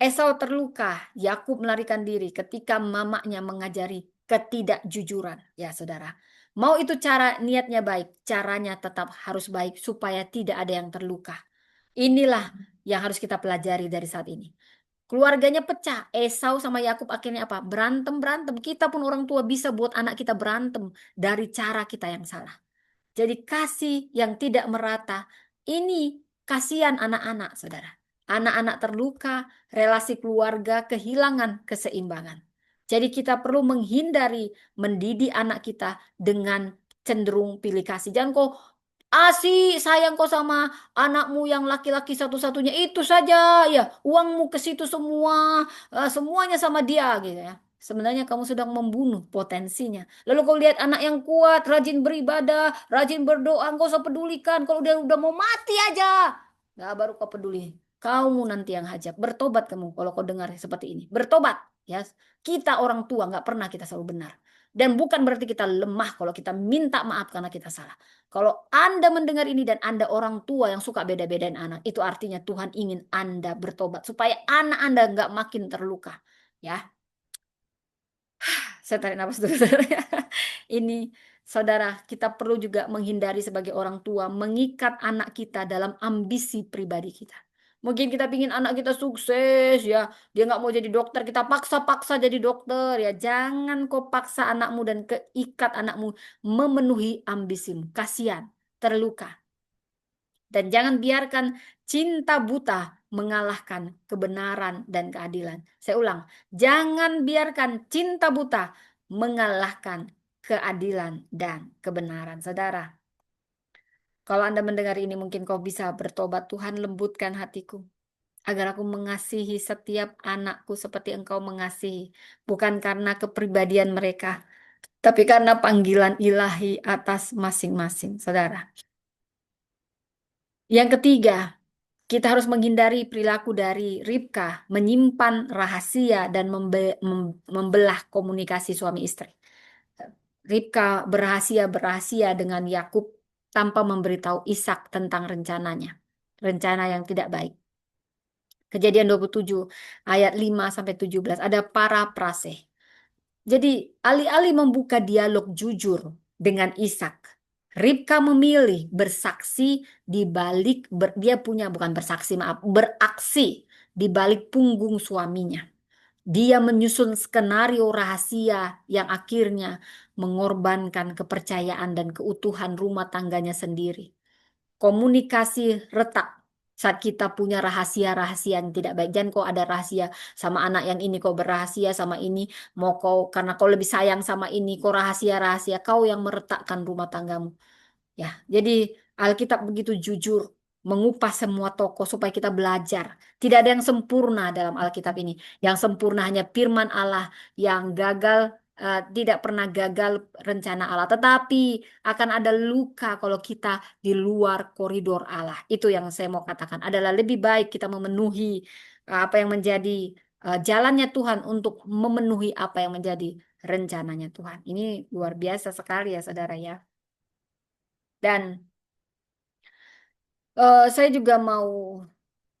Esau terluka, Yakub melarikan diri ketika mamanya mengajari ketidakjujuran. Ya, saudara. Mau itu cara niatnya baik, caranya tetap harus baik supaya tidak ada yang terluka. Inilah yang harus kita pelajari dari saat ini. Keluarganya pecah. Esau sama Yakub akhirnya apa? Berantem-berantem. Kita pun orang tua bisa buat anak kita berantem dari cara kita yang salah. Jadi kasih yang tidak merata. Ini kasihan anak-anak, saudara. Anak-anak terluka, relasi keluarga kehilangan keseimbangan. Jadi kita perlu menghindari mendidik anak kita dengan cenderung pilih kasih. Jangan kok asih sayang kok sama anakmu yang laki-laki satu-satunya itu saja ya uangmu ke situ semua semuanya sama dia gitu ya. Sebenarnya kamu sedang membunuh potensinya. Lalu kau lihat anak yang kuat, rajin beribadah, rajin berdoa, kau usah pedulikan. Kalau dia udah mau mati aja, nggak baru kau peduli. Kamu nanti yang hajat. Bertobat kamu kalau kau dengar seperti ini. Bertobat. Ya, kita orang tua nggak pernah kita selalu benar. Dan bukan berarti kita lemah kalau kita minta maaf karena kita salah. Kalau Anda mendengar ini dan Anda orang tua yang suka beda-bedain anak, itu artinya Tuhan ingin Anda bertobat supaya anak Anda nggak makin terluka. Ya, saya tarik nafas dulu, saudara. Ini, saudara, kita perlu juga menghindari sebagai orang tua mengikat anak kita dalam ambisi pribadi kita. Mungkin kita pingin anak kita sukses, ya. Dia nggak mau jadi dokter, kita paksa-paksa jadi dokter, ya. Jangan kau paksa anakmu dan keikat anakmu memenuhi ambisimu. Kasihan, terluka. Dan jangan biarkan cinta buta mengalahkan kebenaran dan keadilan. Saya ulang, jangan biarkan cinta buta mengalahkan keadilan dan kebenaran. Saudara, kalau Anda mendengar ini mungkin kau bisa bertobat. Tuhan, lembutkan hatiku agar aku mengasihi setiap anakku seperti Engkau mengasihi. Bukan karena kepribadian mereka, tapi karena panggilan ilahi atas masing-masing. Saudara, yang ketiga, kita harus menghindari perilaku dari Ribka, menyimpan rahasia dan membelah komunikasi suami istri. Ribka berahasia dengan Yakub tanpa memberitahu Ishak tentang rencananya. Rencana yang tidak baik. Kejadian 27 ayat 5 sampai 17 ada paraphrase. Jadi alih-alih membuka dialog jujur dengan Ishak, Ribka memilih bersaksi di balik dia punya bukan bersaksi maaf, beraksi di balik punggung suaminya. Dia menyusun skenario rahasia yang akhirnya mengorbankan kepercayaan dan keutuhan rumah tangganya sendiri. Komunikasi retak Saat kita punya rahasia-rahasia yang tidak baik. Jangan kau ada rahasia sama anak yang ini, kau berrahasia sama ini. Mau kau, karena kau lebih sayang sama ini, kau rahasia-rahasia. Kau yang meretakkan rumah tanggamu. Ya, jadi Alkitab begitu jujur mengupas semua tokoh supaya kita belajar. Tidak ada yang sempurna dalam Alkitab ini. Yang sempurna hanya firman Allah yang gagal, tidak pernah gagal rencana Allah. Tetapi akan ada luka kalau kita di luar koridor Allah. Itu yang saya mau katakan. Adalah lebih baik kita memenuhi apa yang menjadi jalannya Tuhan untuk memenuhi apa yang menjadi rencananya Tuhan. Ini luar biasa sekali ya saudara ya. Dan saya juga mau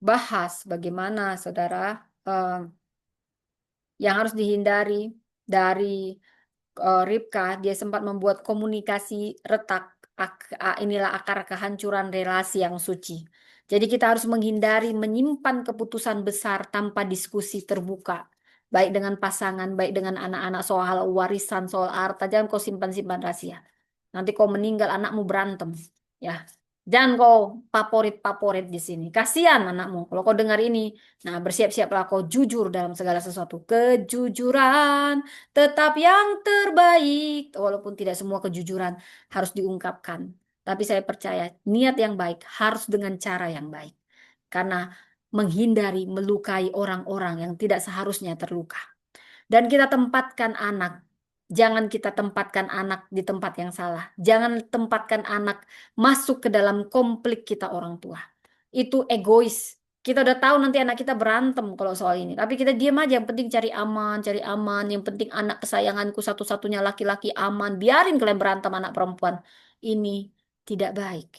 bahas bagaimana saudara eh, yang harus dihindari dari Ribka. Dia sempat membuat komunikasi retak. Inilah akar kehancuran relasi yang suci. Jadi kita harus menghindari menyimpan keputusan besar tanpa diskusi terbuka. Baik dengan pasangan, baik dengan anak-anak soal warisan, soal harta. Jangan kau simpan-simpan rahasia. Nanti kau meninggal anakmu berantem. Ya, jangan kau favorit-favorit di sini. Kasihan anakmu kalau kau dengar ini. Nah, bersiap-siaplah kau jujur dalam segala sesuatu. Kejujuran tetap yang terbaik. Walaupun tidak semua kejujuran harus diungkapkan. Tapi saya percaya niat yang baik harus dengan cara yang baik. Karena menghindari melukai orang-orang yang tidak seharusnya terluka. Dan kita tempatkan anak. Jangan kita tempatkan anak di tempat yang salah. Jangan tempatkan anak masuk ke dalam konflik kita orang tua. Itu egois. Kita udah tahu nanti anak kita berantem kalau soal ini. Tapi kita diam aja. Yang penting cari aman, cari aman. Yang penting anak kesayanganku satu-satunya laki-laki aman. Biarin kalian berantem anak perempuan. Ini tidak baik.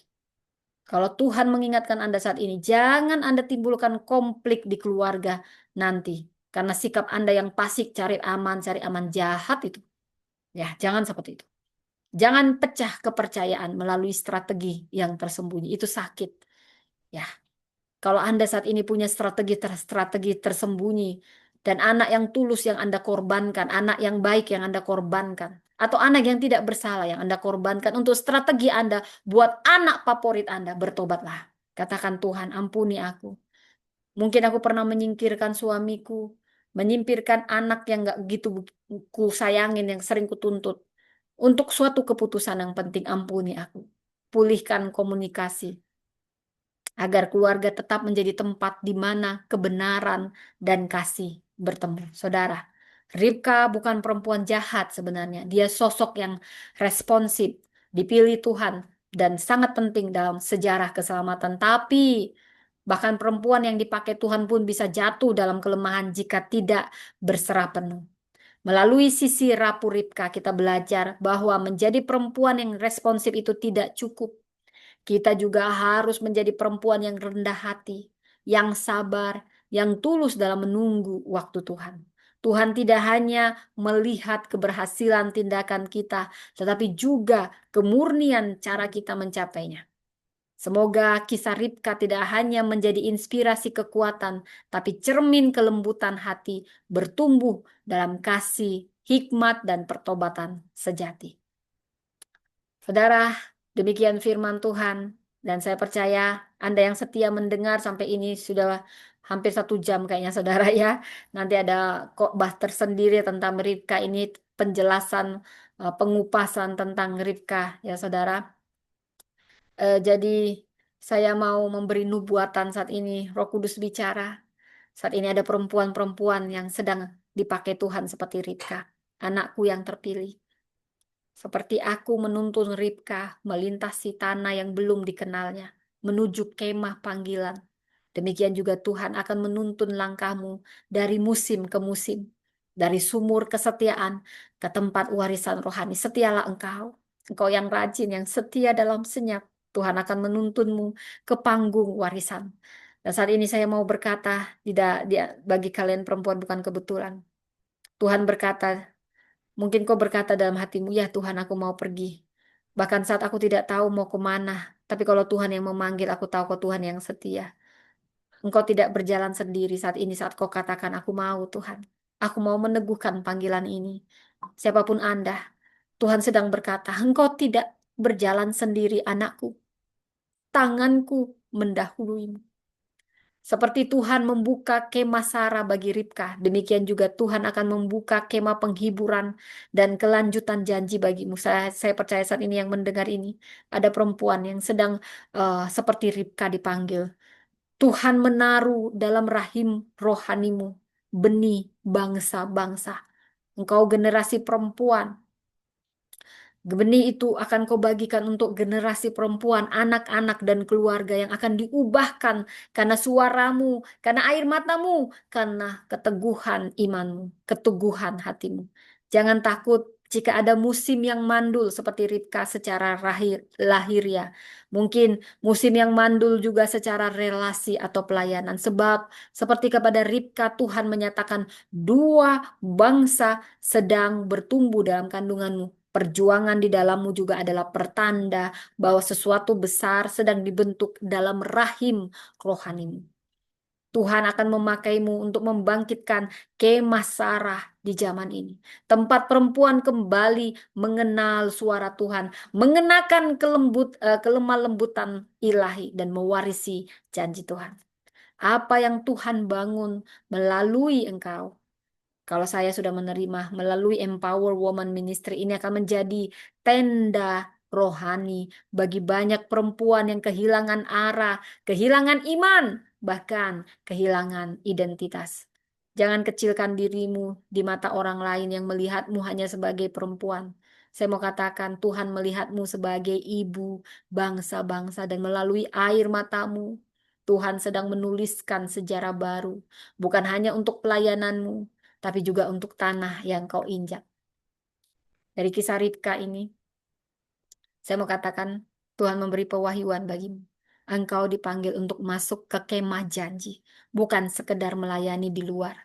Kalau Tuhan mengingatkan Anda saat ini, jangan Anda timbulkan konflik di keluarga nanti. Karena sikap Anda yang pasif cari aman jahat itu. Ya, jangan seperti itu. Jangan pecah kepercayaan melalui strategi yang tersembunyi. Itu sakit. Ya, kalau Anda saat ini punya strategi tersembunyi dan anak yang tulus yang Anda korbankan, anak yang baik yang Anda korbankan, atau anak yang tidak bersalah yang Anda korbankan untuk strategi Anda buat anak favorit Anda, bertobatlah. Katakan Tuhan, ampuni aku. Mungkin aku pernah menyingkirkan suamiku, menyimpirkan anak yang gak gitu ku sayangin, yang sering kutuntut. Untuk suatu keputusan yang penting, ampuni aku. Pulihkan komunikasi agar keluarga tetap menjadi tempat di mana kebenaran dan kasih bertemu. Saudara, Ribka bukan perempuan jahat sebenarnya. Dia sosok yang responsif, dipilih Tuhan, dan sangat penting dalam sejarah keselamatan. Tapi bahkan perempuan yang dipakai Tuhan pun bisa jatuh dalam kelemahan jika tidak berserah penuh. Melalui sisi rapuh Ribka, kita belajar bahwa menjadi perempuan yang responsif itu tidak cukup. Kita juga harus menjadi perempuan yang rendah hati, yang sabar, yang tulus dalam menunggu waktu Tuhan. Tuhan tidak hanya melihat keberhasilan tindakan kita, tetapi juga kemurnian cara kita mencapainya. Semoga kisah Ribka tidak hanya menjadi inspirasi kekuatan, tapi cermin kelembutan hati bertumbuh dalam kasih, hikmat, dan pertobatan sejati. Saudara, demikian firman Tuhan. Dan saya percaya Anda yang setia mendengar sampai ini sudah hampir 1 jam kayaknya saudara ya. Nanti ada khotbah tersendiri tentang Ribka ini, penjelasan, pengupasan tentang Ribka ya saudara. Jadi saya mau memberi nubuatan saat ini. Roh Kudus bicara. Saat ini ada perempuan-perempuan yang sedang dipakai Tuhan seperti Ribka, anakku yang terpilih. Seperti aku menuntun Ribka melintasi tanah yang belum dikenalnya, menuju kemah panggilan. Demikian juga Tuhan akan menuntun langkahmu dari musim ke musim, dari sumur kesetiaan ke tempat warisan rohani. Setialah engkau, engkau yang rajin, yang setia dalam senyap. Tuhan akan menuntunmu ke panggung warisan. Dan saat ini saya mau berkata, bagi kalian perempuan bukan kebetulan. Tuhan berkata, mungkin kau berkata dalam hatimu, ya Tuhan aku mau pergi. Bahkan saat aku tidak tahu mau kemana. Tapi kalau Tuhan yang memanggil, aku tahu kau Tuhan yang setia. Engkau tidak berjalan sendiri saat ini saat kau katakan, aku mau Tuhan. Aku mau meneguhkan panggilan ini. Siapapun Anda, Tuhan sedang berkata, engkau tidak berjalan sendiri anakku. Tanganku mendahuluimu. Seperti Tuhan membuka kemah Sarah bagi Ribka, demikian juga Tuhan akan membuka kemah penghiburan dan kelanjutan janji bagimu. Saya percaya saat ini yang mendengar ini, ada perempuan yang sedang seperti Ribka dipanggil. Tuhan menaruh dalam rahim rohanimu benih bangsa-bangsa. Engkau generasi perempuan. Benih itu akan kau bagikan untuk generasi perempuan, anak-anak dan keluarga yang akan diubahkan karena suaramu, karena air matamu, karena keteguhan imanmu, keteguhan hatimu. Jangan takut jika ada musim yang mandul seperti Ribka secara lahiriah. Mungkin musim yang mandul juga secara relasi atau pelayanan. Sebab seperti kepada Ribka Tuhan menyatakan dua bangsa sedang bertumbuh dalam kandunganmu. Perjuangan di dalammu juga adalah pertanda bahwa sesuatu besar sedang dibentuk dalam rahim rohanimu. Tuhan akan memakaimu untuk membangkitkan kemah Sarah di zaman ini. Tempat perempuan kembali mengenal suara Tuhan, mengenakan kelemah lembutan ilahi dan mewarisi janji Tuhan. Apa yang Tuhan bangun melalui engkau, kalau saya sudah menerima melalui Empower Woman Ministry, ini akan menjadi tenda rohani bagi banyak perempuan yang kehilangan arah, kehilangan iman, bahkan kehilangan identitas. Jangan kecilkan dirimu di mata orang lain yang melihatmu hanya sebagai perempuan. Saya mau katakan Tuhan melihatmu sebagai ibu bangsa-bangsa dan melalui air matamu Tuhan sedang menuliskan sejarah baru, bukan hanya untuk pelayananmu, tapi juga untuk tanah yang kau injak. Dari kisah Ribka ini, saya mau katakan Tuhan memberi pewahyuan bagimu. Engkau dipanggil untuk masuk ke kemah janji, bukan sekedar melayani di luar.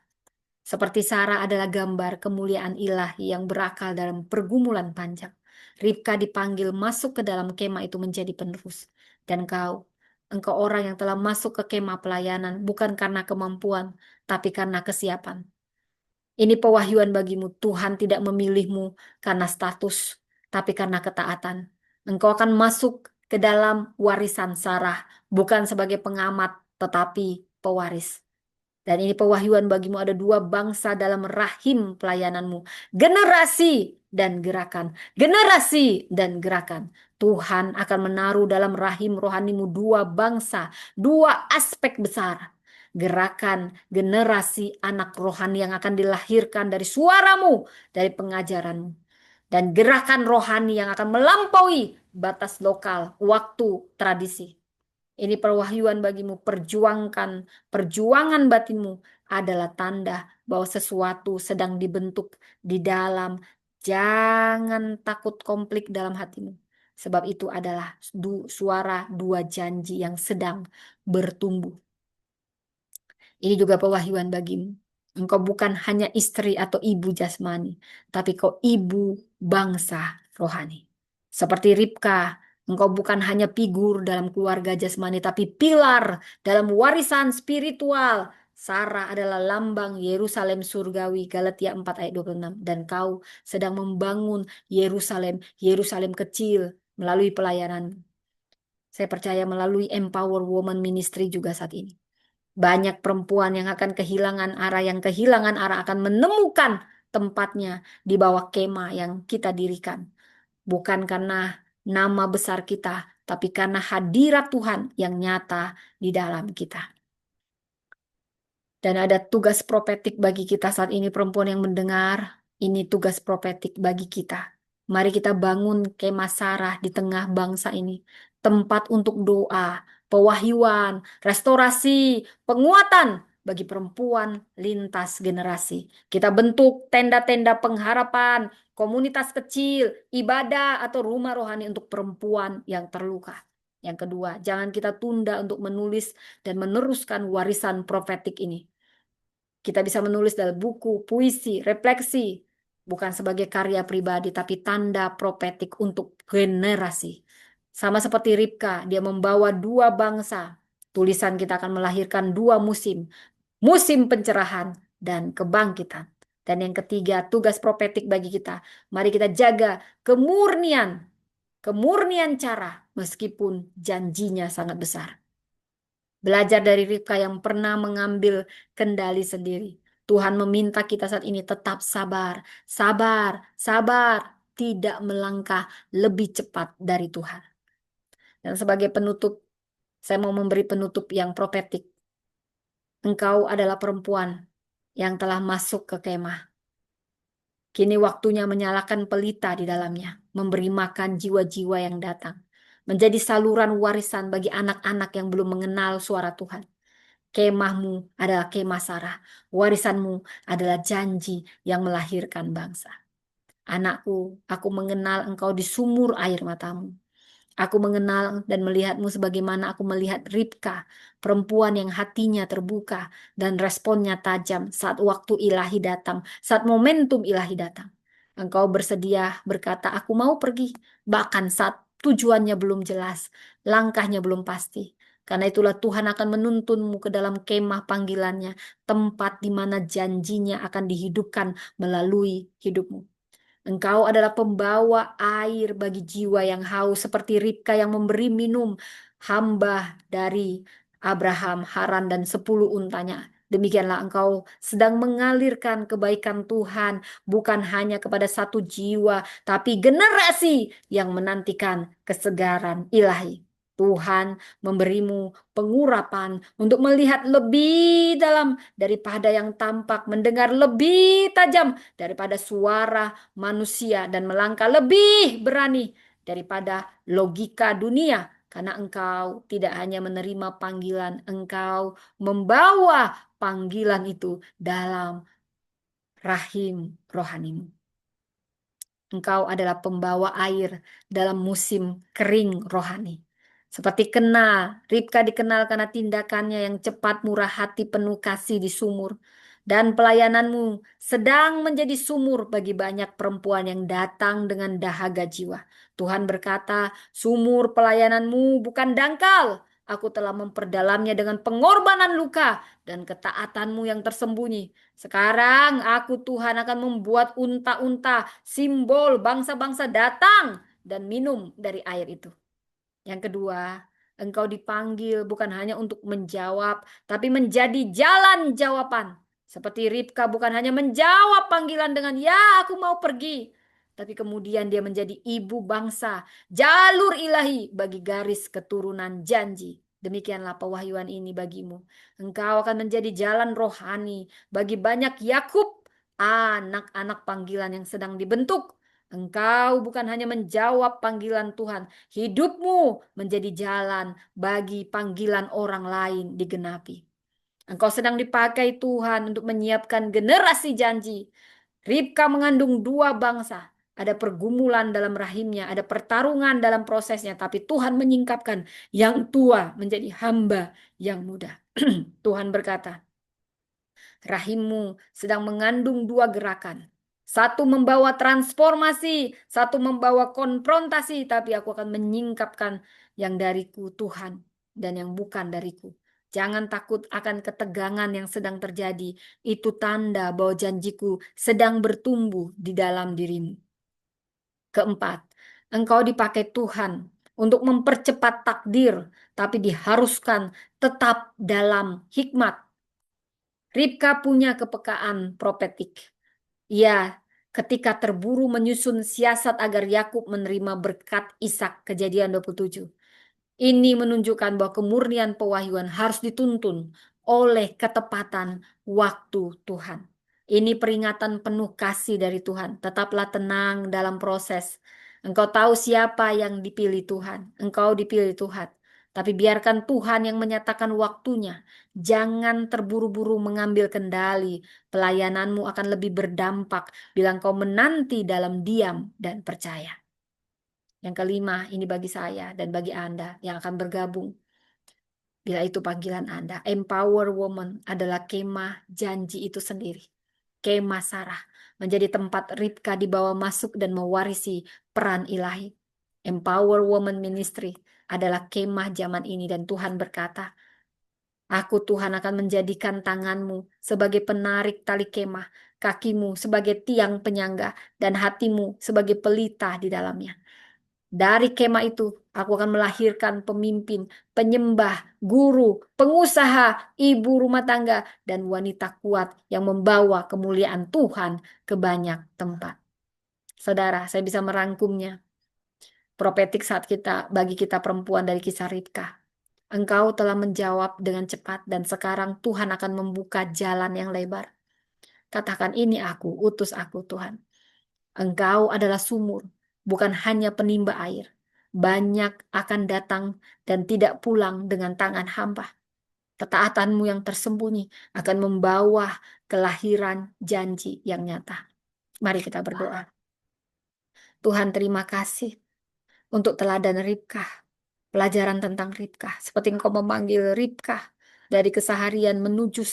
Seperti Sarah adalah gambar kemuliaan ilahi yang berakal dalam pergumulan panjang. Ribka dipanggil masuk ke dalam kemah itu menjadi penerus. Dan engkau orang yang telah masuk ke kemah pelayanan bukan karena kemampuan, tapi karena kesiapan. Ini pewahyuan bagimu. Tuhan tidak memilihmu karena status, tapi karena ketaatan. Engkau akan masuk ke dalam warisan Sarah, bukan sebagai pengamat, tetapi pewaris. Dan ini pewahyuan bagimu, ada dua bangsa dalam rahim pelayananmu. Generasi dan gerakan. Generasi dan gerakan. Tuhan akan menaruh dalam rahim rohanimu dua bangsa, dua aspek besar. Gerakan generasi anak rohani yang akan dilahirkan dari suaramu, dari pengajaranmu. Dan gerakan rohani yang akan melampaui batas lokal, waktu, tradisi. Ini perwahyuan bagimu, perjuangan batinmu adalah tanda bahwa sesuatu sedang dibentuk di dalam. Jangan takut konflik dalam hatimu. Sebab itu adalah suara dua janji yang sedang bertumbuh. Ini juga pewahyuan bagimu. Engkau bukan hanya istri atau ibu jasmani, tapi kau ibu bangsa rohani. Seperti Ribka, engkau bukan hanya figur dalam keluarga jasmani, tapi pilar dalam warisan spiritual. Sarah adalah lambang Yerusalem surgawi, Galatia 4 ayat 26. Dan kau sedang membangun Yerusalem, Yerusalem kecil melalui pelayanan. Saya percaya melalui Empower Woman Ministry juga saat ini. Banyak perempuan yang akan kehilangan arah, yang kehilangan arah akan menemukan tempatnya di bawah kemah yang kita dirikan. Bukan karena nama besar kita, tapi karena hadirat Tuhan yang nyata di dalam kita. Dan ada tugas profetik bagi kita saat ini, perempuan yang mendengar. Ini tugas profetik bagi kita. Mari kita bangun kemah Sarah di tengah bangsa ini. Tempat untuk doa, pewahyuan, restorasi, penguatan bagi perempuan lintas generasi. Kita bentuk tenda-tenda pengharapan, komunitas kecil, ibadah atau rumah rohani untuk perempuan yang terluka. Yang kedua, jangan kita tunda untuk menulis dan meneruskan warisan profetik ini. Kita bisa menulis dalam buku, puisi, refleksi, bukan sebagai karya pribadi, tapi tanda profetik untuk generasi. Sama seperti Ribka, dia membawa dua bangsa. Tulisan kita akan melahirkan dua musim, musim pencerahan dan kebangkitan. Dan yang ketiga, tugas profetik bagi kita. Mari kita jaga kemurnian cara, meskipun janjinya sangat besar. Belajar dari Ribka yang pernah mengambil kendali sendiri. Tuhan meminta kita saat ini tetap sabar, sabar, sabar, tidak melangkah lebih cepat dari Tuhan. Dan sebagai penutup, saya mau memberi penutup yang profetik. Engkau adalah perempuan yang telah masuk ke kemah. Kini waktunya menyalakan pelita di dalamnya, memberi makan jiwa-jiwa yang datang, menjadi saluran warisan bagi anak-anak yang belum mengenal suara Tuhan. Kemahmu adalah kemah Sarah, warisanmu adalah janji yang melahirkan bangsa. Anakku, aku mengenal engkau di sumur air matamu. Aku mengenal dan melihatmu sebagaimana aku melihat Ribka, perempuan yang hatinya terbuka dan responnya tajam saat waktu ilahi datang, saat momentum ilahi datang. Engkau bersedia berkata, aku mau pergi, bahkan saat tujuannya belum jelas, langkahnya belum pasti. Karena itulah Tuhan akan menuntunmu ke dalam kemah panggilannya, tempat di mana janjinya akan dihidupkan melalui hidupmu. Engkau adalah pembawa air bagi jiwa yang haus, seperti Ribka yang memberi minum hamba dari Abraham, Haran, dan 10 untanya. Demikianlah engkau sedang mengalirkan kebaikan Tuhan, bukan hanya kepada satu jiwa, tapi generasi yang menantikan kesegaran ilahi. Tuhan memberimu pengurapan untuk melihat lebih dalam daripada yang tampak, mendengar lebih tajam daripada suara manusia, dan melangkah lebih berani daripada logika dunia. Karena engkau tidak hanya menerima panggilan, engkau membawa panggilan itu dalam rahim rohanimu. Engkau adalah pembawa air dalam musim kering rohani. Seperti kenal, Ribka dikenal karena tindakannya yang cepat, murah hati, penuh kasih di sumur. Dan pelayananmu sedang menjadi sumur bagi banyak perempuan yang datang dengan dahaga jiwa. Tuhan berkata, sumur pelayananmu bukan dangkal. Aku telah memperdalamnya dengan pengorbanan luka dan ketaatanmu yang tersembunyi. Sekarang aku Tuhan akan membuat unta-unta, simbol bangsa-bangsa datang dan minum dari air itu. Yang kedua, engkau dipanggil bukan hanya untuk menjawab, tapi menjadi jalan jawaban. Seperti Ribka bukan hanya menjawab panggilan dengan, ya aku mau pergi. Tapi kemudian dia menjadi ibu bangsa, jalur ilahi bagi garis keturunan janji. Demikianlah pewahyuan ini bagimu. Engkau akan menjadi jalan rohani bagi banyak Yakub, anak-anak panggilan yang sedang dibentuk. Engkau bukan hanya menjawab panggilan Tuhan, hidupmu menjadi jalan bagi panggilan orang lain digenapi. Engkau sedang dipakai Tuhan untuk menyiapkan generasi janji. Ribka mengandung 2 bangsa. Ada pergumulan dalam rahimnya, ada pertarungan dalam prosesnya, tapi Tuhan menyingkapkan yang tua menjadi hamba yang muda. Tuhan berkata, rahimmu sedang mengandung 2 gerakan. Satu membawa transformasi, satu membawa konfrontasi, tapi aku akan menyingkapkan yang dariku Tuhan dan yang bukan dariku. Jangan takut akan ketegangan yang sedang terjadi. Itu tanda bahwa janjiku sedang bertumbuh di dalam dirimu. Keempat, engkau dipakai Tuhan untuk mempercepat takdir, tapi diharuskan tetap dalam hikmat. Ribka punya kepekaan profetik. Ia ketika terburu menyusun siasat agar Yakub menerima berkat Ishak, Kejadian 27. Ini menunjukkan bahwa kemurnian pewahyuan harus dituntun oleh ketepatan waktu Tuhan. Ini peringatan penuh kasih dari Tuhan. Tetaplah tenang dalam proses. Engkau tahu siapa yang dipilih Tuhan. Engkau dipilih Tuhan. Tapi biarkan Tuhan yang menyatakan waktunya. Jangan terburu-buru mengambil kendali. Pelayananmu akan lebih berdampak bila engkau menanti dalam diam dan percaya. Yang kelima, ini bagi saya dan bagi Anda yang akan bergabung. Bila itu panggilan Anda, Empower Woman adalah kemah janji itu sendiri. Kemah Sarah menjadi tempat Ribka dibawa masuk dan mewarisi peran ilahi. Empower Woman Ministry adalah kemah zaman ini, dan Tuhan berkata, aku Tuhan akan menjadikan tanganmu sebagai penarik tali kemah, kakimu sebagai tiang penyangga, dan hatimu sebagai pelita di dalamnya. Dari kemah itu, aku akan melahirkan pemimpin, penyembah, guru, pengusaha, ibu rumah tangga, dan wanita kuat yang membawa kemuliaan Tuhan ke banyak tempat. Saudara, saya bisa merangkumnya. Profetik saat bagi kita perempuan dari kisah Ribka. Engkau telah menjawab dengan cepat dan sekarang Tuhan akan membuka jalan yang lebar. Katakan ini aku, utus aku Tuhan. Engkau adalah sumur, bukan hanya penimba air. Banyak akan datang dan tidak pulang dengan tangan hampa. Ketaatanmu yang tersembunyi akan membawa kelahiran janji yang nyata. Mari kita berdoa. Tuhan, terima kasih untuk teladan Ribka. Pelajaran tentang Ribka. Seperti engkau memanggil Ribka dari keseharian menuju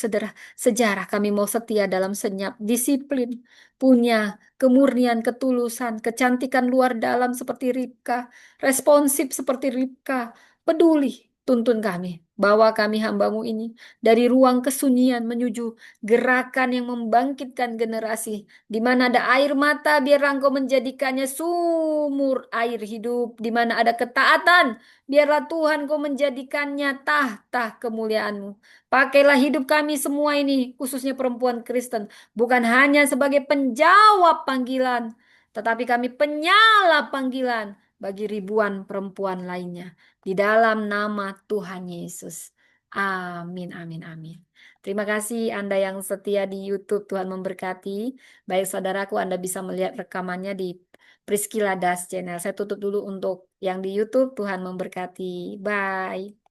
sejarah. Kami mau setia dalam senyap, disiplin, punya kemurnian, ketulusan, kecantikan luar dalam seperti Ribka, responsif seperti Ribka, peduli. Tuntun kami, bawa kami hambamu ini dari ruang kesunyian menuju gerakan yang membangkitkan generasi. Di mana ada air mata, biar engkau menjadikannya sumur air hidup. Di mana ada ketaatan, biarlah Tuhan kau menjadikannya tahta kemuliaan-Mu. Pakailah hidup kami semua ini, khususnya perempuan Kristen, bukan hanya sebagai penjawab panggilan, tetapi kami penyala panggilan bagi ribuan perempuan lainnya. Di dalam nama Tuhan Yesus. Amin, amin, amin. Terima kasih Anda yang setia di YouTube. Tuhan memberkati. Baik saudaraku, Anda bisa melihat rekamannya di Priscilla Das Channel. Saya tutup dulu untuk yang di YouTube. Tuhan memberkati. Bye.